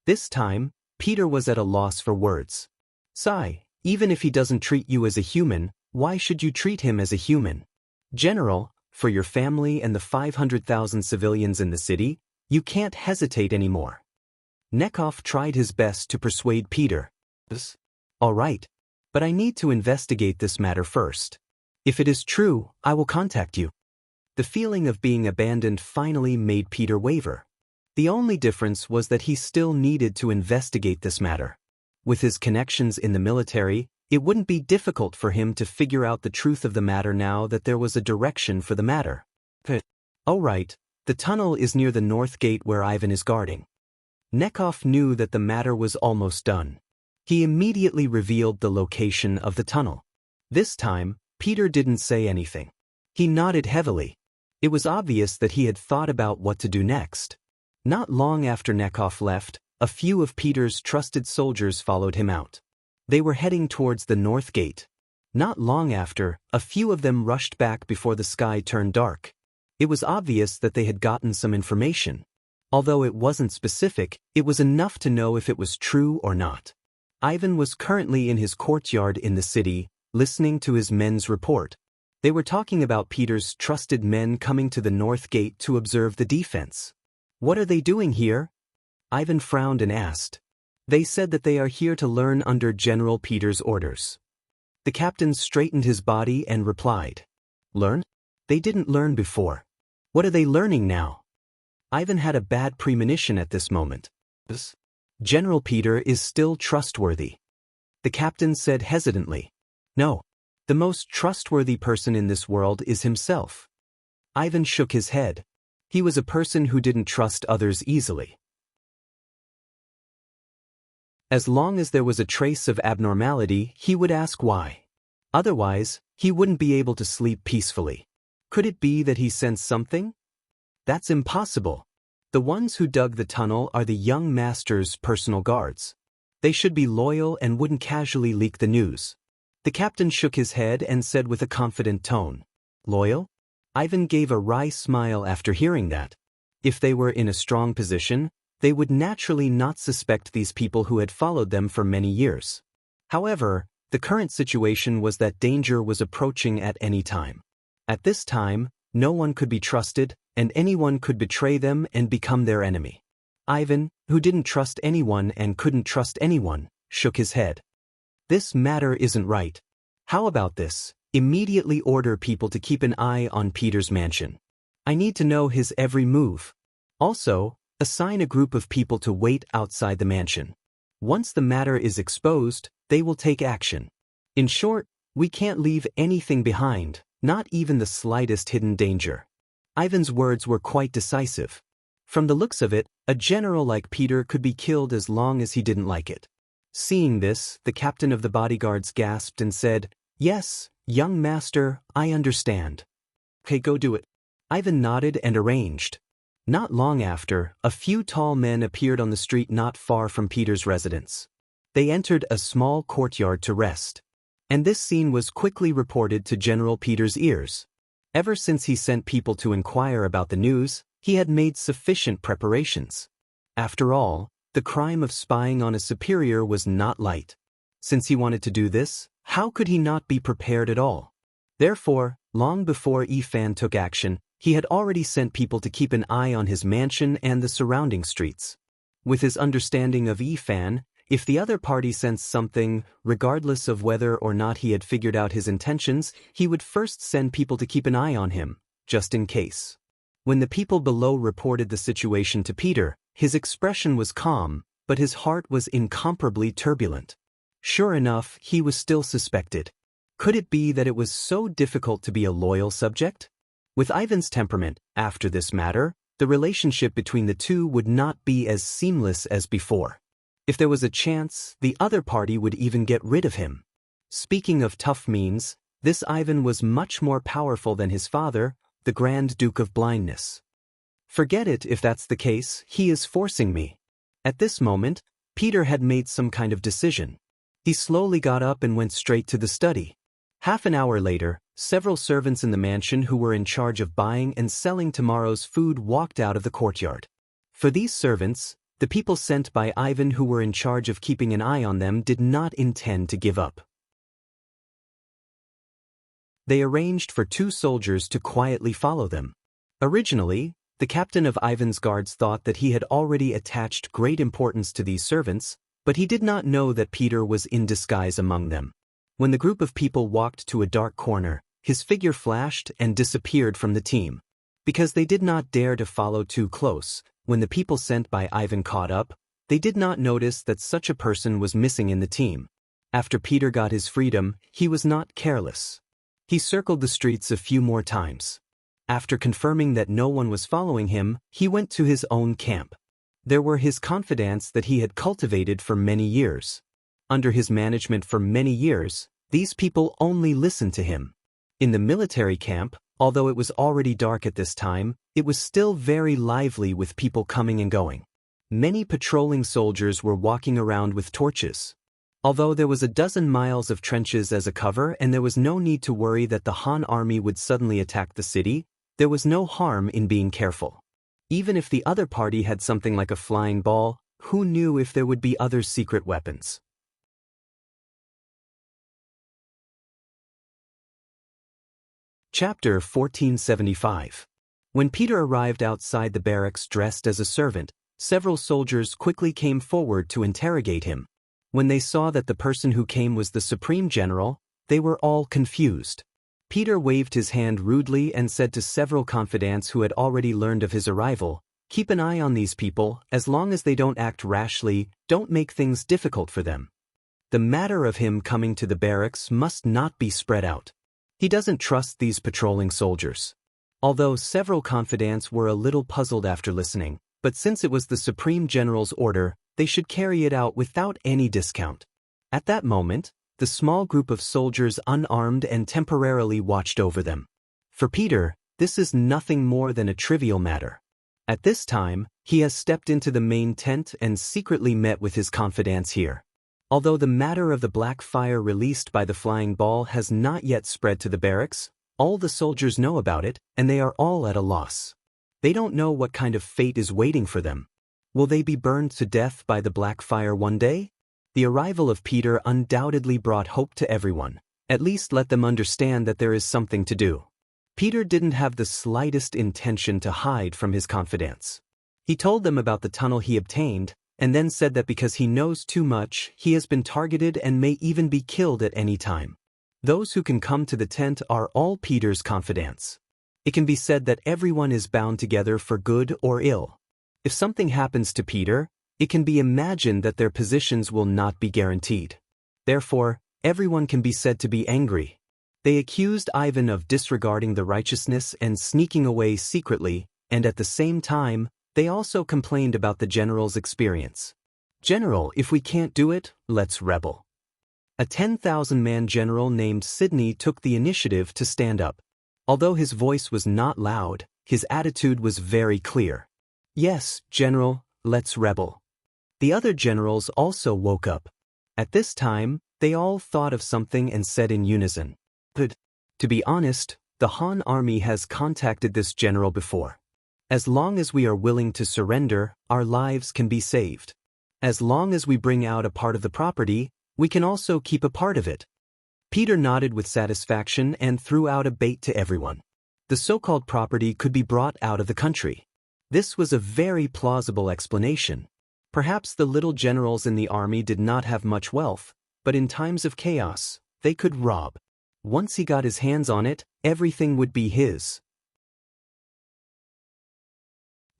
This time, Peter was at a loss for words. Sigh, even if he doesn't treat you as a human, why should you treat him as a human? General, for your family and the 500,000 civilians in the city, you can't hesitate anymore. Nekhov tried his best to persuade Peter. All right, but I need to investigate this matter first. If it is true, I will contact you. The feeling of being abandoned finally made Peter waver. The only difference was that he still needed to investigate this matter. With his connections in the military, it wouldn't be difficult for him to figure out the truth of the matter now that there was a direction for the matter. Oh right, the tunnel is near the north gate where Ivan is guarding. Nekhov knew that the matter was almost done. He immediately revealed the location of the tunnel. This time, Peter didn't say anything. He nodded heavily. It was obvious that he had thought about what to do next. Not long after Nekhov left, a few of Peter's trusted soldiers followed him out. They were heading towards the north gate. Not long after, a few of them rushed back before the sky turned dark. It was obvious that they had gotten some information. Although it wasn't specific, it was enough to know if it was true or not. Ivan was currently in his courtyard in the city, listening to his men's report. They were talking about Peter's trusted men coming to the north gate to observe the defense. What are they doing here? Ivan frowned and asked. They said that they are here to learn under General Peter's orders. The captain straightened his body and replied. Learn? They didn't learn before. What are they learning now? Ivan had a bad premonition at this moment. General Peter is still trustworthy. The captain said hesitantly. No. The most trustworthy person in this world is himself. Ivan shook his head. He was a person who didn't trust others easily. As long as there was a trace of abnormality, he would ask why. Otherwise, he wouldn't be able to sleep peacefully. Could it be that he sensed something? That's impossible. The ones who dug the tunnel are the young master's personal guards. They should be loyal and wouldn't casually leak the news. The captain shook his head and said with a confident tone, Loyal? Ivan gave a wry smile after hearing that. If they were in a strong position, they would naturally not suspect these people who had followed them for many years. However, the current situation was that danger was approaching at any time. At this time, no one could be trusted, and anyone could betray them and become their enemy. Ivan, who didn't trust anyone and couldn't trust anyone, shook his head. This matter isn't right. How about this? Immediately order people to keep an eye on Peter's mansion. I need to know his every move. Also, assign a group of people to wait outside the mansion. Once the matter is exposed, they will take action. In short, we can't leave anything behind, not even the slightest hidden danger. Ivan's words were quite decisive. From the looks of it, a general like Peter could be killed as long as he didn't like it. Seeing this, the captain of the bodyguards gasped and said, Yes, young master, I understand. Okay, go do it. Ivan nodded and arranged. Not long after, a few tall men appeared on the street not far from Peter's residence. They entered a small courtyard to rest. And this scene was quickly reported to General Peter's ears. Ever since he sent people to inquire about the news, he had made sufficient preparations. After all, the crime of spying on a superior was not light. Since he wanted to do this, how could he not be prepared at all? Therefore, long before Ifan took action, He had already sent people to keep an eye on his mansion and the surrounding streets. With his understanding of Ifan, if the other party sensed something, regardless of whether or not he had figured out his intentions, he would first send people to keep an eye on him, just in case. When the people below reported the situation to Peter, his expression was calm, but his heart was incomparably turbulent. Sure enough, he was still suspected. Could it be that it was so difficult to be a loyal subject? With Ivan's temperament, after this matter, the relationship between the two would not be as seamless as before. If there was a chance, the other party would even get rid of him. Speaking of tough means, this Ivan was much more powerful than his father, the Grand Duke of Blindness. Forget it if that's the case, he is forcing me. At this moment, Peter had made some kind of decision. He slowly got up and went straight to the study. Half an hour later, several servants in the mansion who were in charge of buying and selling tomorrow's food walked out of the courtyard. For these servants, the people sent by Ivan who were in charge of keeping an eye on them did not intend to give up. They arranged for 2 soldiers to quietly follow them. Originally, the captain of Ivan's guards thought that he had already attached great importance to these servants, but he did not know that Peter was in disguise among them. When the group of people walked to a dark corner, his figure flashed and disappeared from the team. Because they did not dare to follow too close, when the people sent by Ivan caught up, they did not notice that such a person was missing in the team. After Peter got his freedom, he was not careless. He circled the streets a few more times. After confirming that no one was following him, he went to his own camp. There were his confidants that he had cultivated for many years. Under his management for many years, these people only listened to him. In the military camp, although it was already dark at this time, it was still very lively with people coming and going. Many patrolling soldiers were walking around with torches. Although there was 12 miles of trenches as a cover and there was no need to worry that the Han army would suddenly attack the city, there was no harm in being careful. Even if the other party had something like a flying ball, who knew if there would be other secret weapons? Chapter 1475. When Peter arrived outside the barracks dressed as a servant, several soldiers quickly came forward to interrogate him. When they saw that the person who came was the Supreme General, they were all confused. Peter waved his hand rudely and said to several confidants who had already learned of his arrival, "Keep an eye on these people, as long as they don't act rashly, don't make things difficult for them." The matter of him coming to the barracks must not be spread out. He doesn't trust these patrolling soldiers. Although several confidants were a little puzzled after listening, but since it was the Supreme General's order, they should carry it out without any discount. At that moment, the small group of soldiers unarmed and temporarily watched over them. For Peter, this is nothing more than a trivial matter. At this time, he has stepped into the main tent and secretly met with his confidants here. Although the matter of the black fire released by the flying ball has not yet spread to the barracks, all the soldiers know about it, and they are all at a loss. They don't know what kind of fate is waiting for them. Will they be burned to death by the black fire one day? The arrival of Peter undoubtedly brought hope to everyone. At least let them understand that there is something to do. Peter didn't have the slightest intention to hide from his confidants. He told them about the tunnel he obtained, and then said that because he knows too much, he has been targeted and may even be killed at any time. Those who can come to the tent are all Peter's confidants. It can be said that everyone is bound together for good or ill. If something happens to Peter, it can be imagined that their positions will not be guaranteed. Therefore, everyone can be said to be angry. They accused Ivan of disregarding the righteousness and sneaking away secretly, and at the same time, they also complained about the general's experience. "General, if we can't do it, let's rebel." A 10,000-man general named Sidney took the initiative to stand up. Although his voice was not loud, his attitude was very clear. "Yes, General, let's rebel." The other generals also woke up. At this time, they all thought of something and said in unison, "Good." To be honest, the Han army has contacted this general before. As long as we are willing to surrender, our lives can be saved. As long as we bring out a part of the property, we can also keep a part of it. Peter nodded with satisfaction and threw out a bait to everyone. the so-called property could be brought out of the country. This was a very plausible explanation. Perhaps the little generals in the army did not have much wealth, but in times of chaos, they could rob. Once he got his hands on it, everything would be his.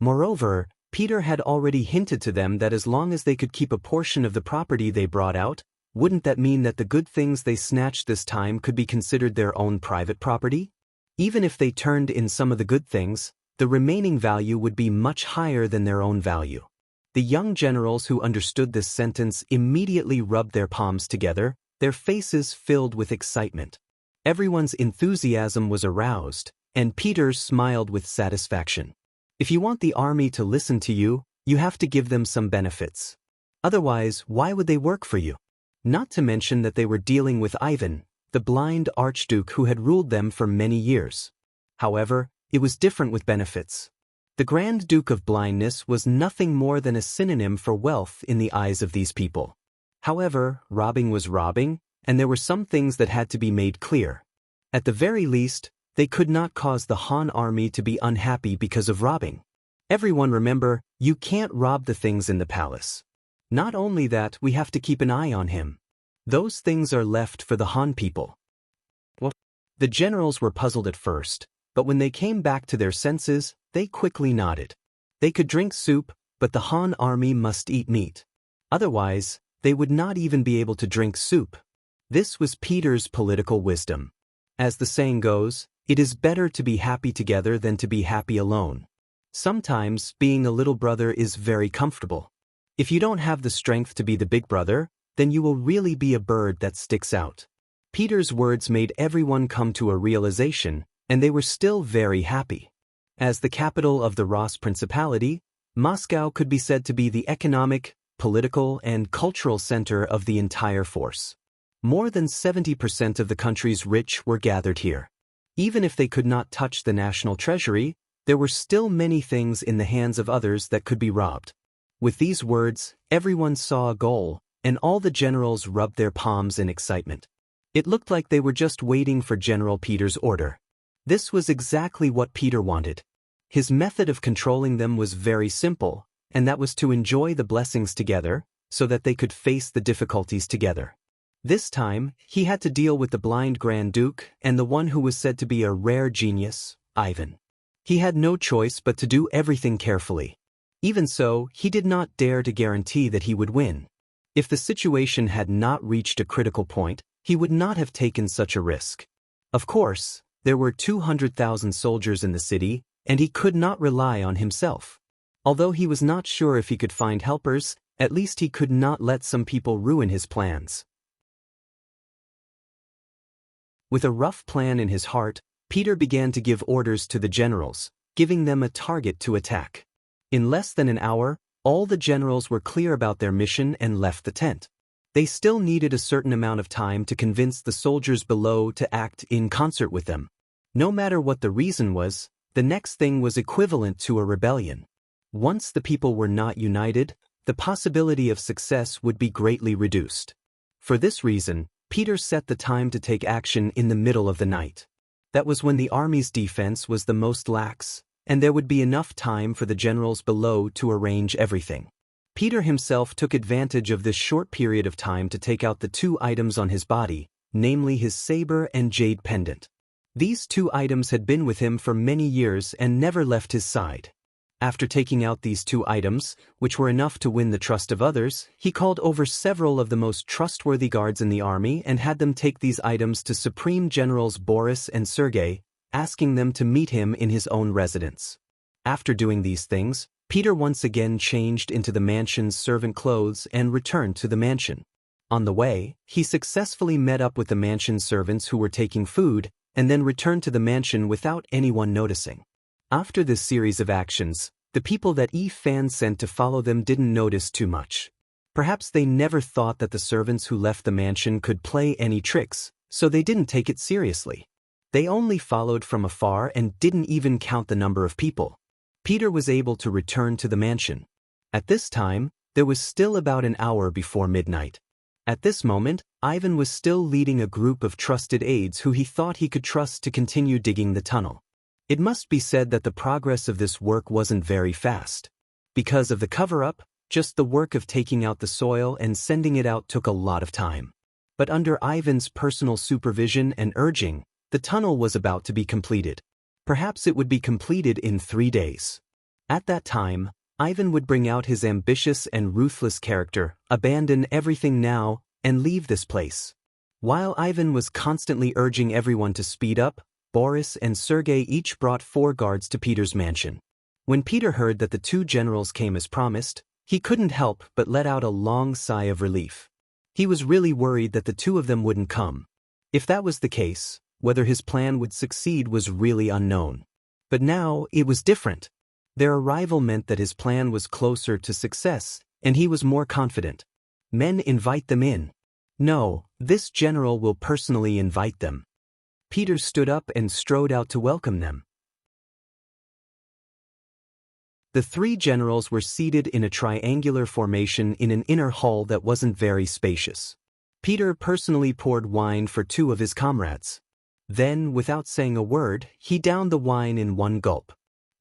Moreover, Peter had already hinted to them that as long as they could keep a portion of the property they brought out, wouldn't that mean that the good things they snatched this time could be considered their own private property? Even if they turned in some of the good things, the remaining value would be much higher than their own value. The young generals who understood this sentence immediately rubbed their palms together, their faces filled with excitement. Everyone's enthusiasm was aroused, and Peter smiled with satisfaction. If you want the army to listen to you, you have to give them some benefits. Otherwise, why would they work for you? Not to mention that they were dealing with Ivan, the blind archduke who had ruled them for many years. However, it was different with benefits. The Grand Duke of Blindness was nothing more than a synonym for wealth in the eyes of these people. However, robbing was robbing, and there were some things that had to be made clear. At the very least, they could not cause the Han army to be unhappy because of robbing. Everyone remember, you can't rob the things in the palace. Not only that, we have to keep an eye on him. Those things are left for the Han people. Well, the generals were puzzled at first, but when they came back to their senses, they quickly nodded. They could drink soup, but the Han army must eat meat. Otherwise, they would not even be able to drink soup. This was Peter's political wisdom. As the saying goes, it is better to be happy together than to be happy alone. Sometimes, being a little brother is very comfortable. If you don't have the strength to be the big brother, then you will really be a bird that sticks out. Peter's words made everyone come to a realization, and they were still very happy. As the capital of the Rus Principality, Moscow could be said to be the economic, political, and cultural center of the entire force. More than 70% of the country's rich were gathered here. Even if they could not touch the national treasury, there were still many things in the hands of others that could be robbed. With these words, everyone saw a goal, and all the generals rubbed their palms in excitement. It looked like they were just waiting for General Peter's order. This was exactly what Peter wanted. His method of controlling them was very simple, and that was to enjoy the blessings together, so that they could face the difficulties together. This time, he had to deal with the blind Grand Duke and the one who was said to be a rare genius, Ivan. He had no choice but to do everything carefully. Even so, he did not dare to guarantee that he would win. If the situation had not reached a critical point, he would not have taken such a risk. Of course, there were 200,000 soldiers in the city, and he could not rely on himself. Although he was not sure if he could find helpers, at least he could not let some people ruin his plans. With a rough plan in his heart, Peter began to give orders to the generals, giving them a target to attack. In less than an hour, all the generals were clear about their mission and left the tent. They still needed a certain amount of time to convince the soldiers below to act in concert with them. No matter what the reason was, the next thing was equivalent to a rebellion. Once the people were not united, the possibility of success would be greatly reduced. For this reason, Peter set the time to take action in the middle of the night. That was when the army's defense was the most lax, and there would be enough time for the generals below to arrange everything. Peter himself took advantage of this short period of time to take out the two items on his body, namely his saber and jade pendant. These two items had been with him for many years and never left his side. After taking out these two items, which were enough to win the trust of others, he called over several of the most trustworthy guards in the army and had them take these items to Supreme Generals Boris and Sergei, asking them to meet him in his own residence. After doing these things, Peter once again changed into the mansion's servant clothes and returned to the mansion. On the way, he successfully met up with the mansion servants who were taking food, and then returned to the mansion without anyone noticing. After this series of actions, the people that Fan sent to follow them didn't notice too much. Perhaps they never thought that the servants who left the mansion could play any tricks, so they didn't take it seriously. They only followed from afar and didn't even count the number of people. Peter was able to return to the mansion. At this time, there was still about an hour before midnight. At this moment, Ivan was still leading a group of trusted aides who he thought he could trust to continue digging the tunnel. It must be said that the progress of this work wasn't very fast. Because of the cover-up, just the work of taking out the soil and sending it out took a lot of time. But under Ivan's personal supervision and urging, the tunnel was about to be completed. Perhaps it would be completed in 3 days. At that time, Ivan would bring out his ambitious and ruthless character, abandon everything now, and leave this place. While Ivan was constantly urging everyone to speed up, Boris and Sergei each brought 4 guards to Peter's mansion. When Peter heard that the 2 generals came as promised, he couldn't help but let out a long sigh of relief. He was really worried that the 2 of them wouldn't come. If that was the case, whether his plan would succeed was really unknown. But now, it was different. Their arrival meant that his plan was closer to success, and he was more confident. Men invite them in. No, this general will personally invite them. Peter stood up and strode out to welcome them. The 3 generals were seated in a triangular formation in an inner hall that wasn't very spacious. Peter personally poured wine for 2 of his comrades. Then, without saying a word, he downed the wine in 1 gulp.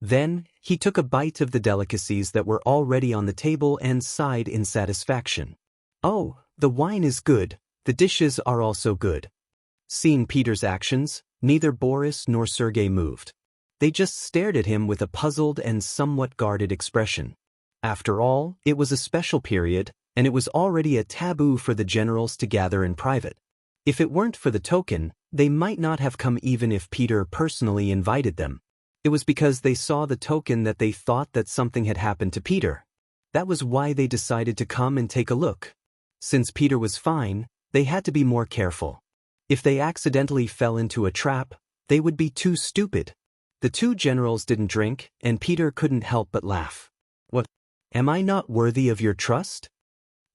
Then, he took a bite of the delicacies that were already on the table and sighed in satisfaction. Oh, the wine is good, the dishes are also good. Seeing Peter's actions, neither Boris nor Sergei moved. They just stared at him with a puzzled and somewhat guarded expression. After all, it was a special period, and it was already a taboo for the generals to gather in private. If it weren't for the token, they might not have come even if Peter personally invited them. It was because they saw the token that they thought that something had happened to Peter. That was why they decided to come and take a look. Since Peter was fine, they had to be more careful. If they accidentally fell into a trap, they would be too stupid. The 2 generals didn't drink, and Peter couldn't help but laugh. What? Am I not worthy of your trust?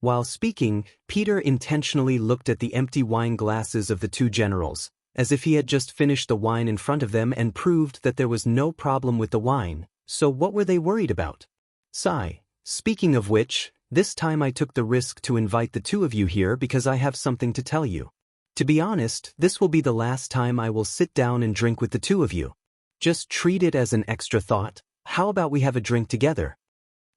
While speaking, Peter intentionally looked at the empty wine glasses of the 2 generals, as if he had just finished the wine in front of them and proved that there was no problem with the wine, so what were they worried about? Sigh. Speaking of which, this time I took the risk to invite the 2 of you here because I have something to tell you. To be honest, this will be the last time I will sit down and drink with the 2 of you. Just treat it as an extra thought. How about we have a drink together?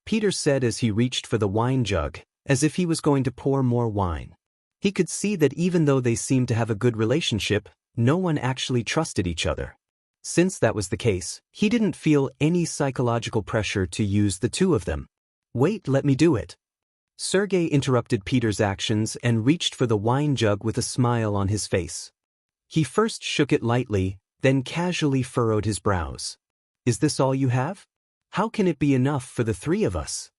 Peter said as he reached for the wine jug, as if he was going to pour more wine. He could see that even though they seemed to have a good relationship, no one actually trusted each other. Since that was the case, he didn't feel any psychological pressure to use the 2 of them. Wait, let me do it. Sergei interrupted Peter's actions and reached for the wine jug with a smile on his face. He first shook it lightly, then casually furrowed his brows. Is this all you have? How can it be enough for the 3 of us?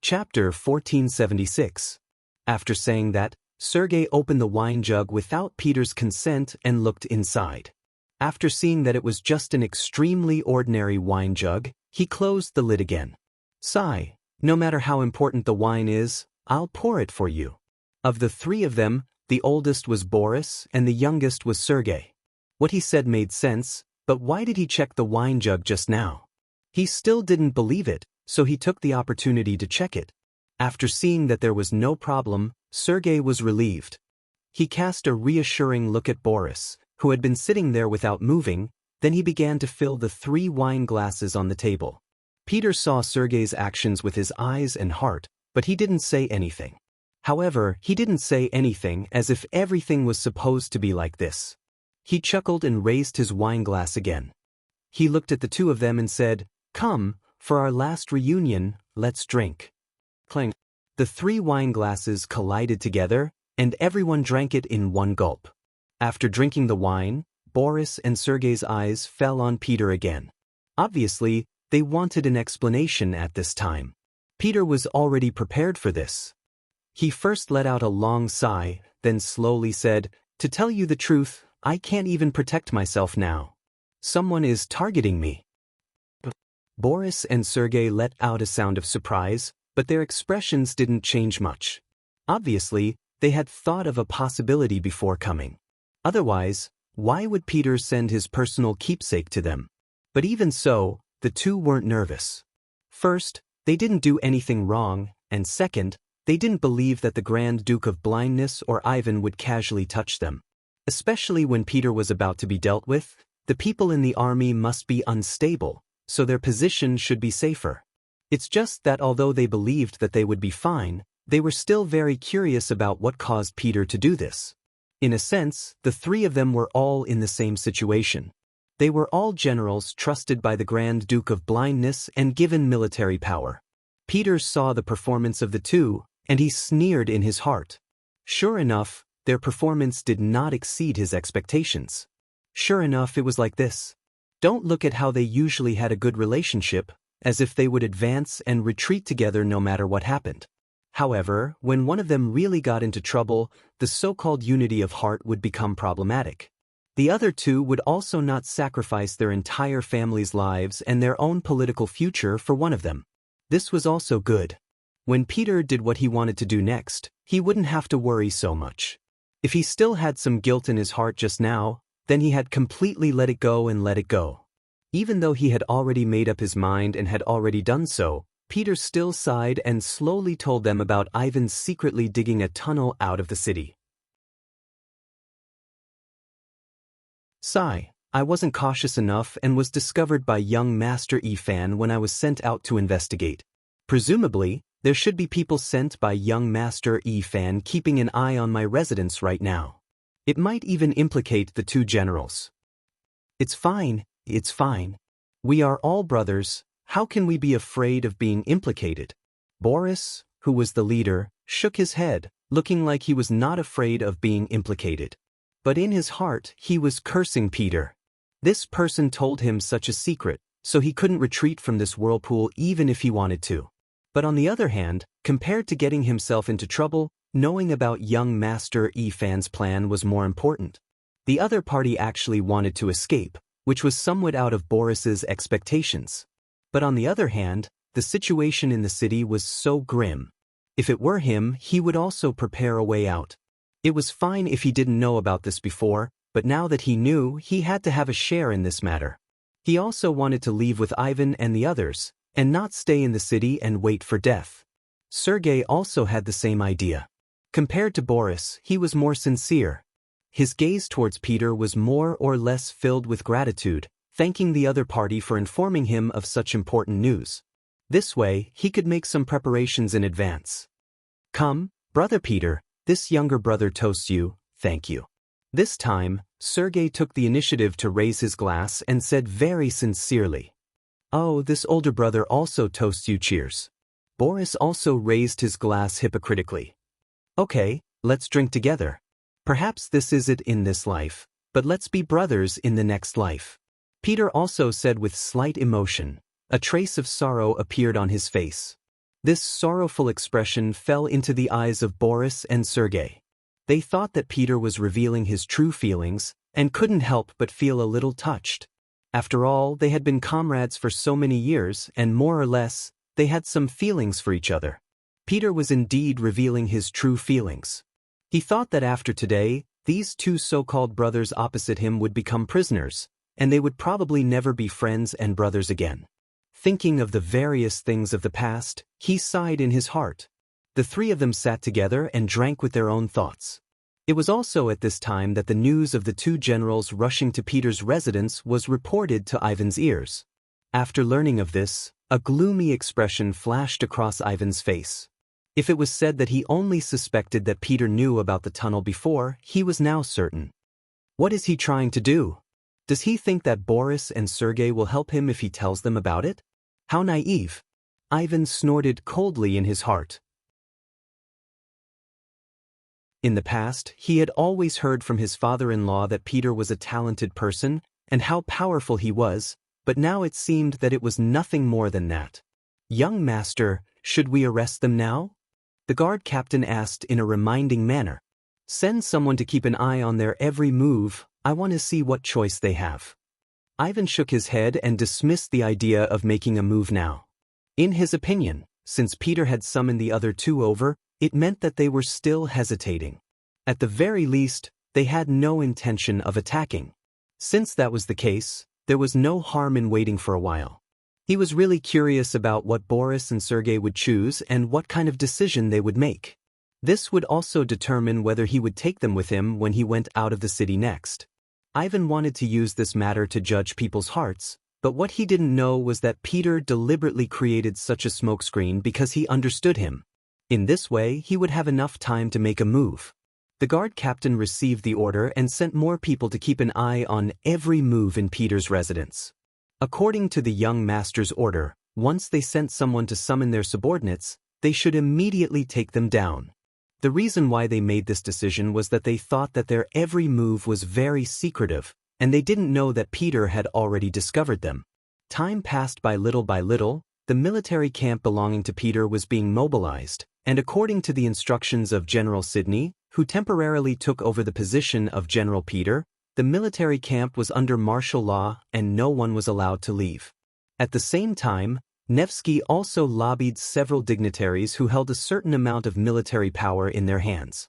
Chapter 1476. After saying that, Sergei opened the wine jug without Peter's consent and looked inside. After seeing that it was just an extremely ordinary wine jug, he closed the lid again. Sigh, no matter how important the wine is, I'll pour it for you. Of the 3 of them, the oldest was Boris and the youngest was Sergei. What he said made sense, but why did he check the wine jug just now? He still didn't believe it, so he took the opportunity to check it. After seeing that there was no problem, Sergei was relieved. He cast a reassuring look at Boris, who had been sitting there without moving, then he began to fill the 3 wine glasses on the table. Peter saw Sergei's actions with his eyes and heart, but he didn't say anything. However, he didn't say anything as if everything was supposed to be like this. He chuckled and raised his wine glass again. He looked at the 2 of them and said, "Come, for our last reunion, let's drink." Clang. The 3 wine glasses collided together, and everyone drank it in 1 gulp. After drinking the wine, Boris and Sergei's eyes fell on Peter again. Obviously, they wanted an explanation at this time. Peter was already prepared for this. He first let out a long sigh, then slowly said, "To tell you the truth, I can't even protect myself now. Someone is targeting me." Boris and Sergei let out a sound of surprise, but their expressions didn't change much. Obviously, they had thought of a possibility before coming. Otherwise, why would Peter send his personal keepsake to them? But even so, the 2 weren't nervous. First, they didn't do anything wrong, and second, They didn't believe that the Grand Duke of Blindness or Ivan would casually touch them. Especially when Peter was about to be dealt with, the people in the army must be unstable, so their position should be safer. It's just that although they believed that they would be fine, they were still very curious about what caused Peter to do this. In a sense, the three of them were all in the same situation. They were all generals trusted by the Grand Duke of Blindness and given military power. Peter saw the performance of the two, and he sneered in his heart. Sure enough, their performance did not exceed his expectations. Sure enough, it was like this. Don't look at how they usually had a good relationship, as if they would advance and retreat together no matter what happened. However, when one of them really got into trouble, the so-called unity of heart would become problematic. The other two would also not sacrifice their entire family's lives and their own political future for one of them. This was also good. When Peter did what he wanted to do next, he wouldn't have to worry so much. If he still had some guilt in his heart just now, then he had completely let it go and let it go. Even though he had already made up his mind and had already done so, Peter still sighed and slowly told them about Ivan secretly digging a tunnel out of the city. Sigh, I wasn't cautious enough and was discovered by young Master Ifan when I was sent out to investigate. Presumably, there should be people sent by young Master Ifan keeping an eye on my residence right now. It might even implicate the two generals. It's fine, it's fine. We are all brothers. How can we be afraid of being implicated? Boris, who was the leader, shook his head, looking like he was not afraid of being implicated. But in his heart, he was cursing Peter. This person told him such a secret, so he couldn't retreat from this whirlpool even if he wanted to. But on the other hand, compared to getting himself into trouble, knowing about young Master Ifan's plan was more important. The other party actually wanted to escape, which was somewhat out of Boris's expectations. But on the other hand, the situation in the city was so grim. If it were him, he would also prepare a way out. It was fine if he didn't know about this before, but now that he knew, he had to have a share in this matter. He also wanted to leave with Ivan and the others, and not stay in the city and wait for death. Sergei also had the same idea. Compared to Boris, he was more sincere. His gaze towards Peter was more or less filled with gratitude, thanking the other party for informing him of such important news. This way, he could make some preparations in advance. Come, brother Peter, this younger brother toasts you, thank you. This time, Sergei took the initiative to raise his glass and said very sincerely, "Oh, this older brother also toasts you, cheers." Boris also raised his glass hypocritically. "Okay, let's drink together. Perhaps this is it in this life, but let's be brothers in the next life." Peter also said with slight emotion. A trace of sorrow appeared on his face. This sorrowful expression fell into the eyes of Boris and Sergei. They thought that Peter was revealing his true feelings, and couldn't help but feel a little touched. After all, they had been comrades for so many years, and more or less, they had some feelings for each other. Peter was indeed revealing his true feelings. He thought that after today, these two so-called brothers opposite him would become prisoners, and they would probably never be friends and brothers again. Thinking of the various things of the past, he sighed in his heart. The three of them sat together and drank with their own thoughts. It was also at this time that the news of the two generals rushing to Peter's residence was reported to Ivan's ears. After learning of this, a gloomy expression flashed across Ivan's face. If it was said that he only suspected that Peter knew about the tunnel before, he was now certain. What is he trying to do? Does he think that Boris and Sergei will help him if he tells them about it? How naive! Ivan snorted coldly in his heart. In the past, he had always heard from his father-in-law that Peter was a talented person and how powerful he was, but now it seemed that it was nothing more than that. "Young master, should we arrest them now?" The guard captain asked in a reminding manner. "Send someone to keep an eye on their every move. I want to see what choice they have." Ivan shook his head and dismissed the idea of making a move now. In his opinion, since Peter had summoned the other two over, it meant that they were still hesitating. At the very least, they had no intention of attacking. Since that was the case, there was no harm in waiting for a while. He was really curious about what Boris and Sergei would choose and what kind of decision they would make. This would also determine whether he would take them with him when he went out of the city next. Ivan wanted to use this matter to judge people's hearts, but what he didn't know was that Peter deliberately created such a smokescreen because he understood him. In this way, he would have enough time to make a move. The guard captain received the order and sent more people to keep an eye on every move in Peter's residence. According to the young master's order, once they sent someone to summon their subordinates, they should immediately take them down. The reason why they made this decision was that they thought that their every move was very secretive, and they didn't know that Peter had already discovered them. Time passed by little, the military camp belonging to Peter was being mobilized, and according to the instructions of General Sidney, who temporarily took over the position of General Peter, the military camp was under martial law and no one was allowed to leave. At the same time, Nevsky also lobbied several dignitaries who held a certain amount of military power in their hands.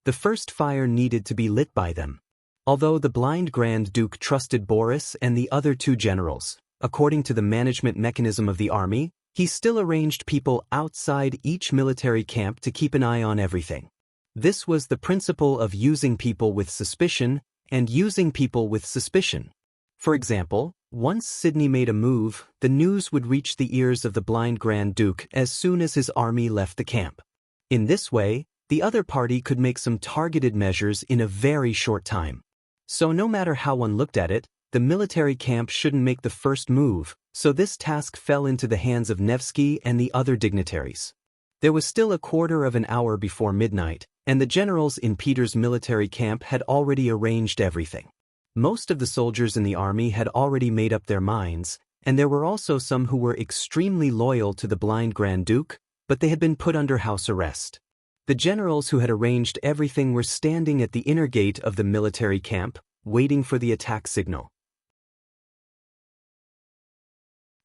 The first fire needed to be lit by them. Although the blind Grand Duke trusted Boris and the other two generals, according to the management mechanism of the army, he still arranged people outside each military camp to keep an eye on everything. This was the principle of using people with suspicion and using people with suspicion. For example, once Sidney made a move, the news would reach the ears of the blind Grand Duke as soon as his army left the camp. In this way, the other party could make some targeted measures in a very short time. So no matter how one looked at it, the military camp shouldn't make the first move, so this task fell into the hands of Nevsky and the other dignitaries. There was still a quarter of an hour before midnight, and the generals in Peter's military camp had already arranged everything. Most of the soldiers in the army had already made up their minds, and there were also some who were extremely loyal to the blind Grand Duke, but they had been put under house arrest. The generals who had arranged everything were standing at the inner gate of the military camp, waiting for the attack signal.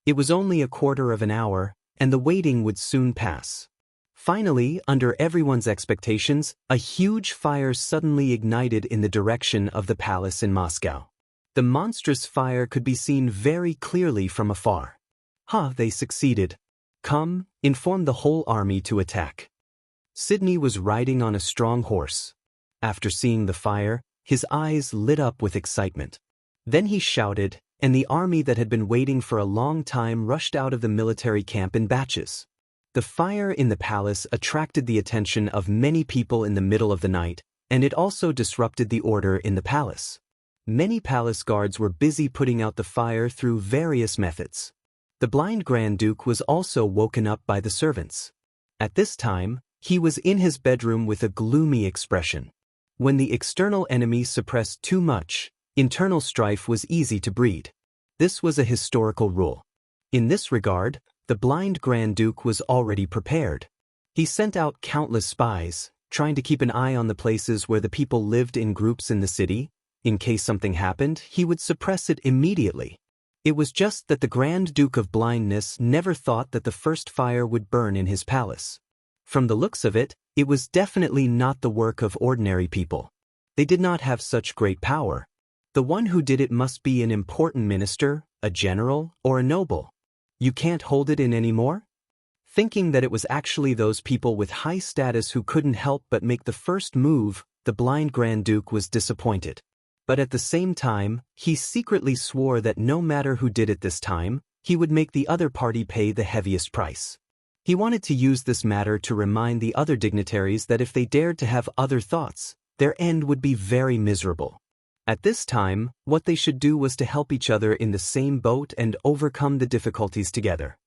It was only a quarter of an hour, and the waiting would soon pass. Finally, under everyone's expectations, a huge fire suddenly ignited in the direction of the palace in Moscow. The monstrous fire could be seen very clearly from afar. They succeeded. Come, inform the whole army to attack. Sidney was riding on a strong horse. After seeing the fire, his eyes lit up with excitement. Then he shouted, and the army that had been waiting for a long time rushed out of the military camp in batches. The fire in the palace attracted the attention of many people in the middle of the night, and it also disrupted the order in the palace. Many palace guards were busy putting out the fire through various methods. The blind Grand Duke was also woken up by the servants. At this time, he was in his bedroom with a gloomy expression. When the external enemy suppressed too much, internal strife was easy to breed. This was a historical rule. In this regard, the blind Grand Duke was already prepared. He sent out countless spies, trying to keep an eye on the places where the people lived in groups in the city. In case something happened, he would suppress it immediately. It was just that the Grand Duke of Blindness never thought that the first fire would burn in his palace. From the looks of it, it was definitely not the work of ordinary people. They did not have such great power. The one who did it must be an important minister, a general, or a noble. You can't hold it in anymore? Thinking that it was actually those people with high status who couldn't help but make the first move, the blind Grand Duke was disappointed. But at the same time, he secretly swore that no matter who did it this time, he would make the other party pay the heaviest price. He wanted to use this matter to remind the other dignitaries that if they dared to have other thoughts, their end would be very miserable. At this time, what they should do was to help each other in the same boat and overcome the difficulties together.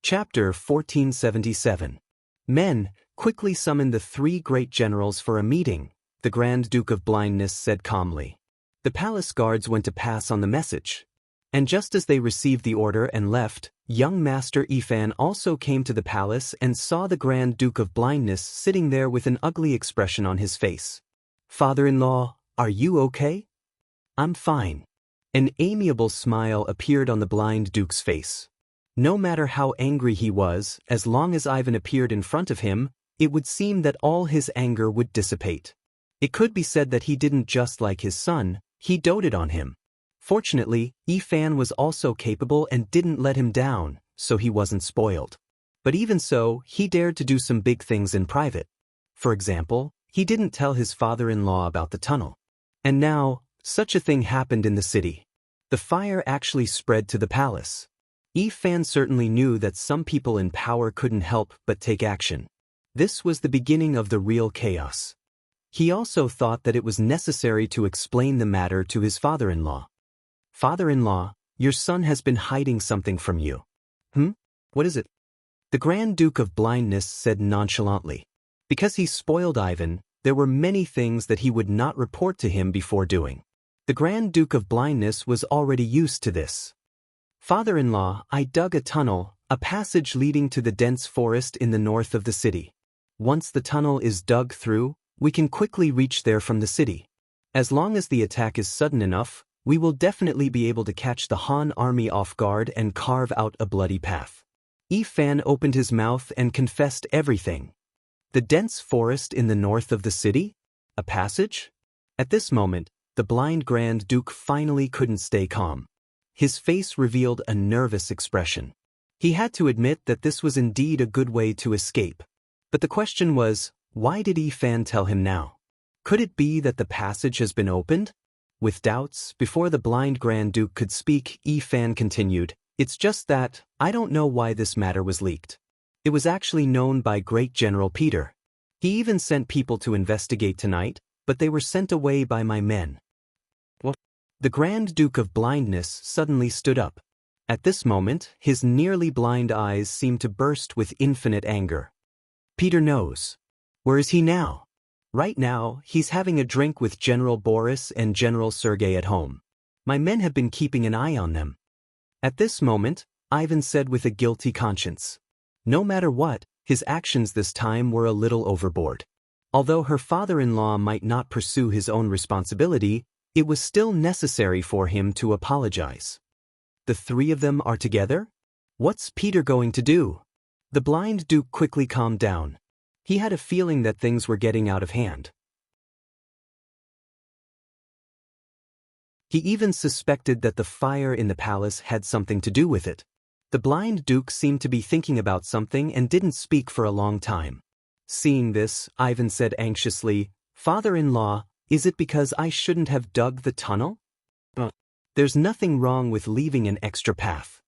Chapter 1477. Men, quickly summon the three great generals for a meeting, the Grand Duke of Blindness said calmly. The palace guards went to pass on the message. And just as they received the order and left, young Master Ifan also came to the palace and saw the Grand Duke of Blindness sitting there with an ugly expression on his face. "Father-in-law, are you okay?" "I'm fine." An amiable smile appeared on the blind Duke's face. No matter how angry he was, as long as Ivan appeared in front of him, it would seem that all his anger would dissipate. It could be said that he didn't just like his son, he doted on him. Fortunately, Ifan was also capable and didn't let him down, so he wasn't spoiled. But even so, he dared to do some big things in private. For example, he didn't tell his father-in-law about the tunnel. And now, such a thing happened in the city. The fire actually spread to the palace. Ifan certainly knew that some people in power couldn't help but take action. This was the beginning of the real chaos. He also thought that it was necessary to explain the matter to his father-in-law. "Father-in-law, your son has been hiding something from you." What is it?" The Grand Duke of Blindness said nonchalantly. Because he spoiled Ivan, there were many things that he would not report to him before doing. The Grand Duke of Blindness was already used to this. "Father-in-law, I dug a tunnel, a passage leading to the dense forest in the north of the city. Once the tunnel is dug through, we can quickly reach there from the city. As long as the attack is sudden enough, we will definitely be able to catch the Han army off guard and carve out a bloody path." Ifan opened his mouth and confessed everything. The dense forest in the north of the city? A passage? At this moment, the blind Grand Duke finally couldn't stay calm. His face revealed a nervous expression. He had to admit that this was indeed a good way to escape. But the question was, why did Ifan tell him now? Could it be that the passage has been opened? With doubts, before the blind Grand Duke could speak, Ifan continued, "It's just that, I don't know why this matter was leaked. It was actually known by Great General Peter. He even sent people to investigate tonight, but they were sent away by my men." What? The Grand Duke of Blindness suddenly stood up. At this moment, his nearly blind eyes seemed to burst with infinite anger. "Peter knows. Where is he now?" "Right now, he's having a drink with General Boris and General Sergei at home. My men have been keeping an eye on them." At this moment, Ivan said with a guilty conscience. No matter what, his actions this time were a little overboard. Although her father-in-law might not pursue his own responsibility, it was still necessary for him to apologize. The three of them are together? What's Peter going to do? The blind Duke quickly calmed down. He had a feeling that things were getting out of hand. He even suspected that the fire in the palace had something to do with it. The blind Duke seemed to be thinking about something and didn't speak for a long time. Seeing this, Ivan said anxiously, "Father-in-law, is it because I shouldn't have dug the tunnel?" There's nothing wrong with leaving an extra path.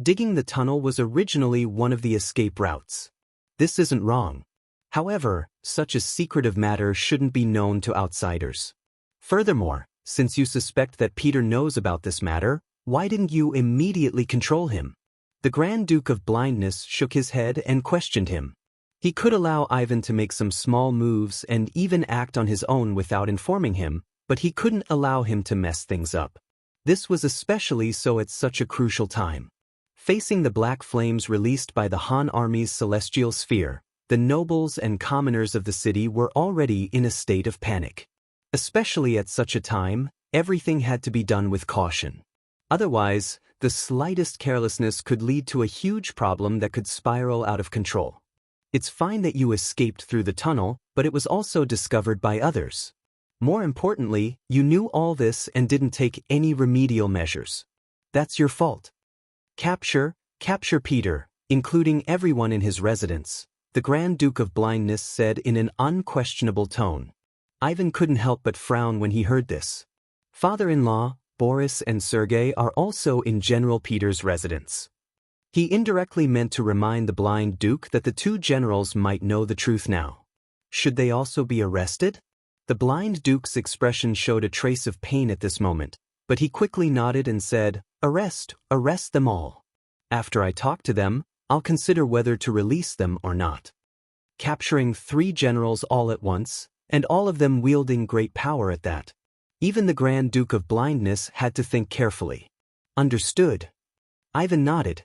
Digging the tunnel was originally one of the escape routes. This isn't wrong. However, such a secretive matter shouldn't be known to outsiders. Furthermore, since you suspect that Peter knows about this matter, why didn't you immediately control him? The Grand Duke of Blindness shook his head and questioned him. He could allow Ivan to make some small moves and even act on his own without informing him, but he couldn't allow him to mess things up. This was especially so at such a crucial time. Facing the black flames released by the Han army's celestial sphere, the nobles and commoners of the city were already in a state of panic. Especially at such a time, everything had to be done with caution. Otherwise, the slightest carelessness could lead to a huge problem that could spiral out of control. It's fine that you escaped through the tunnel, but it was also discovered by others. More importantly, you knew all this and didn't take any remedial measures. That's your fault. Capture Peter, including everyone in his residence, the Grand Duke of Blindness said in an unquestionable tone. Ivan couldn't help but frown when he heard this. Father-in-law, Boris and Sergei are also in General Peter's residence. He indirectly meant to remind the blind Duke that the two generals might know the truth now. Should they also be arrested? The blind Duke's expression showed a trace of pain at this moment, but he quickly nodded and said, arrest them all. After I talk to them, I'll consider whether to release them or not. Capturing 3 generals all at once, and all of them wielding great power at that. Even the Grand Duke of Blindness had to think carefully. Understood. Ivan nodded.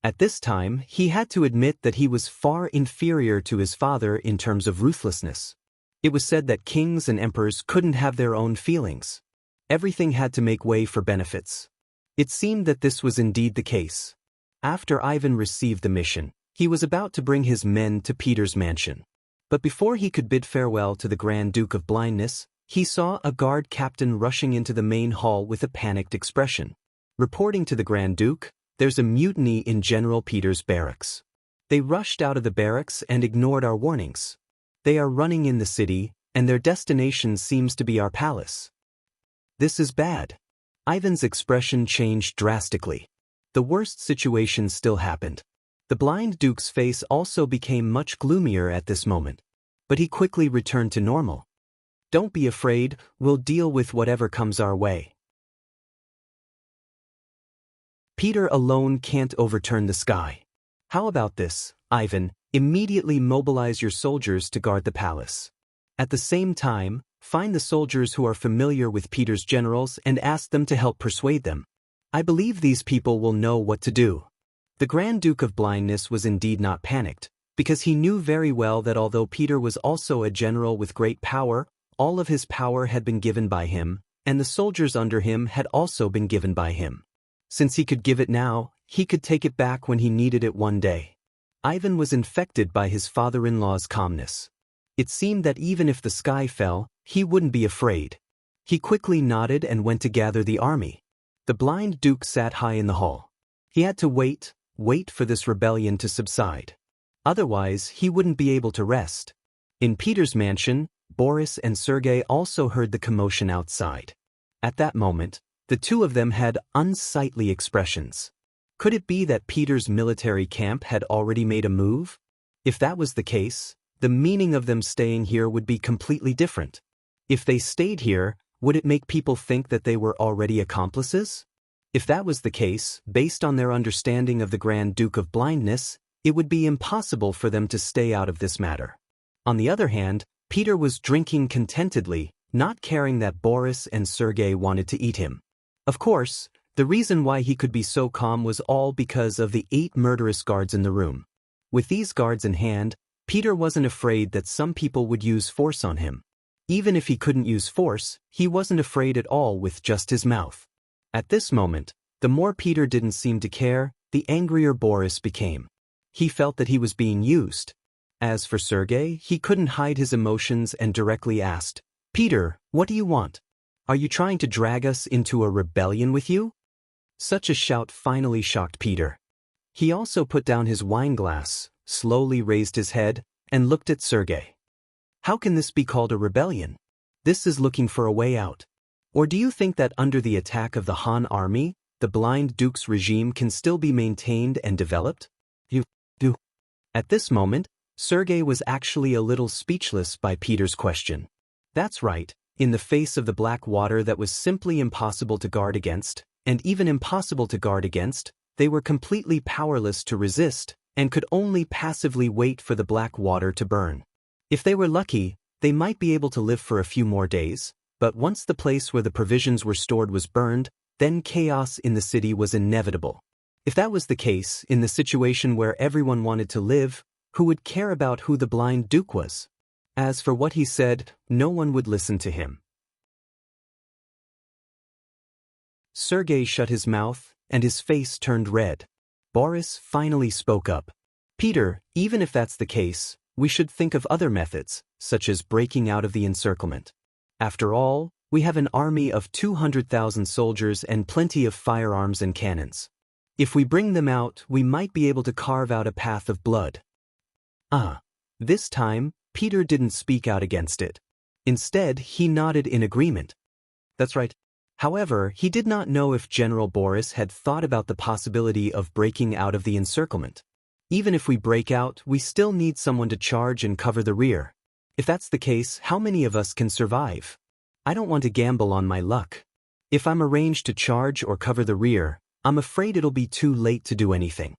At this time, he had to admit that he was far inferior to his father in terms of ruthlessness. It was said that kings and emperors couldn't have their own feelings. Everything had to make way for benefits. It seemed that this was indeed the case. After Ivan received the mission, he was about to bring his men to Peter's mansion. But before he could bid farewell to the Grand Duke of Blindness, He saw a guard captain rushing into the main hall with a panicked expression. Reporting to the Grand Duke, "There's a mutiny in General Peter's barracks. They rushed out of the barracks and ignored our warnings. They are running in the city, and their destination seems to be our palace. This is bad." Ivan's expression changed drastically. The worst situation still happened. The blind Duke's face also became much gloomier at this moment. But he quickly returned to normal. "Don't be afraid, we'll deal with whatever comes our way. Peter alone can't overturn the sky. How about this, Ivan? Immediately mobilize your soldiers to guard the palace. At the same time, find the soldiers who are familiar with Peter's generals and ask them to help persuade them. I believe these people will know what to do." The Grand Duke of Blindness was indeed not panicked, because he knew very well that although Peter was also a general with great power, all of his power had been given by him, and the soldiers under him had also been given by him. Since he could give it now, he could take it back when he needed it one day. Ivan was infected by his father-in-law's calmness. It seemed that even if the sky fell, he wouldn't be afraid. He quickly nodded and went to gather the army. The blind Duke sat high in the hall. He had to wait for this rebellion to subside. Otherwise, he wouldn't be able to rest. In Peter's mansion, Boris and Sergei also heard the commotion outside. At that moment, the two of them had unsightly expressions. Could it be that Peter's military camp had already made a move? If that was the case, the meaning of them staying here would be completely different. If they stayed here, would it make people think that they were already accomplices? If that was the case, based on their understanding of the Grand Duke of Blindness, it would be impossible for them to stay out of this matter. On the other hand, Peter was drinking contentedly, not caring that Boris and Sergei wanted to eat him. Of course, the reason why he could be so calm was all because of the 8 murderous guards in the room. With these guards in hand, Peter wasn't afraid that some people would use force on him. Even if he couldn't use force, he wasn't afraid at all with just his mouth. At this moment, the more Peter didn't seem to care, the angrier Boris became. He felt that he was being used. As for Sergei, he couldn't hide his emotions and directly asked, "Peter, what do you want? Are you trying to drag us into a rebellion with you?" Such a shout finally shocked Peter. He also put down his wine glass, slowly raised his head, and looked at Sergei. "How can this be called a rebellion? This is looking for a way out. Or do you think that under the attack of the Han army, the blind Duke's regime can still be maintained and developed?" You do. At this moment, Sergei was actually a little speechless by Peter's question. That's right, in the face of the black water that was simply impossible to guard against, and even impossible to guard against, they were completely powerless to resist, and could only passively wait for the black water to burn. If they were lucky, they might be able to live for a few more days, but once the place where the provisions were stored was burned, then chaos in the city was inevitable. If that was the case, in the situation where everyone wanted to live, who would care about who the blind Duke was? As for what he said, no one would listen to him. Sergei shut his mouth, and his face turned red. Boris finally spoke up. "Peter, even if that's the case, we should think of other methods, such as breaking out of the encirclement. After all, we have an army of 200,000 soldiers and plenty of firearms and cannons. If we bring them out, we might be able to carve out a path of blood." This time, Peter didn't speak out against it. Instead, he nodded in agreement. That's right. However, he did not know if General Boris had thought about the possibility of breaking out of the encirclement. Even if we break out, we still need someone to charge and cover the rear. If that's the case, how many of us can survive? I don't want to gamble on my luck. If I'm arranged to charge or cover the rear, I'm afraid it'll be too late to do anything.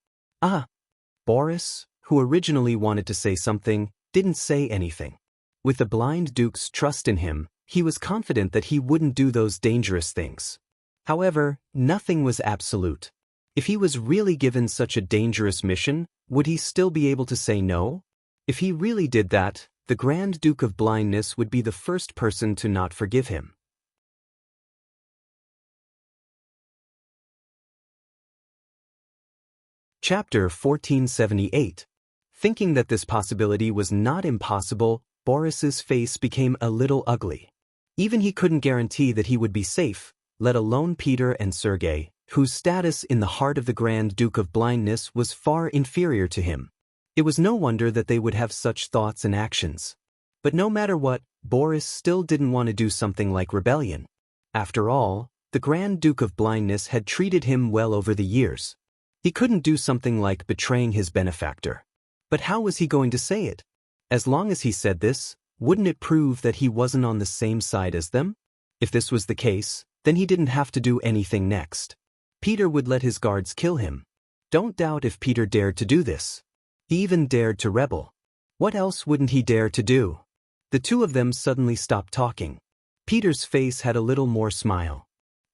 Boris, who originally wanted to say something, didn't say anything. With the blind Duke's trust in him, he was confident that he wouldn't do those dangerous things. However, nothing was absolute. If he was really given such a dangerous mission, would he still be able to say no? If he really did that, the Grand Duke of Blindness would be the first person to not forgive him. Chapter 1478. Thinking that this possibility was not impossible, Boris's face became a little ugly. Even he couldn't guarantee that he would be safe, let alone Peter and Sergei, whose status in the heart of the Grand Duke of Blindness was far inferior to him. It was no wonder that they would have such thoughts and actions. But no matter what, Boris still didn't want to do something like rebellion. After all, the Grand Duke of Blindness had treated him well over the years. He couldn't do something like betraying his benefactor. But how was he going to say it? As long as he said this, wouldn't it prove that he wasn't on the same side as them? If this was the case, then he didn't have to do anything next. Peter would let his guards kill him. Don't doubt if Peter dared to do this. He even dared to rebel. What else wouldn't he dare to do? The two of them suddenly stopped talking. Peter's face had a little more smile.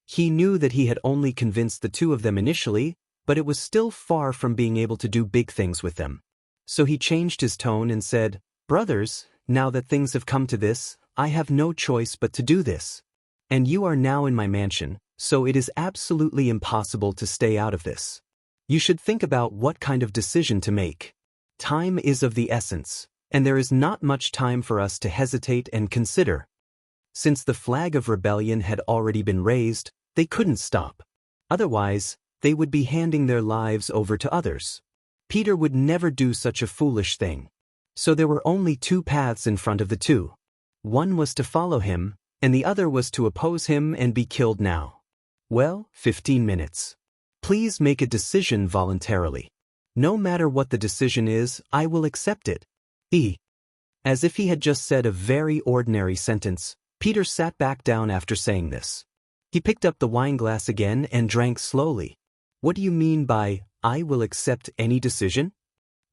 He knew that he had only convinced the two of them initially, but it was still far from being able to do big things with them. So he changed his tone and said, "Brothers, now that things have come to this, I have no choice but to do this. And you are now in my mansion, so it is absolutely impossible to stay out of this. You should think about what kind of decision to make. Time is of the essence, and there is not much time for us to hesitate and consider." Since the flag of rebellion had already been raised, they couldn't stop. Otherwise, they would be handing their lives over to others. Peter would never do such a foolish thing. So there were only two paths in front of the two. One was to follow him, and the other was to oppose him and be killed now. Well, 15 minutes. Please make a decision voluntarily. No matter what the decision is, I will accept it. As if he had just said a very ordinary sentence, Peter sat back down after saying this. He picked up the wineglass again and drank slowly. What do you mean by, "I will accept any decision"?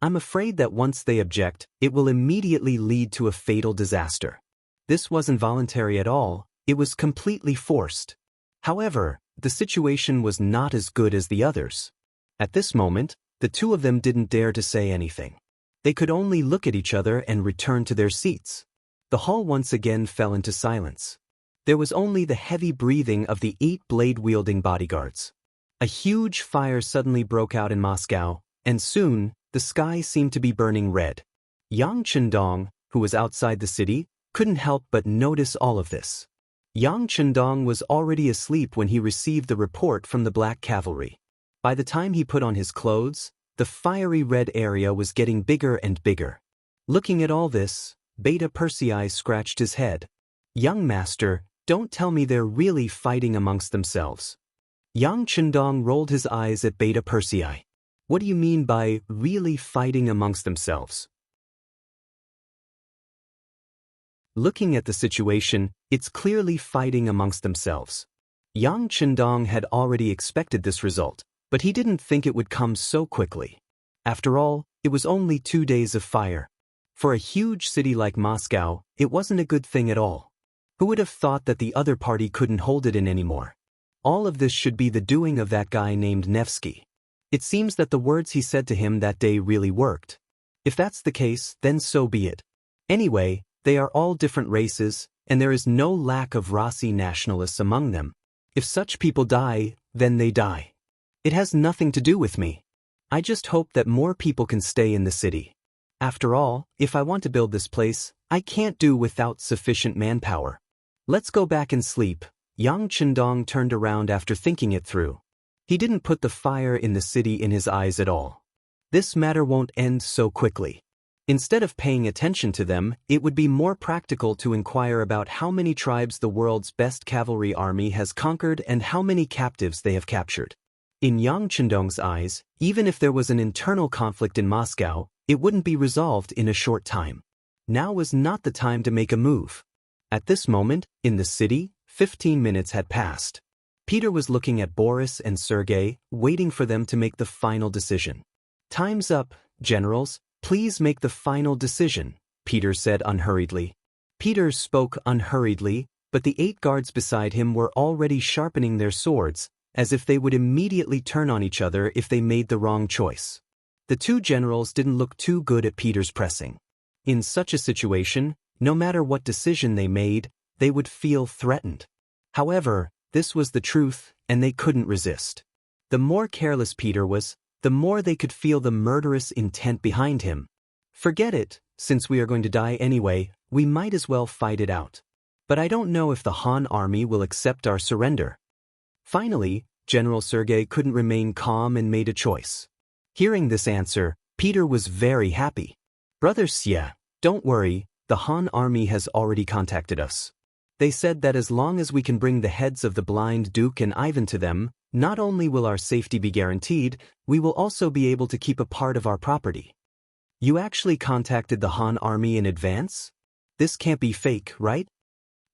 I'm afraid that once they object, it will immediately lead to a fatal disaster. This wasn't voluntary at all, it was completely forced. However, the situation was not as good as the others. At this moment, the two of them didn't dare to say anything. They could only look at each other and return to their seats. The hall once again fell into silence. There was only the heavy breathing of the 8 blade-wielding bodyguards. A huge fire suddenly broke out in Moscow, and soon, the sky seemed to be burning red. Yang Chendong, who was outside the city, couldn't help but notice all of this. Yang Chendong was already asleep when he received the report from the Black Cavalry. By the time he put on his clothes, the fiery red area was getting bigger and bigger. Looking at all this, Beta Persei scratched his head. "Young master, don't tell me they're really fighting amongst themselves." Yang Chendong rolled his eyes at Beta Persei. "What do you mean by really fighting amongst themselves?" Looking at the situation, it's clearly fighting amongst themselves. Yang Chendong had already expected this result, but he didn't think it would come so quickly. After all, it was only 2 days of fire. For a huge city like Moscow, it wasn't a good thing at all. Who would have thought that the other party couldn't hold it in anymore? All of this should be the doing of that guy named Nevsky. It seems that the words he said to him that day really worked. If that's the case, then so be it. Anyway, they are all different races, and there is no lack of Rossi nationalists among them. If such people die, then they die. It has nothing to do with me. I just hope that more people can stay in the city. After all, if I want to build this place, I can't do without sufficient manpower. Let's go back and sleep. Yang Chendong turned around after thinking it through. He didn't put the fire in the city in his eyes at all. This matter won't end so quickly. Instead of paying attention to them, it would be more practical to inquire about how many tribes the world's best cavalry army has conquered and how many captives they have captured. In Yang Chendong's eyes, even if there was an internal conflict in Moscow, it wouldn't be resolved in a short time. Now was not the time to make a move. At this moment, in the city, 15 minutes had passed. Peter was looking at Boris and Sergei, waiting for them to make the final decision. "Time's up, generals, please make the final decision," Peter said unhurriedly. Peter spoke unhurriedly, but the 8 guards beside him were already sharpening their swords, as if they would immediately turn on each other if they made the wrong choice. The 2 generals didn't look too good at Peter's pressing. In such a situation, no matter what decision they made, they would feel threatened. However, this was the truth, and they couldn't resist. The more careless Peter was, the more they could feel the murderous intent behind him. "Forget it, since we are going to die anyway, we might as well fight it out." but I don't know if the Han army will accept our surrender. Finally, General Sergei couldn't remain calm and made a choice. Hearing this answer, Peter was very happy. Brother Xie, don't worry, the Han army has already contacted us. They said that as long as we can bring the heads of the blind Duke and Ivan to them, not only will our safety be guaranteed, we will also be able to keep a part of our property. You actually contacted the Han army in advance? This can't be fake, right?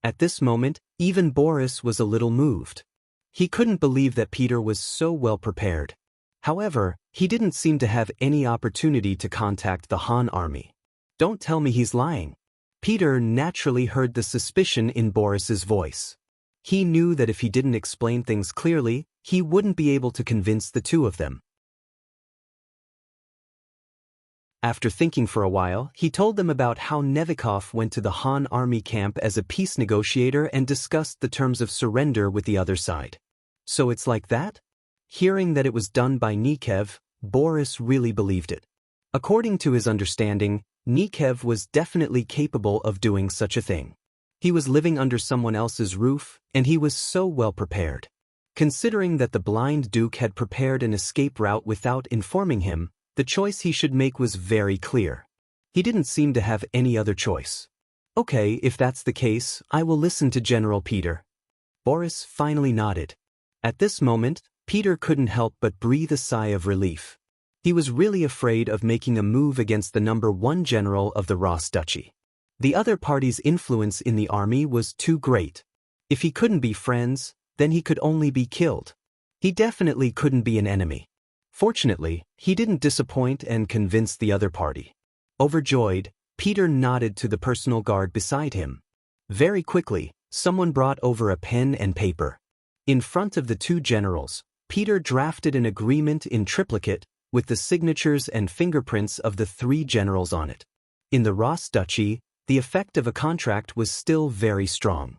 At this moment, even Boris was a little moved. He couldn't believe that Peter was so well prepared. However, he didn't seem to have any opportunity to contact the Han army. Don't tell me he's lying. Peter naturally heard the suspicion in Boris's voice. He knew that if he didn't explain things clearly, he wouldn't be able to convince the two of them. After thinking for a while, he told them about how Nevikov went to the Han army camp as a peace negotiator and discussed the terms of surrender with the other side. So it's like that? Hearing that it was done by Nikev, Boris really believed it. According to his understanding, Nikev was definitely capable of doing such a thing. He was living under someone else's roof, and he was so well prepared. Considering that the blind Duke had prepared an escape route without informing him, the choice he should make was very clear. He didn't seem to have any other choice. Okay, if that's the case, I will listen to General Peter. Boris finally nodded. At this moment, Peter couldn't help but breathe a sigh of relief. He was really afraid of making a move against the #1 general of the Ross Duchy. The other party's influence in the army was too great. If he couldn't be friends, then he could only be killed. He definitely couldn't be an enemy. Fortunately, he didn't disappoint and convince the other party. Overjoyed, Peter nodded to the personal guard beside him. Very quickly, someone brought over a pen and paper. In front of the two generals, Peter drafted an agreement in triplicate with the signatures and fingerprints of the three generals on it. In the Ross Duchy, the effect of a contract was still very strong.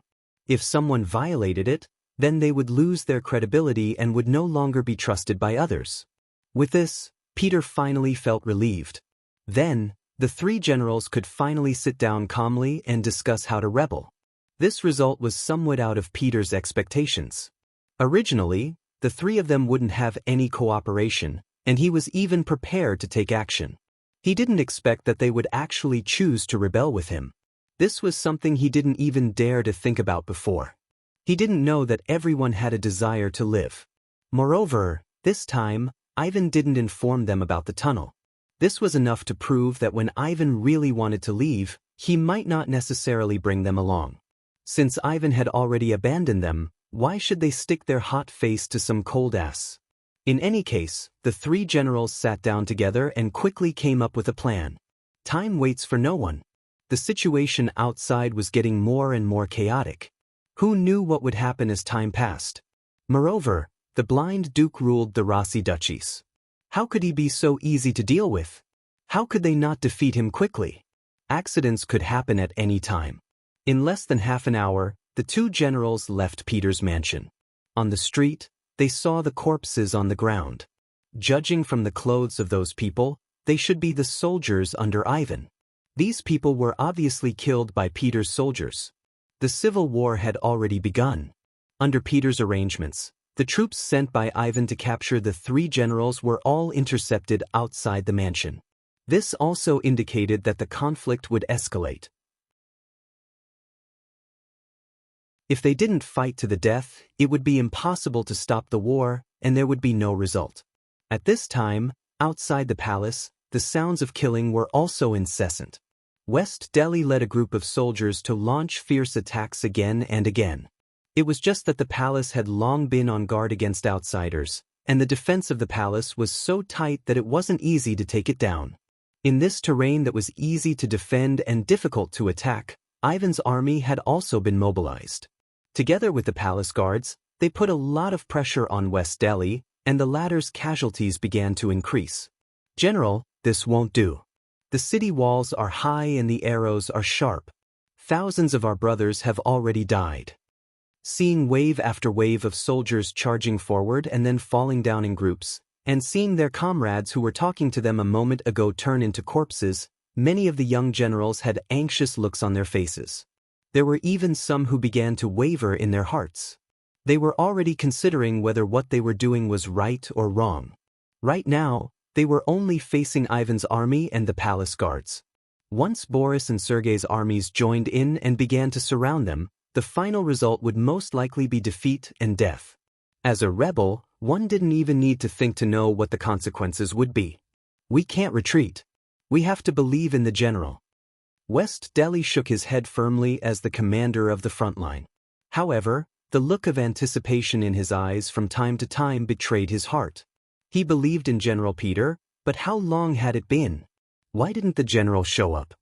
If someone violated it, then they would lose their credibility and would no longer be trusted by others. With this, Peter finally felt relieved. Then, the three generals could finally sit down calmly and discuss how to rebel. This result was somewhat out of Peter's expectations. Originally, the three of them wouldn't have any cooperation, and he was even prepared to take action. He didn't expect that they would actually choose to rebel with him. This was something he didn't even dare to think about before. He didn't know that everyone had a desire to live. Moreover, this time, Ivan didn't inform them about the tunnel. This was enough to prove that when Ivan really wanted to leave, he might not necessarily bring them along. Since Ivan had already abandoned them, why should they stick their hot face to some cold ass? In any case, the three generals sat down together and quickly came up with a plan. Time waits for no one. The situation outside was getting more and more chaotic. Who knew what would happen as time passed? Moreover, the blind Duke ruled the Rossi duchies. How could he be so easy to deal with? How could they not defeat him quickly? Accidents could happen at any time. In less than half an hour, the two generals left Peter's mansion. On the street, they saw the corpses on the ground. Judging from the clothes of those people, they should be the soldiers under Ivan. These people were obviously killed by Peter's soldiers. The civil war had already begun. Under Peter's arrangements, the troops sent by Ivan to capture the three generals were all intercepted outside the mansion. This also indicated that the conflict would escalate. If they didn't fight to the death, it would be impossible to stop the war, and there would be no result. At this time, outside the palace, the sounds of killing were also incessant. West Delhi led a group of soldiers to launch fierce attacks again and again. It was just that the palace had long been on guard against outsiders, and the defense of the palace was so tight that it wasn't easy to take it down. In this terrain that was easy to defend and difficult to attack, Ivan's army had also been mobilized. Together with the palace guards, they put a lot of pressure on West Delhi, and the latter's casualties began to increase. "General, this won't do. The city walls are high and the arrows are sharp. Thousands of our brothers have already died." Seeing wave after wave of soldiers charging forward and then falling down in groups, and seeing their comrades who were talking to them a moment ago turn into corpses, many of the young generals had anxious looks on their faces. There were even some who began to waver in their hearts. They were already considering whether what they were doing was right or wrong. Right now, they were only facing Ivan's army and the palace guards. Once Boris and Sergei's armies joined in and began to surround them, the final result would most likely be defeat and death. As a rebel, one didn't even need to think to know what the consequences would be. We can't retreat. We have to believe in the general. West Delhi shook his head firmly as the commander of the front line. However, the look of anticipation in his eyes from time to time betrayed his heart. He believed in General Peter, but how long had it been? Why didn't the general show up?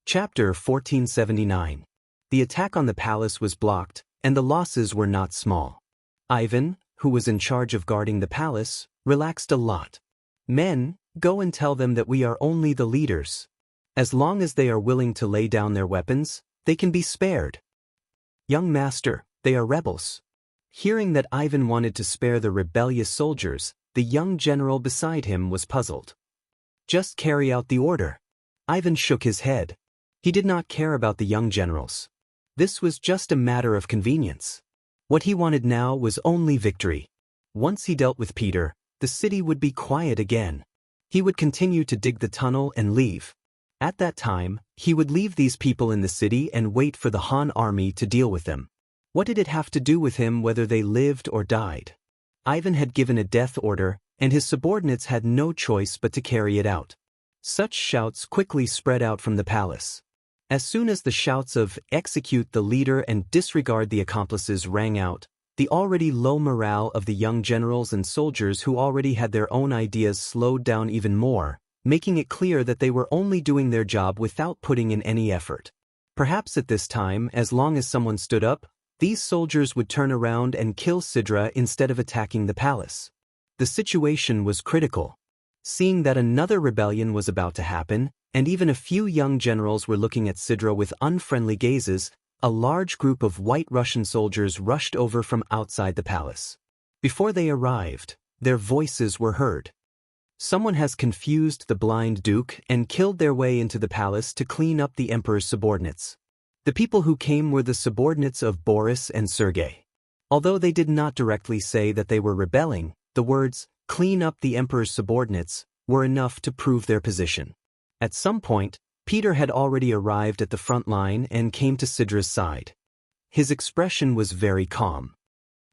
Chapter 1479. The attack on the palace was blocked, and the losses were not small. Ivan, who was in charge of guarding the palace, relaxed a lot. Men, go and tell them that we are only the leaders. As long as they are willing to lay down their weapons, they can be spared. Young master, they are rebels. Hearing that Ivan wanted to spare the rebellious soldiers, the young general beside him was puzzled. Just carry out the order. Ivan shook his head. He did not care about the young generals. This was just a matter of convenience. What he wanted now was only victory. Once he dealt with Peter, the city would be quiet again. He would continue to dig the tunnel and leave. At that time, he would leave these people in the city and wait for the Han army to deal with them. What did it have to do with him whether they lived or died? Ivan had given a death order, and his subordinates had no choice but to carry it out. Such shouts quickly spread out from the palace. As soon as the shouts of "execute the leader and disregard the accomplices" rang out, the already low morale of the young generals and soldiers who already had their own ideas slowed down even more, making it clear that they were only doing their job without putting in any effort. Perhaps at this time, as long as someone stood up, these soldiers would turn around and kill Sidra instead of attacking the palace. The situation was critical. Seeing that another rebellion was about to happen, and even a few young generals were looking at Sidra with unfriendly gazes, a large group of White Russian soldiers rushed over from outside the palace. Before they arrived, their voices were heard. Someone has confused the blind duke and killed their way into the palace to clean up the emperor's subordinates. The people who came were the subordinates of Boris and Sergei. Although they did not directly say that they were rebelling, the words, "clean up the emperor's subordinates," were enough to prove their position. At some point, Peter had already arrived at the front line and came to Sidra's side. His expression was very calm.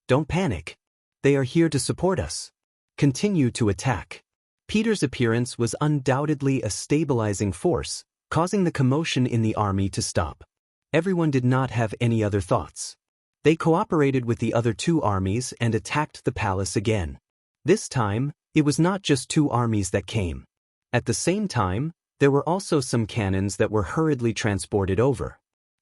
"Don't panic. They are here to support us. Continue to attack." Peter's appearance was undoubtedly a stabilizing force, causing the commotion in the army to stop. Everyone did not have any other thoughts. They cooperated with the other two armies and attacked the palace again. This time, it was not just two armies that came. At the same time, there were also some cannons that were hurriedly transported over.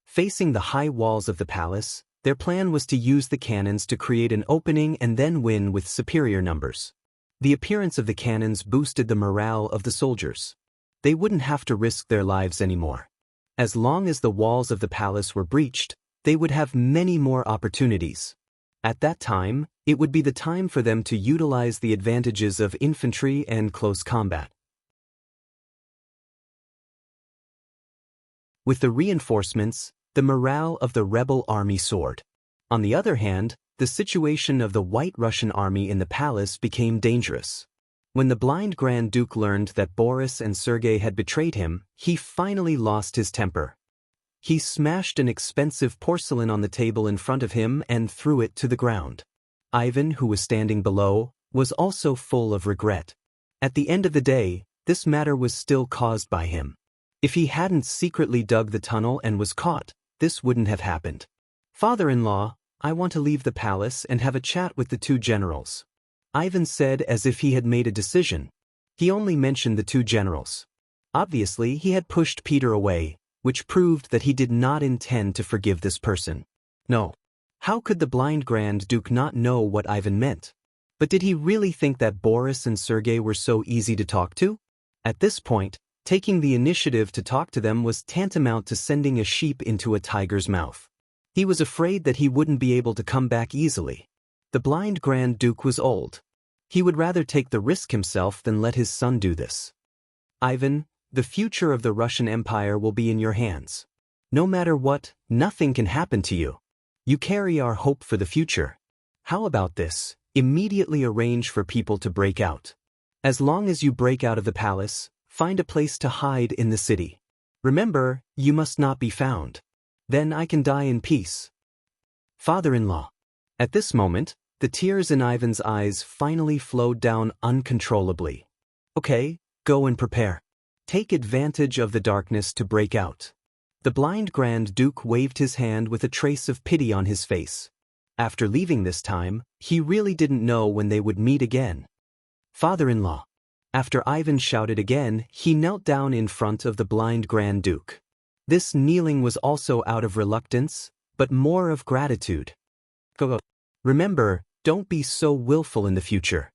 Facing the high walls of the palace, their plan was to use the cannons to create an opening and then win with superior numbers. The appearance of the cannons boosted the morale of the soldiers. They wouldn't have to risk their lives anymore. As long as the walls of the palace were breached, they would have many more opportunities. At that time, it would be the time for them to utilize the advantages of infantry and close combat. With the reinforcements, the morale of the rebel army soared. On the other hand, the situation of the White Russian army in the palace became dangerous. When the blind Grand Duke learned that Boris and Sergei had betrayed him, he finally lost his temper. He smashed an expensive porcelain on the table in front of him and threw it to the ground. Ivan, who was standing below, was also full of regret. At the end of the day, this matter was still caused by him. If he hadn't secretly dug the tunnel and was caught, this wouldn't have happened. "Father-in-law, I want to leave the palace and have a chat with the two generals," Ivan said as if he had made a decision. He only mentioned the two generals. Obviously, he had pushed Peter away, which proved that he did not intend to forgive this person. No. How could the blind Grand Duke not know what Ivan meant? But did he really think that Boris and Sergei were so easy to talk to? At this point, taking the initiative to talk to them was tantamount to sending a sheep into a tiger's mouth. He was afraid that he wouldn't be able to come back easily. The blind Grand Duke was old. He would rather take the risk himself than let his son do this. Ivan, the future of the Russian Empire will be in your hands. No matter what, nothing can happen to you. You carry our hope for the future. How about this? Immediately arrange for people to break out. As long as you break out of the palace, find a place to hide in the city. Remember, you must not be found. Then I can die in peace. Father-in-law. At this moment, the tears in Ivan's eyes finally flowed down uncontrollably. Okay, go and prepare. Take advantage of the darkness to break out. The blind Grand Duke waved his hand with a trace of pity on his face. After leaving this time, he really didn't know when they would meet again. Father-in-law. After Ivan shouted again, he knelt down in front of the blind Grand Duke. This kneeling was also out of reluctance, but more of gratitude. Go. Remember, don't be so willful in the future.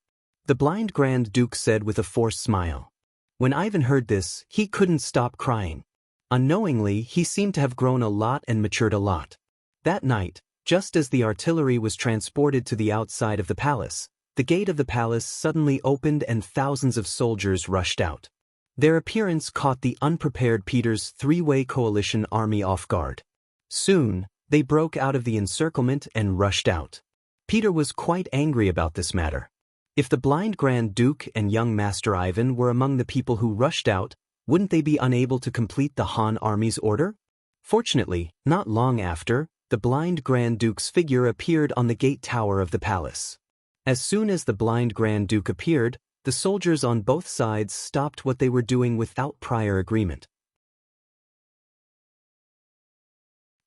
The blind Grand Duke said with a forced smile. When Ivan heard this, he couldn't stop crying. Unknowingly, he seemed to have grown a lot and matured a lot. That night, just as the artillery was transported to the outside of the palace, the gate of the palace suddenly opened and thousands of soldiers rushed out. Their appearance caught the unprepared Peter's three-way coalition army off guard. Soon, they broke out of the encirclement and rushed out. Peter was quite angry about this matter. If the blind Grand Duke and young Master Ivan were among the people who rushed out, wouldn't they be unable to complete the Han army's order? Fortunately, not long after, the blind Grand Duke's figure appeared on the gate tower of the palace. As soon as the blind Grand Duke appeared, the soldiers on both sides stopped what they were doing without prior agreement.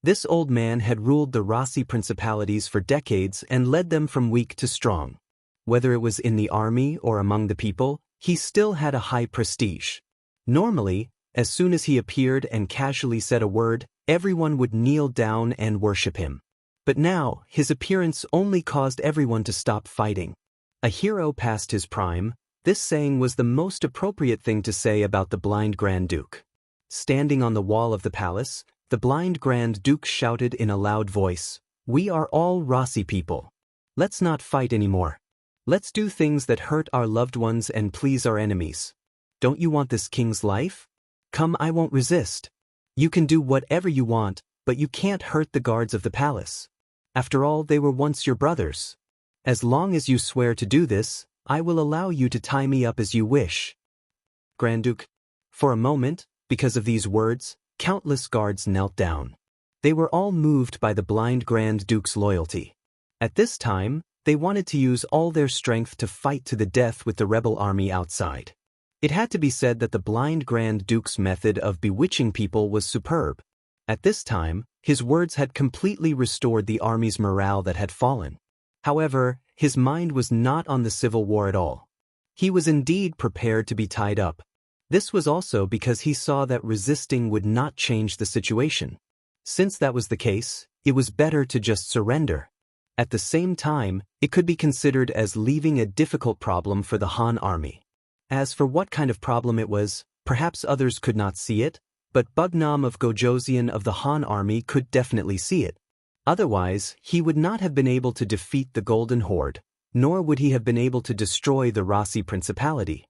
This old man had ruled the Rossi principalities for decades and led them from weak to strong. Whether it was in the army or among the people, he still had a high prestige. Normally, as soon as he appeared and casually said a word, everyone would kneel down and worship him. But now, his appearance only caused everyone to stop fighting. A hero past his prime, this saying was the most appropriate thing to say about the blind Grand Duke. Standing on the wall of the palace, the blind Grand Duke shouted in a loud voice, "We are all Rossi people. Let's not fight anymore. Let's do things that hurt our loved ones and please our enemies. Don't you want this king's life? Come, I won't resist. You can do whatever you want, but you can't hurt the guards of the palace. After all, they were once your brothers. As long as you swear to do this, I will allow you to tie me up as you wish." Grand Duke. For a moment, because of these words, countless guards knelt down. They were all moved by the blind Grand Duke's loyalty. At this time, they wanted to use all their strength to fight to the death with the rebel army outside. It had to be said that the blind Grand Duke's method of bewitching people was superb. At this time, his words had completely restored the army's morale that had fallen. However, his mind was not on the civil war at all. He was indeed prepared to be tied up. This was also because he saw that resisting would not change the situation. Since that was the case, it was better to just surrender. At the same time, it could be considered as leaving a difficult problem for the Han army. As for what kind of problem it was, perhaps others could not see it, but Bugnam of Gojosian of the Han army could definitely see it. Otherwise, he would not have been able to defeat the Golden Horde, nor would he have been able to destroy the Rossi Principality.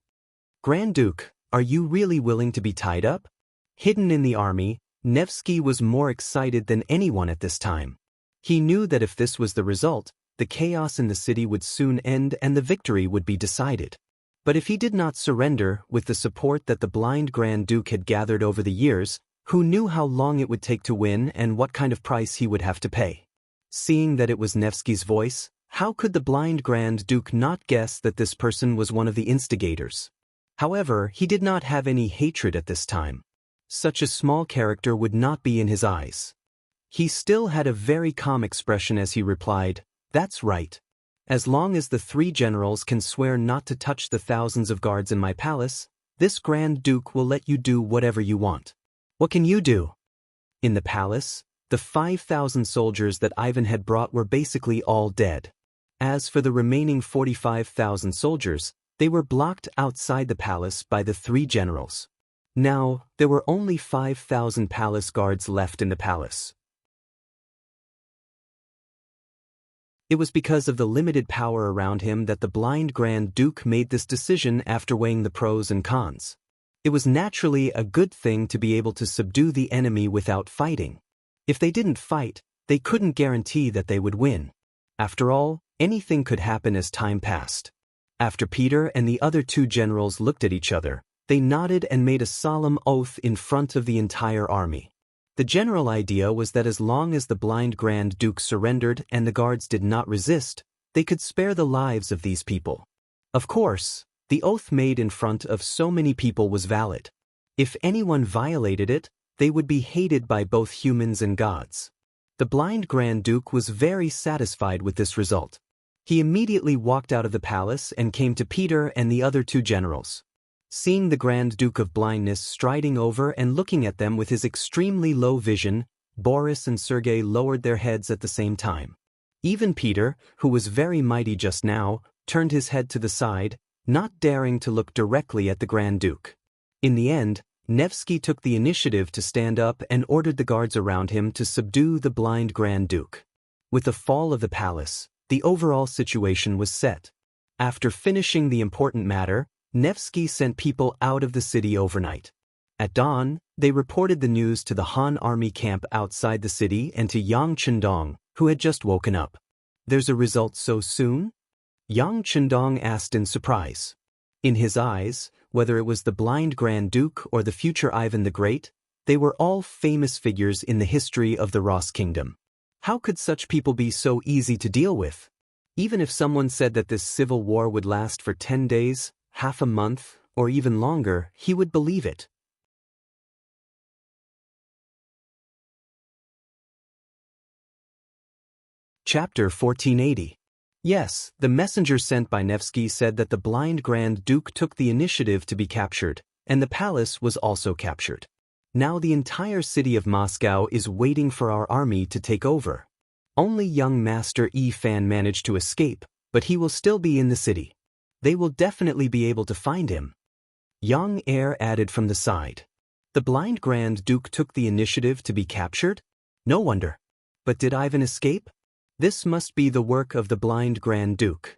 Grand Duke, are you really willing to be tied up? Hidden in the army, Nevsky was more excited than anyone at this time. He knew that if this was the result, the chaos in the city would soon end and the victory would be decided. But if he did not surrender with the support that the blind Grand Duke had gathered over the years, who knew how long it would take to win and what kind of price he would have to pay? Seeing that it was Nevsky's voice, how could the blind Grand Duke not guess that this person was one of the instigators? However, he did not have any hatred at this time. Such a small character would not be in his eyes. He still had a very calm expression as he replied, "That's right. As long as the three generals can swear not to touch the thousands of guards in my palace, this Grand Duke will let you do whatever you want. What can you do?" In the palace, the 5,000 soldiers that Ivan had brought were basically all dead. As for the remaining 45,000 soldiers, they were blocked outside the palace by the three generals. Now, there were only 5,000 palace guards left in the palace. It was because of the limited power around him that the blind Grand Duke made this decision after weighing the pros and cons. It was naturally a good thing to be able to subdue the enemy without fighting. If they didn't fight, they couldn't guarantee that they would win. After all, anything could happen as time passed. After Peter and the other two generals looked at each other, they nodded and made a solemn oath in front of the entire army. The general idea was that as long as the blind Grand Duke surrendered and the guards did not resist, they could spare the lives of these people. Of course, the oath made in front of so many people was valid. If anyone violated it, they would be hated by both humans and gods. The blind Grand Duke was very satisfied with this result. He immediately walked out of the palace and came to Peter and the other two generals. Seeing the Grand Duke of Blindness striding over and looking at them with his extremely low vision, Boris and Sergei lowered their heads at the same time. Even Peter, who was very mighty just now, turned his head to the side, not daring to look directly at the Grand Duke. In the end, Nevsky took the initiative to stand up and ordered the guards around him to subdue the blind Grand Duke. With the fall of the palace, the overall situation was set. After finishing the important matter, Nevsky sent people out of the city overnight. At dawn, they reported the news to the Han army camp outside the city and to Yang Chendong, who had just woken up. "There's a result so soon?" Yang Chendong asked in surprise. In his eyes, whether it was the blind Grand Duke or the future Ivan the Great, they were all famous figures in the history of the Ross Kingdom. How could such people be so easy to deal with? Even if someone said that this civil war would last for 10 days, half a month, or even longer, he would believe it. Chapter 1480. Yes, the messenger sent by Nevsky said that the blind Grand Duke took the initiative to be captured, and the palace was also captured. Now the entire city of Moscow is waiting for our army to take over. Only young Master Fan managed to escape, but he will still be in the city. They will definitely be able to find him. Young Heir added from the side. The blind Grand Duke took the initiative to be captured? No wonder. But did Ivan escape? This must be the work of the blind Grand Duke.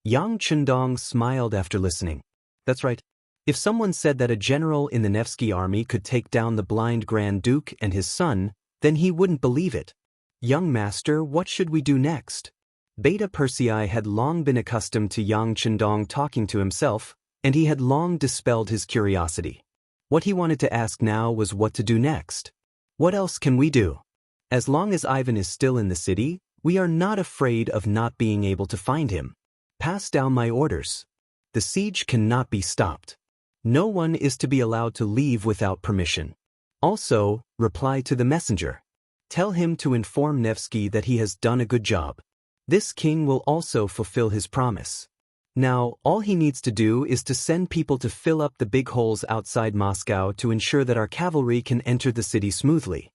Yang Chendong smiled after listening. That's right. If someone said that a general in the Nevsky army could take down the blind Grand Duke and his son, then he wouldn't believe it. Young Master, what should we do next? Beta Persei had long been accustomed to Yang Chendong talking to himself, and he had long dispelled his curiosity. What he wanted to ask now was what to do next. What else can we do? As long as Ivan is still in the city, we are not afraid of not being able to find him. Pass down my orders. The siege cannot be stopped. No one is to be allowed to leave without permission. Also, reply to the messenger. Tell him to inform Nevsky that he has done a good job. This king will also fulfill his promise. Now, all he needs to do is to send people to fill up the big holes outside Moscow to ensure that our cavalry can enter the city smoothly.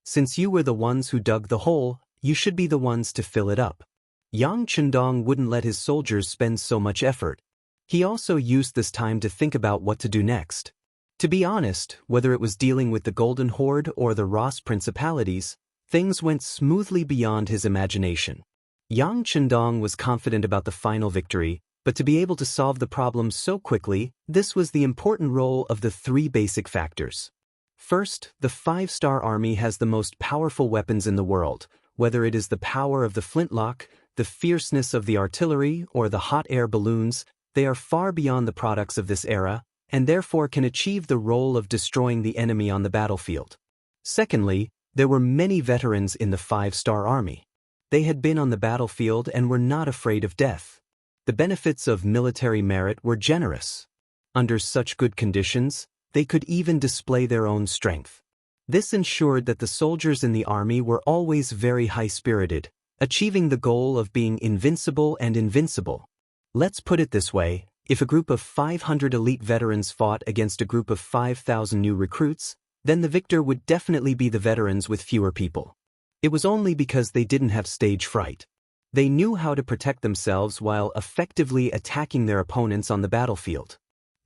Since you were the ones who dug the hole, you should be the ones to fill it up. Yang Chendong wouldn't let his soldiers spend so much effort. He also used this time to think about what to do next. To be honest, whether it was dealing with the Golden Horde or the Ross Principalities, things went smoothly beyond his imagination. Yang Chendong was confident about the final victory, but to be able to solve the problem so quickly, this was the important role of the three basic factors. First, the 5-star army has the most powerful weapons in the world, whether it is the power of the flintlock, the fierceness of the artillery, or the hot air balloons. They are far beyond the products of this era, and therefore can achieve the role of destroying the enemy on the battlefield. Secondly, there were many veterans in the 5-star army. They had been on the battlefield and were not afraid of death. The benefits of military merit were generous. Under such good conditions, they could even display their own strength. This ensured that the soldiers in the army were always very high-spirited, achieving the goal of being invincible and invincible. Let's put it this way, if a group of 500 elite veterans fought against a group of 5,000 new recruits, then the victor would definitely be the veterans with fewer people. It was only because they didn't have stage fright. They knew how to protect themselves while effectively attacking their opponents on the battlefield.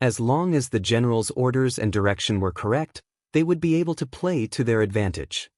As long as the general's orders and direction were correct, they would be able to play to their advantage.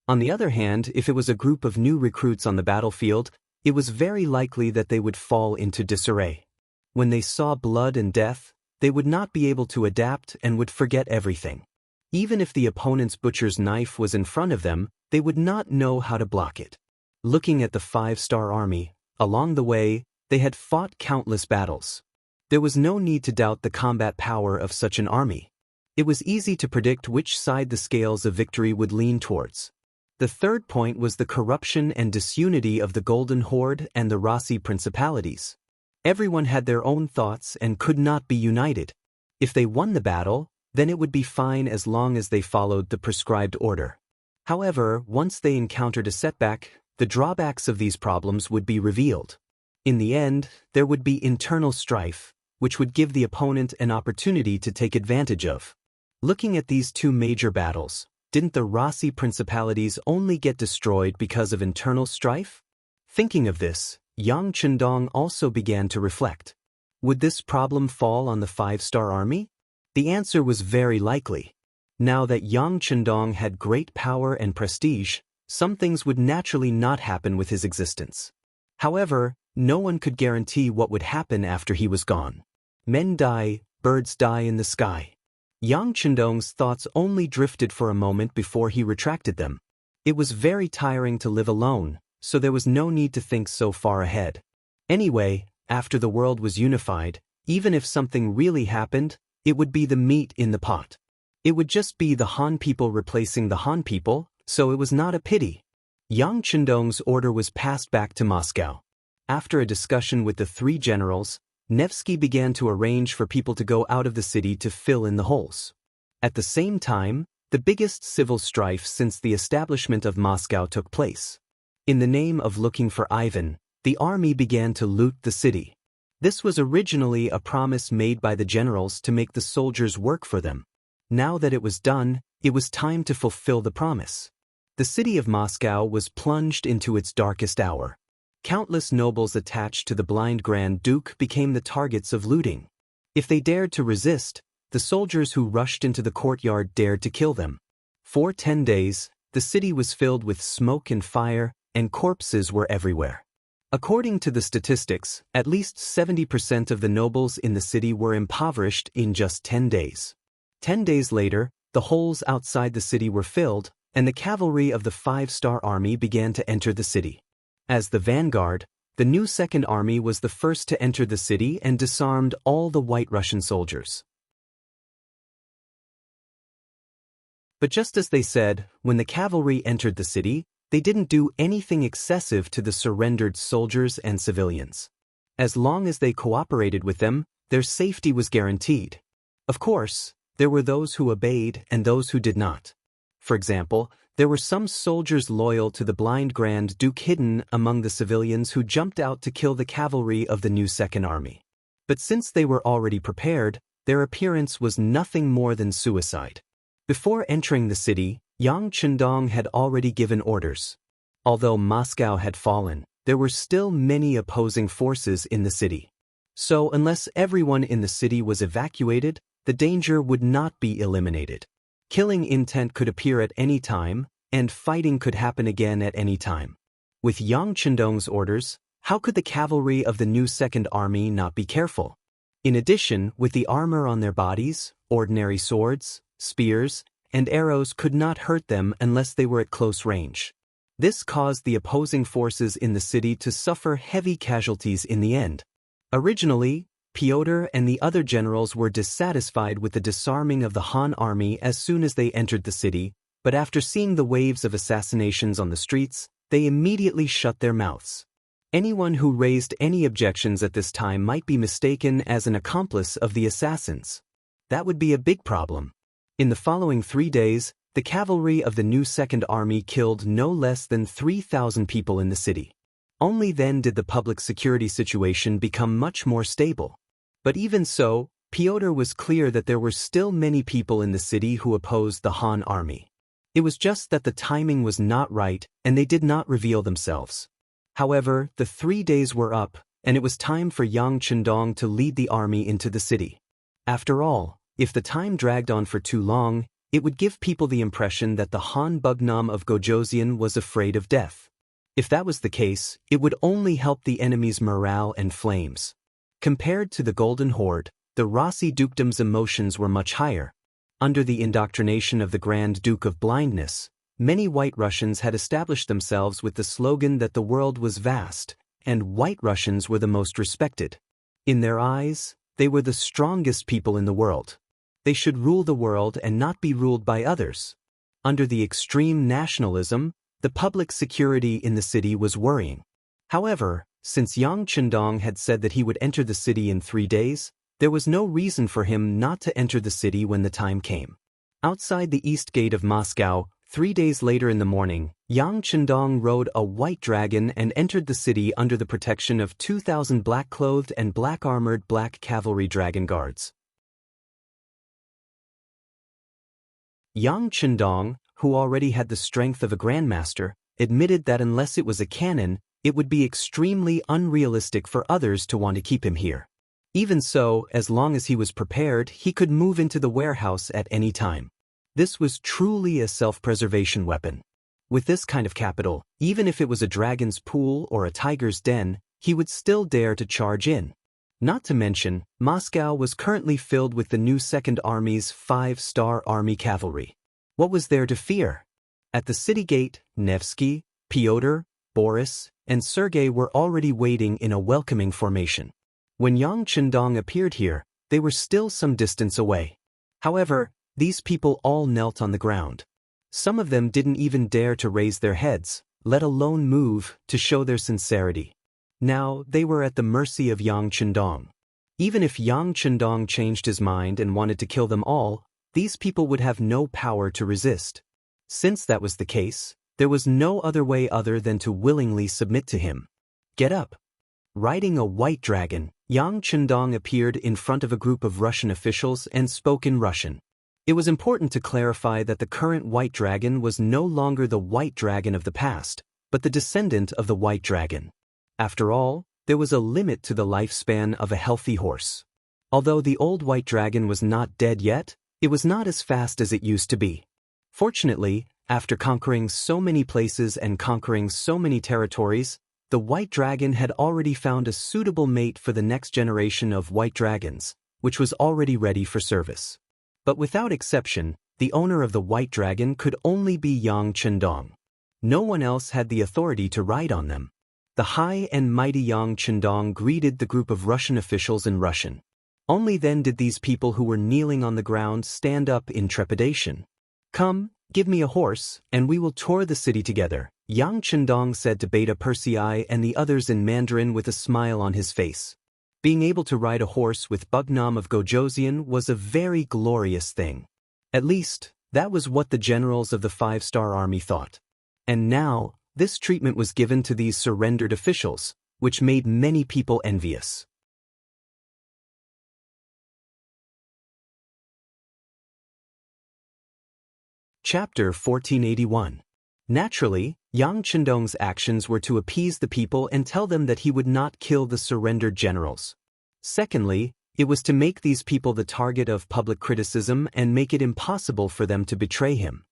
On the other hand, if it was a group of new recruits on the battlefield, it was very likely that they would fall into disarray. When they saw blood and death, they would not be able to adapt and would forget everything. Even if the opponent's butcher's knife was in front of them, they would not know how to block it. Looking at the 5-star army, along the way, they had fought countless battles. There was no need to doubt the combat power of such an army. It was easy to predict which side the scales of victory would lean towards. The third point was the corruption and disunity of the Golden Horde and the Rasi principalities. Everyone had their own thoughts and could not be united. If they won the battle, then it would be fine as long as they followed the prescribed order. However, once they encountered a setback, the drawbacks of these problems would be revealed. In the end, there would be internal strife, which would give the opponent an opportunity to take advantage of. Looking at these two major battles, didn't the Rasi principalities only get destroyed because of internal strife? Thinking of this, Yang Chendong also began to reflect. Would this problem fall on the 5-star army? The answer was very likely. Now that Yang Chendong had great power and prestige, some things would naturally not happen with his existence. However, no one could guarantee what would happen after he was gone. Men die, birds die in the sky. Yang Chendong's thoughts only drifted for a moment before he retracted them. It was very tiring to live alone, so there was no need to think so far ahead. Anyway, after the world was unified, even if something really happened, it would be the meat in the pot. It would just be the Han people replacing the Han people, so it was not a pity. Yang Chendong's order was passed back to Moscow. After a discussion with the 3 generals, Nevsky began to arrange for people to go out of the city to fill in the holes. At the same time, the biggest civil strife since the establishment of Moscow took place. In the name of looking for Ivan, the army began to loot the city. This was originally a promise made by the generals to make the soldiers work for them. Now that it was done, it was time to fulfill the promise. The city of Moscow was plunged into its darkest hour. Countless nobles attached to the blind Grand Duke became the targets of looting. If they dared to resist, the soldiers who rushed into the courtyard dared to kill them. For 10 days, the city was filled with smoke and fire, and corpses were everywhere. According to the statistics, at least 70% of the nobles in the city were impoverished in just 10 days. 10 days later, the holes outside the city were filled, and the cavalry of the 5-star army began to enter the city. As the vanguard, the new Second Army was the first to enter the city and disarmed all the White Russian soldiers. But just as they said, when the cavalry entered the city, they didn't do anything excessive to the surrendered soldiers and civilians. As long as they cooperated with them, their safety was guaranteed. Of course, there were those who obeyed and those who did not. For example, there were some soldiers loyal to the blind Grand Duke hidden among the civilians who jumped out to kill the cavalry of the new Second Army. But since they were already prepared, their appearance was nothing more than suicide. Before entering the city, Yang Chendong had already given orders. Although Moscow had fallen, there were still many opposing forces in the city. So unless everyone in the city was evacuated, the danger would not be eliminated. Killing intent could appear at any time, and fighting could happen again at any time. With Yang Chendong's orders, how could the cavalry of the new Second Army not be careful? In addition, with the armor on their bodies, ordinary swords, spears, and arrows could not hurt them unless they were at close range. This caused the opposing forces in the city to suffer heavy casualties in the end. Originally, Pyotr and the other generals were dissatisfied with the disarming of the Han army as soon as they entered the city, but after seeing the waves of assassinations on the streets, they immediately shut their mouths. Anyone who raised any objections at this time might be mistaken as an accomplice of the assassins. That would be a big problem. In the following 3 days, the cavalry of the new Second Army killed no less than 3,000 people in the city. Only then did the public security situation become much more stable. But even so, Pyotr was clear that there were still many people in the city who opposed the Han army. It was just that the timing was not right and they did not reveal themselves. However, the 3 days were up, and it was time for Yang Chendong to lead the army into the city. After all, if the time dragged on for too long, It would give people the impression that the Han Bugnam of Gojoseon was afraid of death. If that was the case, it would only help the enemy's morale and flames. Compared to the Golden Horde, the Rossi Dukedom's emotions were much higher. Under the indoctrination of the Grand Duke of Blindness, many White Russians had established themselves with the slogan that the world was vast, and White Russians were the most respected. In their eyes, they were the strongest people in the world. They should rule the world and not be ruled by others. Under the extreme nationalism, the public security in the city was worrying. However, since Yang Chendong had said that he would enter the city in 3 days, there was no reason for him not to enter the city when the time came. Outside the east gate of Moscow, 3 days later in the morning, Yang Chendong rode a white dragon and entered the city under the protection of 2,000 black-clothed and black-armored black cavalry dragon guards. Yang Chendong, who already had the strength of a grandmaster, admitted that unless it was a cannon, it would be extremely unrealistic for others to want to keep him here. Even so, as long as he was prepared, he could move into the warehouse at any time. This was truly a self-preservation weapon. With this kind of capital, even if it was a dragon's pool or a tiger's den, he would still dare to charge in. Not to mention, Moscow was currently filled with the new Second Army's 5-star army cavalry. What was there to fear? At the city gate, Nevsky, Pyotr, Boris, and Sergei were already waiting in a welcoming formation. When Yang Chendong appeared here, they were still some distance away. However, these people all knelt on the ground. Some of them didn't even dare to raise their heads, let alone move, to show their sincerity. Now, they were at the mercy of Yang Chendong. Even if Yang Chendong changed his mind and wanted to kill them all, these people would have no power to resist. Since that was the case, there was no other way other than to willingly submit to him. Get up. Riding a white dragon, Yang Chendong appeared in front of a group of Russian officials and spoke in Russian. It was important to clarify that the current white dragon was no longer the white dragon of the past, but the descendant of the white dragon. After all, there was a limit to the lifespan of a healthy horse. Although the old white dragon was not dead yet, it was not as fast as it used to be. Fortunately, after conquering so many places and conquering so many territories, the white dragon had already found a suitable mate for the next generation of white dragons, which was already ready for service. But without exception, the owner of the white dragon could only be Yang Chendong. No one else had the authority to ride on them. The high and mighty Yang Chendong greeted the group of Russian officials in Russian. Only then did these people who were kneeling on the ground stand up in trepidation. "Come, give me a horse, and we will tour the city together," Yang Chendong said to Beta Persei and the others in Mandarin with a smile on his face. Being able to ride a horse with Bugnam of Gojoseon was a very glorious thing. At least, that was what the generals of the 5-star army thought. And now, this treatment was given to these surrendered officials, which made many people envious. Chapter 1481. Naturally, Yang Chendong's actions were to appease the people and tell them that he would not kill the surrendered generals. Secondly, it was to make these people the target of public criticism and make it impossible for them to betray him.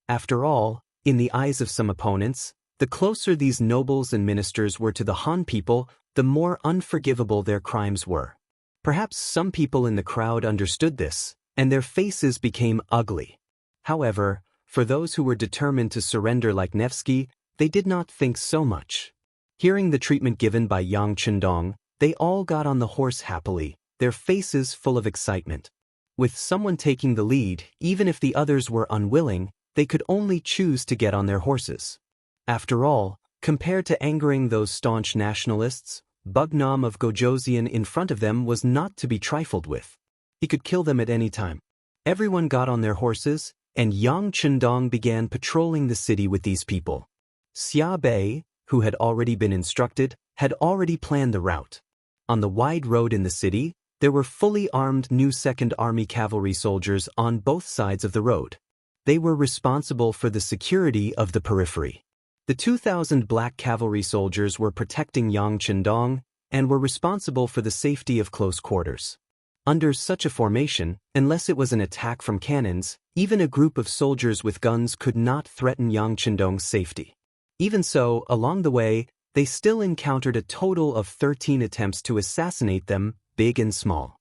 After all, in the eyes of some opponents, the closer these nobles and ministers were to the Han people, the more unforgivable their crimes were. Perhaps some people in the crowd understood this, and their faces became ugly. However, for those who were determined to surrender like Nevsky, they did not think so much. Hearing the treatment given by Yang Chendong, they all got on the horse happily, their faces full of excitement. With someone taking the lead, even if the others were unwilling, they could only choose to get on their horses. After all, compared to angering those staunch nationalists, Bugnam of Gojoseon in front of them was not to be trifled with. He could kill them at any time. Everyone got on their horses, and Yang Chendong began patrolling the city with these people. Xia Bei, who had already been instructed, had already planned the route. On the wide road in the city, there were fully armed new Second Army cavalry soldiers on both sides of the road. They were responsible for the security of the periphery. The 2,000 black cavalry soldiers were protecting Yang Chendong and were responsible for the safety of close quarters. Under such a formation, unless it was an attack from cannons, even a group of soldiers with guns could not threaten Yang Chendong's safety. Even so, along the way, they still encountered a total of 13 attempts to assassinate them, big and small.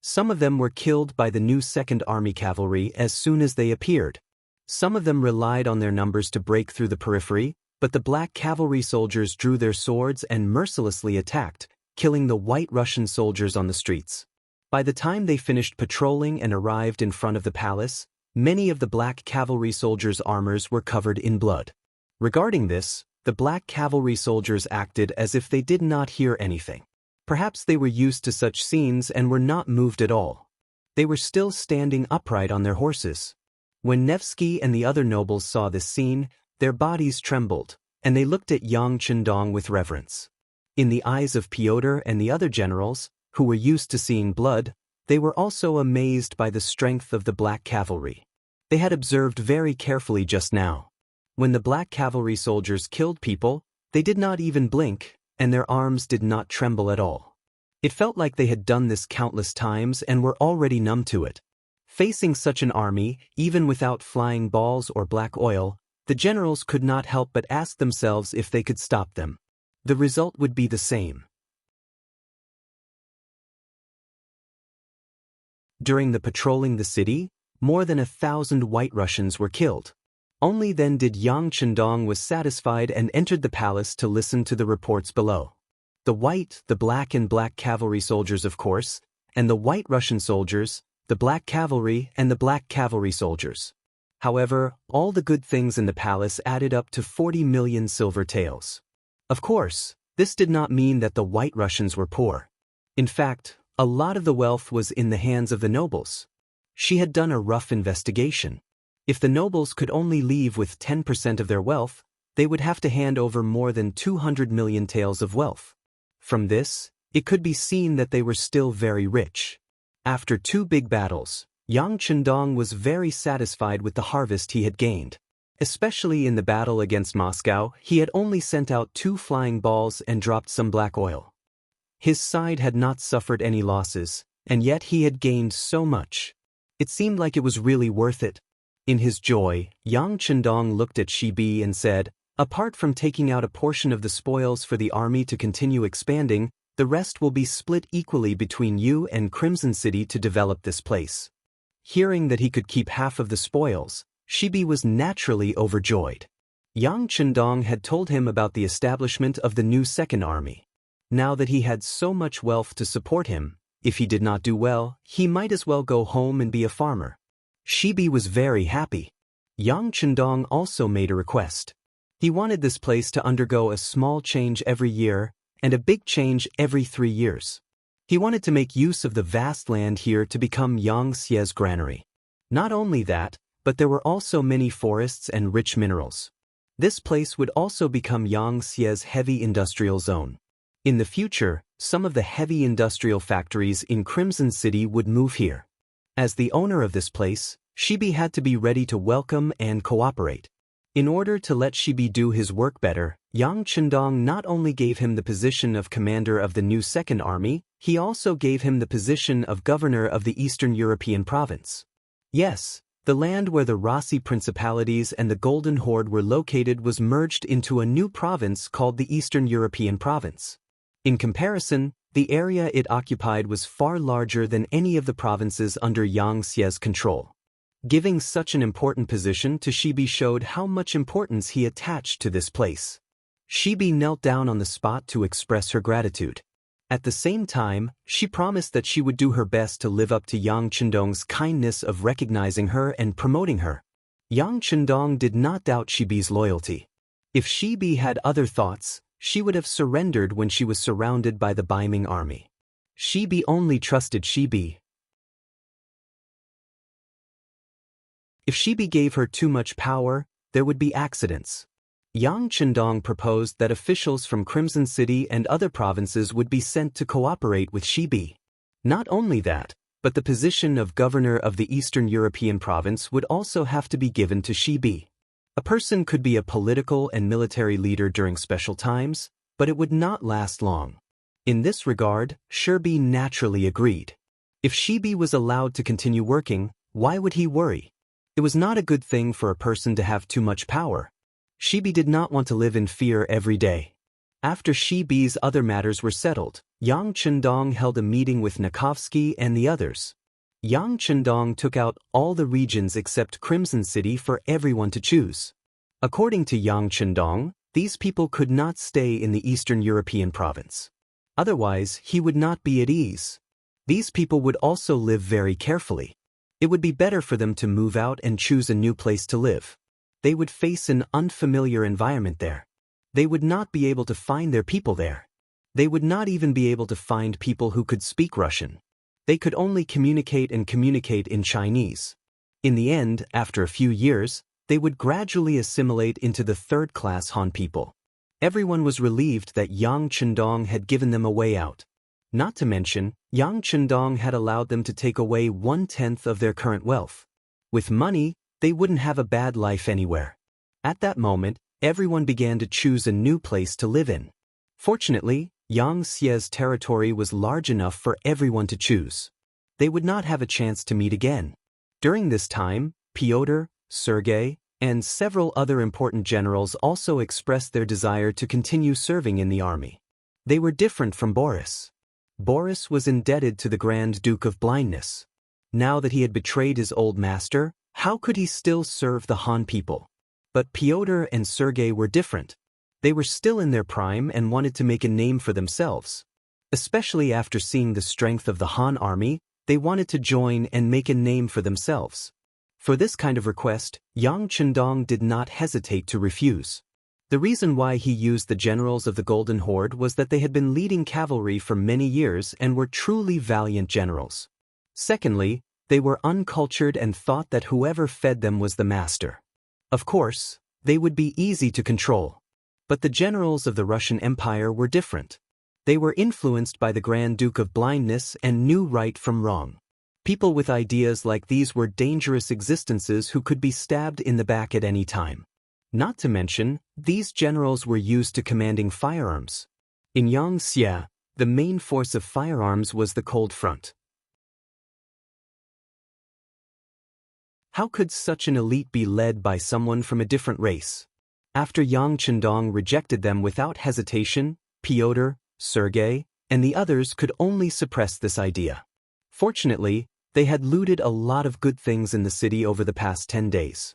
Some of them were killed by the new Second Army Cavalry as soon as they appeared. Some of them relied on their numbers to break through the periphery, but the Black Cavalry soldiers drew their swords and mercilessly attacked, killing the White Russian soldiers on the streets. By the time they finished patrolling and arrived in front of the palace, many of the Black Cavalry soldiers' armors were covered in blood. Regarding this, the Black Cavalry soldiers acted as if they did not hear anything. Perhaps they were used to such scenes and were not moved at all. They were still standing upright on their horses. When Nevsky and the other nobles saw this scene, their bodies trembled, and they looked at Yang Chendong with reverence. In the eyes of Pyotr and the other generals, who were used to seeing blood, they were also amazed by the strength of the Black Cavalry. They had observed very carefully just now. When the Black Cavalry soldiers killed people, they did not even blink, and their arms did not tremble at all. It felt like they had done this countless times and were already numb to it. Facing such an army, even without flying balls or black oil, the generals could not help but ask themselves if they could stop them. The result would be the same. During the patrolling the city, more than 1,000 White Russians were killed. Only then did Yang Chendong was satisfied and entered the palace to listen to the reports below. The White, the Black and Black Cavalry soldiers of course, and the White Russian soldiers, the Black Cavalry and the Black Cavalry soldiers. However, all the good things in the palace added up to 40 million silver taels. Of course, this did not mean that the White Russians were poor. In fact, a lot of the wealth was in the hands of the nobles. She had done a rough investigation. If the nobles could only leave with 10% of their wealth, they would have to hand over more than 200 million taels of wealth. From this, it could be seen that they were still very rich. After 2 big battles, Yang Chendong was very satisfied with the harvest he had gained. Especially in the battle against Moscow, he had only sent out 2 flying balls and dropped some black oil. His side had not suffered any losses, and yet he had gained so much. It seemed like it was really worth it. In his joy, Yang Chendong looked at Shibi and said, "Apart from taking out a portion of the spoils for the army to continue expanding, the rest will be split equally between you and Crimson City to develop this place." Hearing that he could keep half of the spoils, Shibi was naturally overjoyed. Yang Chendong had told him about the establishment of the new Second Army. Now that he had so much wealth to support him, if he did not do well, he might as well go home and be a farmer. Shibi was very happy. Yang Chendong also made a request. He wanted this place to undergo a small change every year and a big change every 3 years. He wanted to make use of the vast land here to become Yang Xie's granary. Not only that, but there were also many forests and rich minerals. This place would also become Yang Xie's heavy industrial zone. In the future, some of the heavy industrial factories in Crimson City would move here. As the owner of this place, Shibi had to be ready to welcome and cooperate. In order to let Shibi do his work better, Yang Chendong not only gave him the position of commander of the new Second Army, he also gave him the position of governor of the Eastern European province. Yes, the land where the Rossi Principalities and the Golden Horde were located was merged into a new province called the Eastern European province. In comparison, the area it occupied was far larger than any of the provinces under Yang Xie's control. Giving such an important position to Shibi showed how much importance he attached to this place. Shibi knelt down on the spot to express her gratitude. At the same time, she promised that she would do her best to live up to Yang Chendong's kindness of recognizing her and promoting her. Yang Chendong did not doubt Shibi's loyalty. If Shibi had other thoughts, she would have surrendered when she was surrounded by the Baiming army. Shibi only trusted Shibi. If Shibi gave her too much power, there would be accidents. Yang Chendong proposed that officials from Crimson City and other provinces would be sent to cooperate with Shibi. Not only that, but the position of governor of the Eastern European province would also have to be given to Shibi. A person could be a political and military leader during special times, but it would not last long. In this regard, Shibi naturally agreed. If Shibi was allowed to continue working, why would he worry? It was not a good thing for a person to have too much power. Shibi did not want to live in fear every day. After Shibi's other matters were settled, Yang Chendong held a meeting with Nakovsky and the others. Yang Chendong took out all the regions except Crimson City for everyone to choose. According to Yang Chendong, these people could not stay in the Eastern European province. Otherwise, he would not be at ease. These people would also live very carefully. It would be better for them to move out and choose a new place to live. They would face an unfamiliar environment there. They would not be able to find their people there. They would not even be able to find people who could speak Russian. They could only communicate in Chinese. In the end, after a few years, they would gradually assimilate into the third-class Han people. Everyone was relieved that Yang Chendong had given them a way out. Not to mention, Yang Chendong had allowed them to take away 1/10 of their current wealth. With money, they wouldn't have a bad life anywhere. At that moment, everyone began to choose a new place to live in. Fortunately, Yang Xie's territory was large enough for everyone to choose. They would not have a chance to meet again. During this time, Pyotr, Sergei, and several other important generals also expressed their desire to continue serving in the army. They were different from Boris. Boris was indebted to the Grand Duke of Blindness. Now that he had betrayed his old master, how could he still serve the Han people? But Pyotr and Sergei were different. They were still in their prime and wanted to make a name for themselves. Especially after seeing the strength of the Han army, they wanted to join and make a name for themselves. For this kind of request, Yang Chendong did not hesitate to refuse. The reason why he used the generals of the Golden Horde was that they had been leading cavalry for many years and were truly valiant generals. Secondly, they were uncultured and thought that whoever fed them was the master. Of course, they would be easy to control. But the generals of the Russian Empire were different. They were influenced by the Grand Duke of Blindness and knew right from wrong. People with ideas like these were dangerous existences who could be stabbed in the back at any time. Not to mention, these generals were used to commanding firearms. In Yang Xie, the main force of firearms was the Cold Front. How could such an elite be led by someone from a different race? After Yang Chendong rejected them without hesitation, Pyotr, Sergei, and the others could only suppress this idea. Fortunately, they had looted a lot of good things in the city over the past 10 days.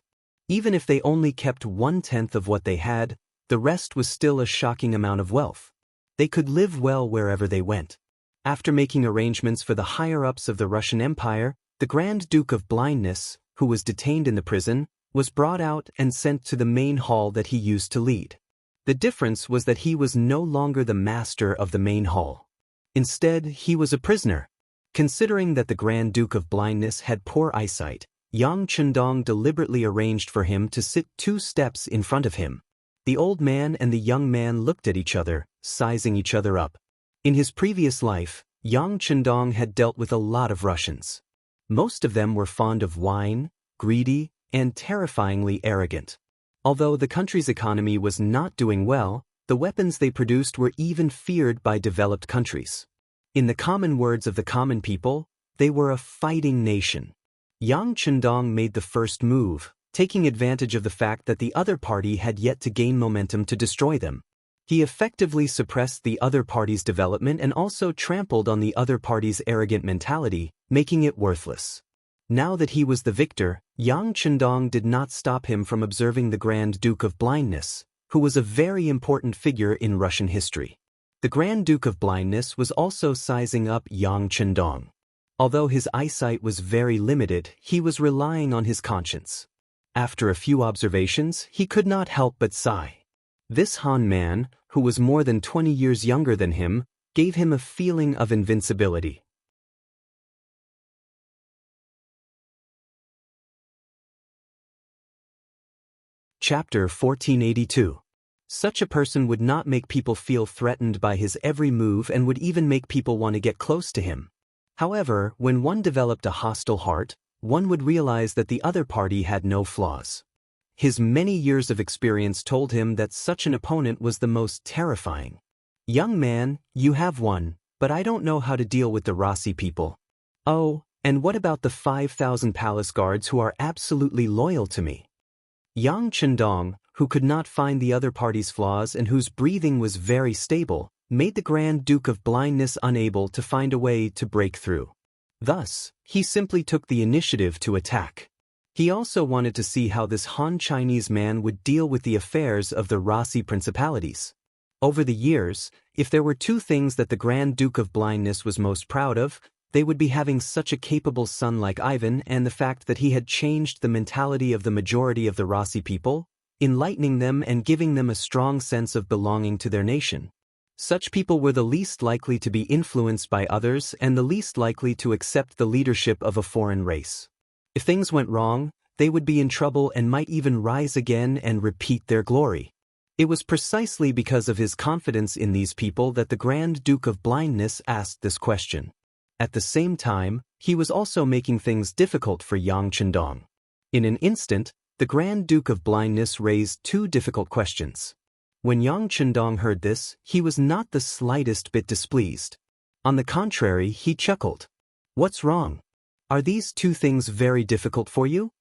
Even if they only kept 1/10 of what they had, the rest was still a shocking amount of wealth. They could live well wherever they went. After making arrangements for the higher-ups of the Russian Empire, the Grand Duke of Blindness, who was detained in the prison, was brought out and sent to the main hall that he used to lead. The difference was that he was no longer the master of the main hall. Instead, he was a prisoner. Considering that the Grand Duke of Blindness had poor eyesight, Yang Chendong deliberately arranged for him to sit 2 steps in front of him. The old man and the young man looked at each other, sizing each other up. In his previous life, Yang Chendong had dealt with a lot of Russians. Most of them were fond of wine, greedy, and terrifyingly arrogant. Although the country's economy was not doing well, the weapons they produced were even feared by developed countries. In the common words of the common people, they were a fighting nation. Yang Chendong made the first move, taking advantage of the fact that the other party had yet to gain momentum to destroy them. He effectively suppressed the other party's development and also trampled on the other party's arrogant mentality, making it worthless. Now that he was the victor, Yang Chendong did not stop him from observing the Grand Duke of Blindness, who was a very important figure in Russian history. The Grand Duke of Blindness was also sizing up Yang Chendong. Although his eyesight was very limited, he was relying on his conscience. After a few observations, he could not help but sigh. This Han man, who was more than 20 years younger than him, gave him a feeling of invincibility. Chapter 1482. Such a person would not make people feel threatened by his every move and would even make people want to get close to him. However, when one developed a hostile heart, one would realize that the other party had no flaws. His many years of experience told him that such an opponent was the most terrifying. "Young man, you have won, but I don't know how to deal with the Rossi people. Oh, and what about the 5,000 palace guards who are absolutely loyal to me? Yang Chendong, who could not find the other party's flaws and whose breathing was very stable, made the Grand Duke of Blindness unable to find a way to break through. Thus, he simply took the initiative to attack. He also wanted to see how this Han Chinese man would deal with the affairs of the Rasi principalities. Over the years, if there were two things that the Grand Duke of Blindness was most proud of, they would be having such a capable son like Ivan and the fact that he had changed the mentality of the majority of the Rasi people, enlightening them and giving them a strong sense of belonging to their nation. Such people were the least likely to be influenced by others and the least likely to accept the leadership of a foreign race. If things went wrong, they would be in trouble and might even rise again and repeat their glory. It was precisely because of his confidence in these people that the Grand Duke of Blindness asked this question. At the same time, he was also making things difficult for Yang Chendong. In an instant, the Grand Duke of Blindness raised two difficult questions. When Yang Chendong heard this, he was not the slightest bit displeased. On the contrary, he chuckled. What's wrong? Are these two things very difficult for you?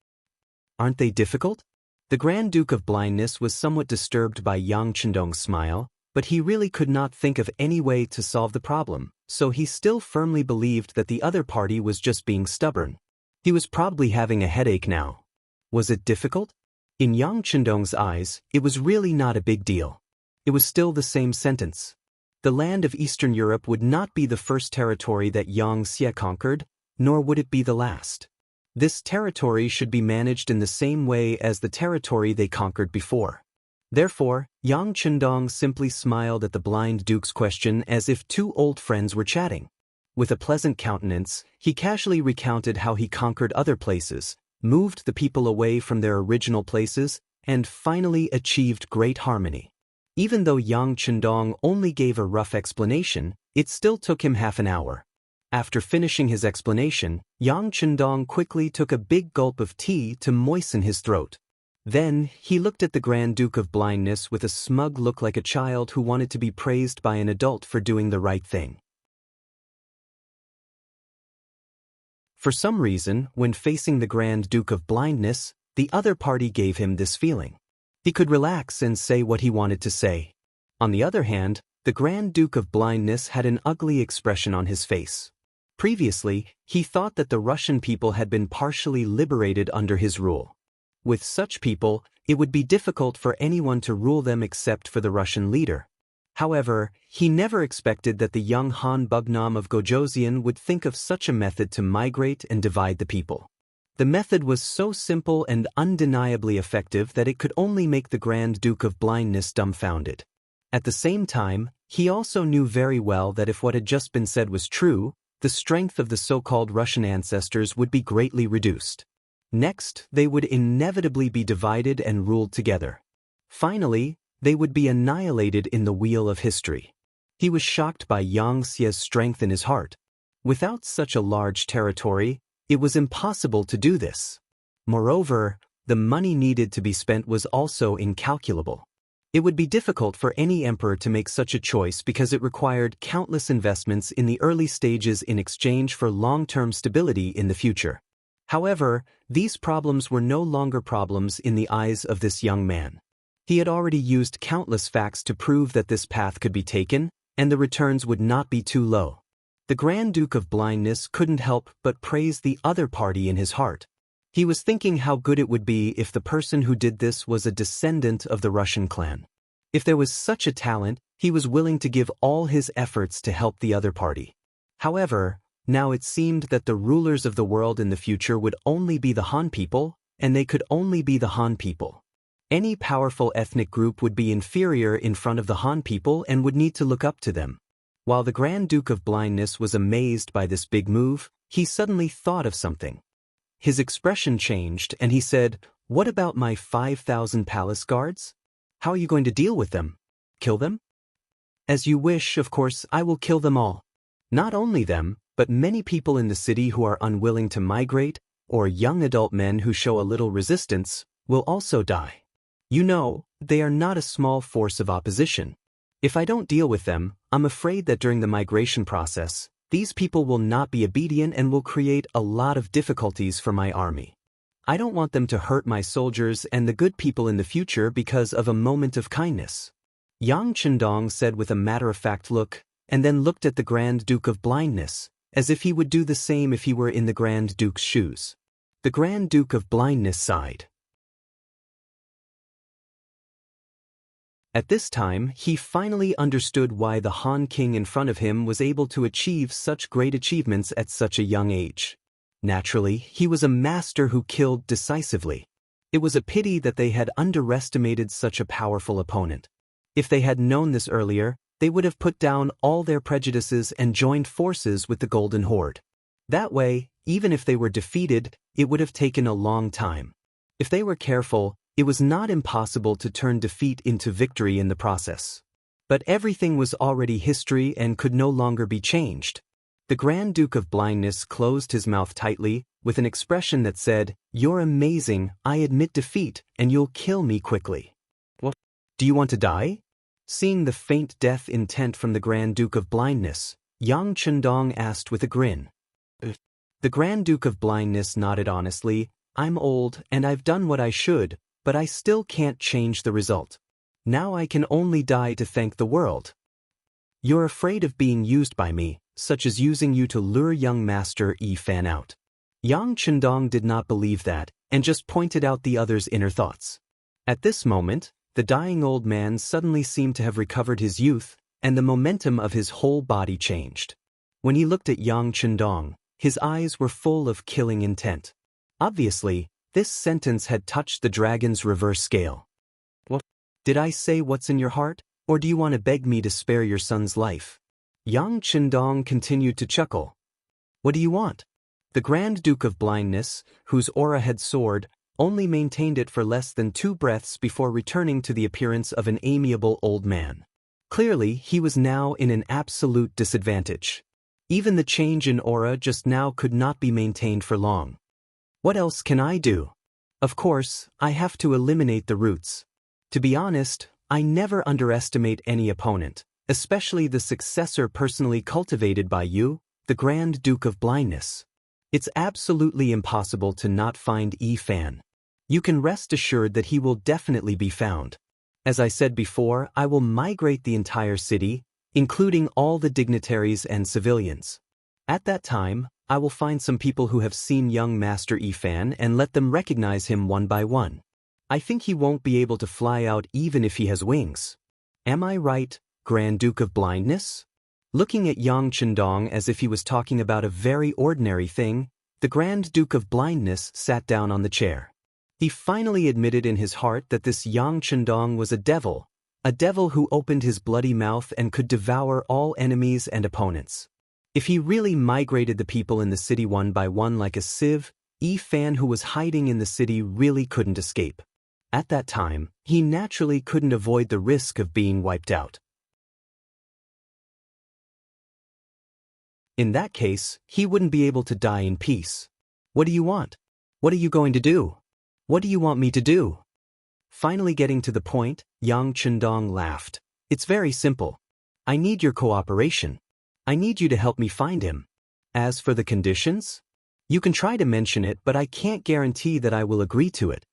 Aren't they difficult? The Grand Duke of Blindness was somewhat disturbed by Yang Chendong's smile, but he really could not think of any way to solve the problem, so he still firmly believed that the other party was just being stubborn. He was probably having a headache now. Was it difficult? In Yang Chendong's eyes, it was really not a big deal. It was still the same sentence. The land of Eastern Europe would not be the first territory that Yang Xie conquered, nor would it be the last. This territory should be managed in the same way as the territory they conquered before. Therefore, Yang Chendong simply smiled at the blind duke's question as if two old friends were chatting. With a pleasant countenance, he casually recounted how he conquered other places, moved the people away from their original places, and finally achieved great harmony. Even though Yang Chendong only gave a rough explanation, it still took him half an hour. After finishing his explanation, Yang Chendong quickly took a big gulp of tea to moisten his throat. Then, he looked at the Grand Duke of Blindness with a smug look like a child who wanted to be praised by an adult for doing the right thing. For some reason, when facing the Grand Duke of Blindness, the other party gave him this feeling. He could relax and say what he wanted to say. On the other hand, the Grand Duke of Blindness had an ugly expression on his face. Previously, he thought that the Russian people had been partially liberated under his rule. With such people, it would be difficult for anyone to rule them except for the Russian leader. However, he never expected that the young Han Bugnam of Gojoseon would think of such a method to migrate and divide the people. The method was so simple and undeniably effective that it could only make the Grand Duke of Blindness dumbfounded. At the same time, he also knew very well that if what had just been said was true, the strength of the so-called Russian ancestors would be greatly reduced. Next, they would inevitably be divided and ruled together. Finally, they would be annihilated in the wheel of history. He was shocked by Yang Xie's strength in his heart. Without such a large territory, it was impossible to do this. Moreover, the money needed to be spent was also incalculable. It would be difficult for any emperor to make such a choice because it required countless investments in the early stages in exchange for long-term stability in the future. However, these problems were no longer problems in the eyes of this young man. He had already used countless facts to prove that this path could be taken, and the returns would not be too low. The Grand Duke of Blindness couldn't help but praise the other party in his heart. He was thinking how good it would be if the person who did this was a descendant of the Russian clan. If there was such a talent, he was willing to give all his efforts to help the other party. However, now it seemed that the rulers of the world in the future would only be the Han people, and they could only be the Han people. Any powerful ethnic group would be inferior in front of the Han people and would need to look up to them. While the Grand Duke of Blindness was amazed by this big move, he suddenly thought of something. His expression changed and he said, "What about my 5,000 palace guards? How are you going to deal with them? Kill them?" "As you wish, of course, I will kill them all. Not only them, but many people in the city who are unwilling to migrate, or young adult men who show a little resistance, will also die. You know, they are not a small force of opposition. If I don't deal with them, I'm afraid that during the migration process, These people will not be obedient and will create a lot of difficulties for my army. I don't want them to hurt my soldiers and the good people in the future because of a moment of kindness. Yang Chendong said with a matter-of-fact look, and then looked at the Grand Duke of Blindness, as if he would do the same if he were in the Grand Duke's shoes. The Grand Duke of Blindness sighed. At this time, he finally understood why the Han King in front of him was able to achieve such great achievements at such a young age. Naturally, he was a master who killed decisively. It was a pity that they had underestimated such a powerful opponent. If they had known this earlier, they would have put down all their prejudices and joined forces with the Golden Horde. That way, even if they were defeated, it would have taken a long time. If they were careful, it was not impossible to turn defeat into victory in the process. But everything was already history and could no longer be changed. The Grand Duke of Blindness closed his mouth tightly, with an expression that said, "You're amazing, I admit defeat, and you'll kill me quickly." "What? Do you want to die?" Seeing the faint death intent from the Grand Duke of Blindness, Yang Chendong asked with a grin. The Grand Duke of Blindness nodded honestly. "I'm old, and I've done what I should, but I still can't change the result. Now I can only die to thank the world. You're afraid of being used by me, such as using you to lure young Master Yi Fan out." Yang Chendong did not believe that, and just pointed out the other's inner thoughts. At this moment, the dying old man suddenly seemed to have recovered his youth, and the momentum of his whole body changed. When he looked at Yang Chendong, his eyes were full of killing intent. Obviously, this sentence had touched the dragon's reverse scale. "What? Did I say what's in your heart, or do you want to beg me to spare your son's life?" Yang Chendong continued to chuckle. "What do you want?" The Grand Duke of Blindness, whose aura had soared, only maintained it for less than 2 breaths before returning to the appearance of an amiable old man. Clearly, he was now in an absolute disadvantage. Even the change in aura just now could not be maintained for long. "What else can I do? Of course, I have to eliminate the roots. To be honest, I never underestimate any opponent, especially the successor personally cultivated by you, the Grand Duke of Blindness. It's absolutely impossible to not find Yi Fan. You can rest assured that he will definitely be found. As I said before, I will migrate the entire city, including all the dignitaries and civilians. At that time, I will find some people who have seen young Master Yi Fan and let them recognize him one by one. I think he won't be able to fly out even if he has wings. Am I right, Grand Duke of Blindness?" Looking at Yang Chendong as if he was talking about a very ordinary thing, the Grand Duke of Blindness sat down on the chair. He finally admitted in his heart that this Yang Chendong was a devil who opened his bloody mouth and could devour all enemies and opponents. If he really migrated the people in the city one by one like a sieve, Yi Fan who was hiding in the city really couldn't escape. At that time, he naturally couldn't avoid the risk of being wiped out. In that case, he wouldn't be able to die in peace. "What do you want? What are you going to do? What do you want me to do?" Finally getting to the point, Yang Chendong laughed. "It's very simple. I need your cooperation. I need you to help me find him. As for the conditions, you can try to mention it, but I can't guarantee that I will agree to it.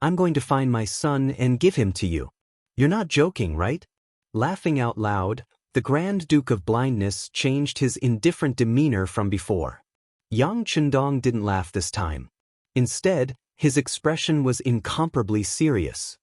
I'm going to find my son and give him to you. You're not joking, right?" Laughing out loud, the Grand Duke of Blindness changed his indifferent demeanor from before. Yang Chendong didn't laugh this time. Instead, his expression was incomparably serious.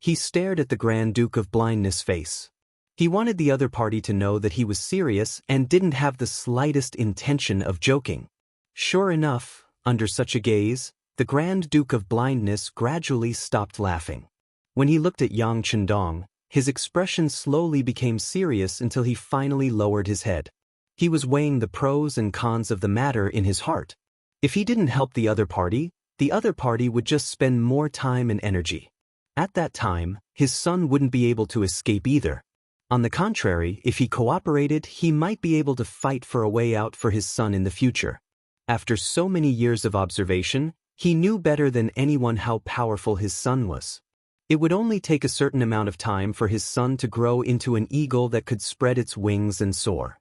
He stared at the Grand Duke of Blindness' face. He wanted the other party to know that he was serious and didn't have the slightest intention of joking. Sure enough, under such a gaze, the Grand Duke of Blindness gradually stopped laughing. When he looked at Yang Chendong, his expression slowly became serious until he finally lowered his head. He was weighing the pros and cons of the matter in his heart. If he didn't help the other party would just spend more time and energy. At that time, his son wouldn't be able to escape either. On the contrary, if he cooperated, he might be able to fight for a way out for his son in the future. After so many years of observation, he knew better than anyone how powerful his son was. It would only take a certain amount of time for his son to grow into an eagle that could spread its wings and soar.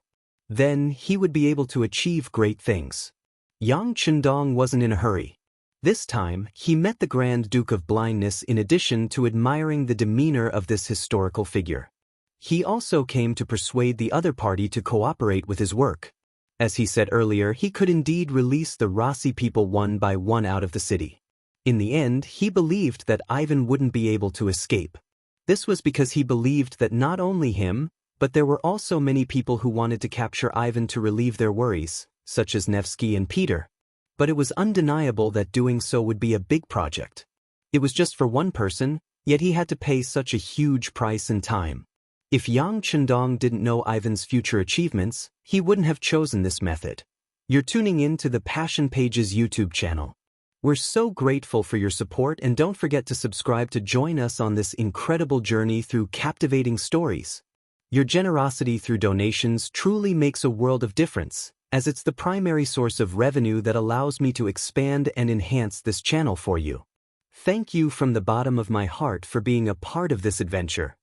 Then he would be able to achieve great things. Yang Chendong wasn't in a hurry. This time, he met the Grand Duke of Blindness in addition to admiring the demeanor of this historical figure. He also came to persuade the other party to cooperate with his work. As he said earlier, he could indeed release the Rossi people one by one out of the city. In the end, he believed that Ivan wouldn't be able to escape. This was because he believed that not only him, but there were also many people who wanted to capture Ivan to relieve their worries, such as Nevsky and Peter. But it was undeniable that doing so would be a big project. It was just for one person, yet he had to pay such a huge price and time. If Yang Chendong didn't know Ivan's future achievements, he wouldn't have chosen this method. You're tuning in to the Passion Pages YouTube channel. We're so grateful for your support, and don't forget to subscribe to join us on this incredible journey through captivating stories. Your generosity through donations truly makes a world of difference, as it's the primary source of revenue that allows me to expand and enhance this channel for you. Thank you from the bottom of my heart for being a part of this adventure.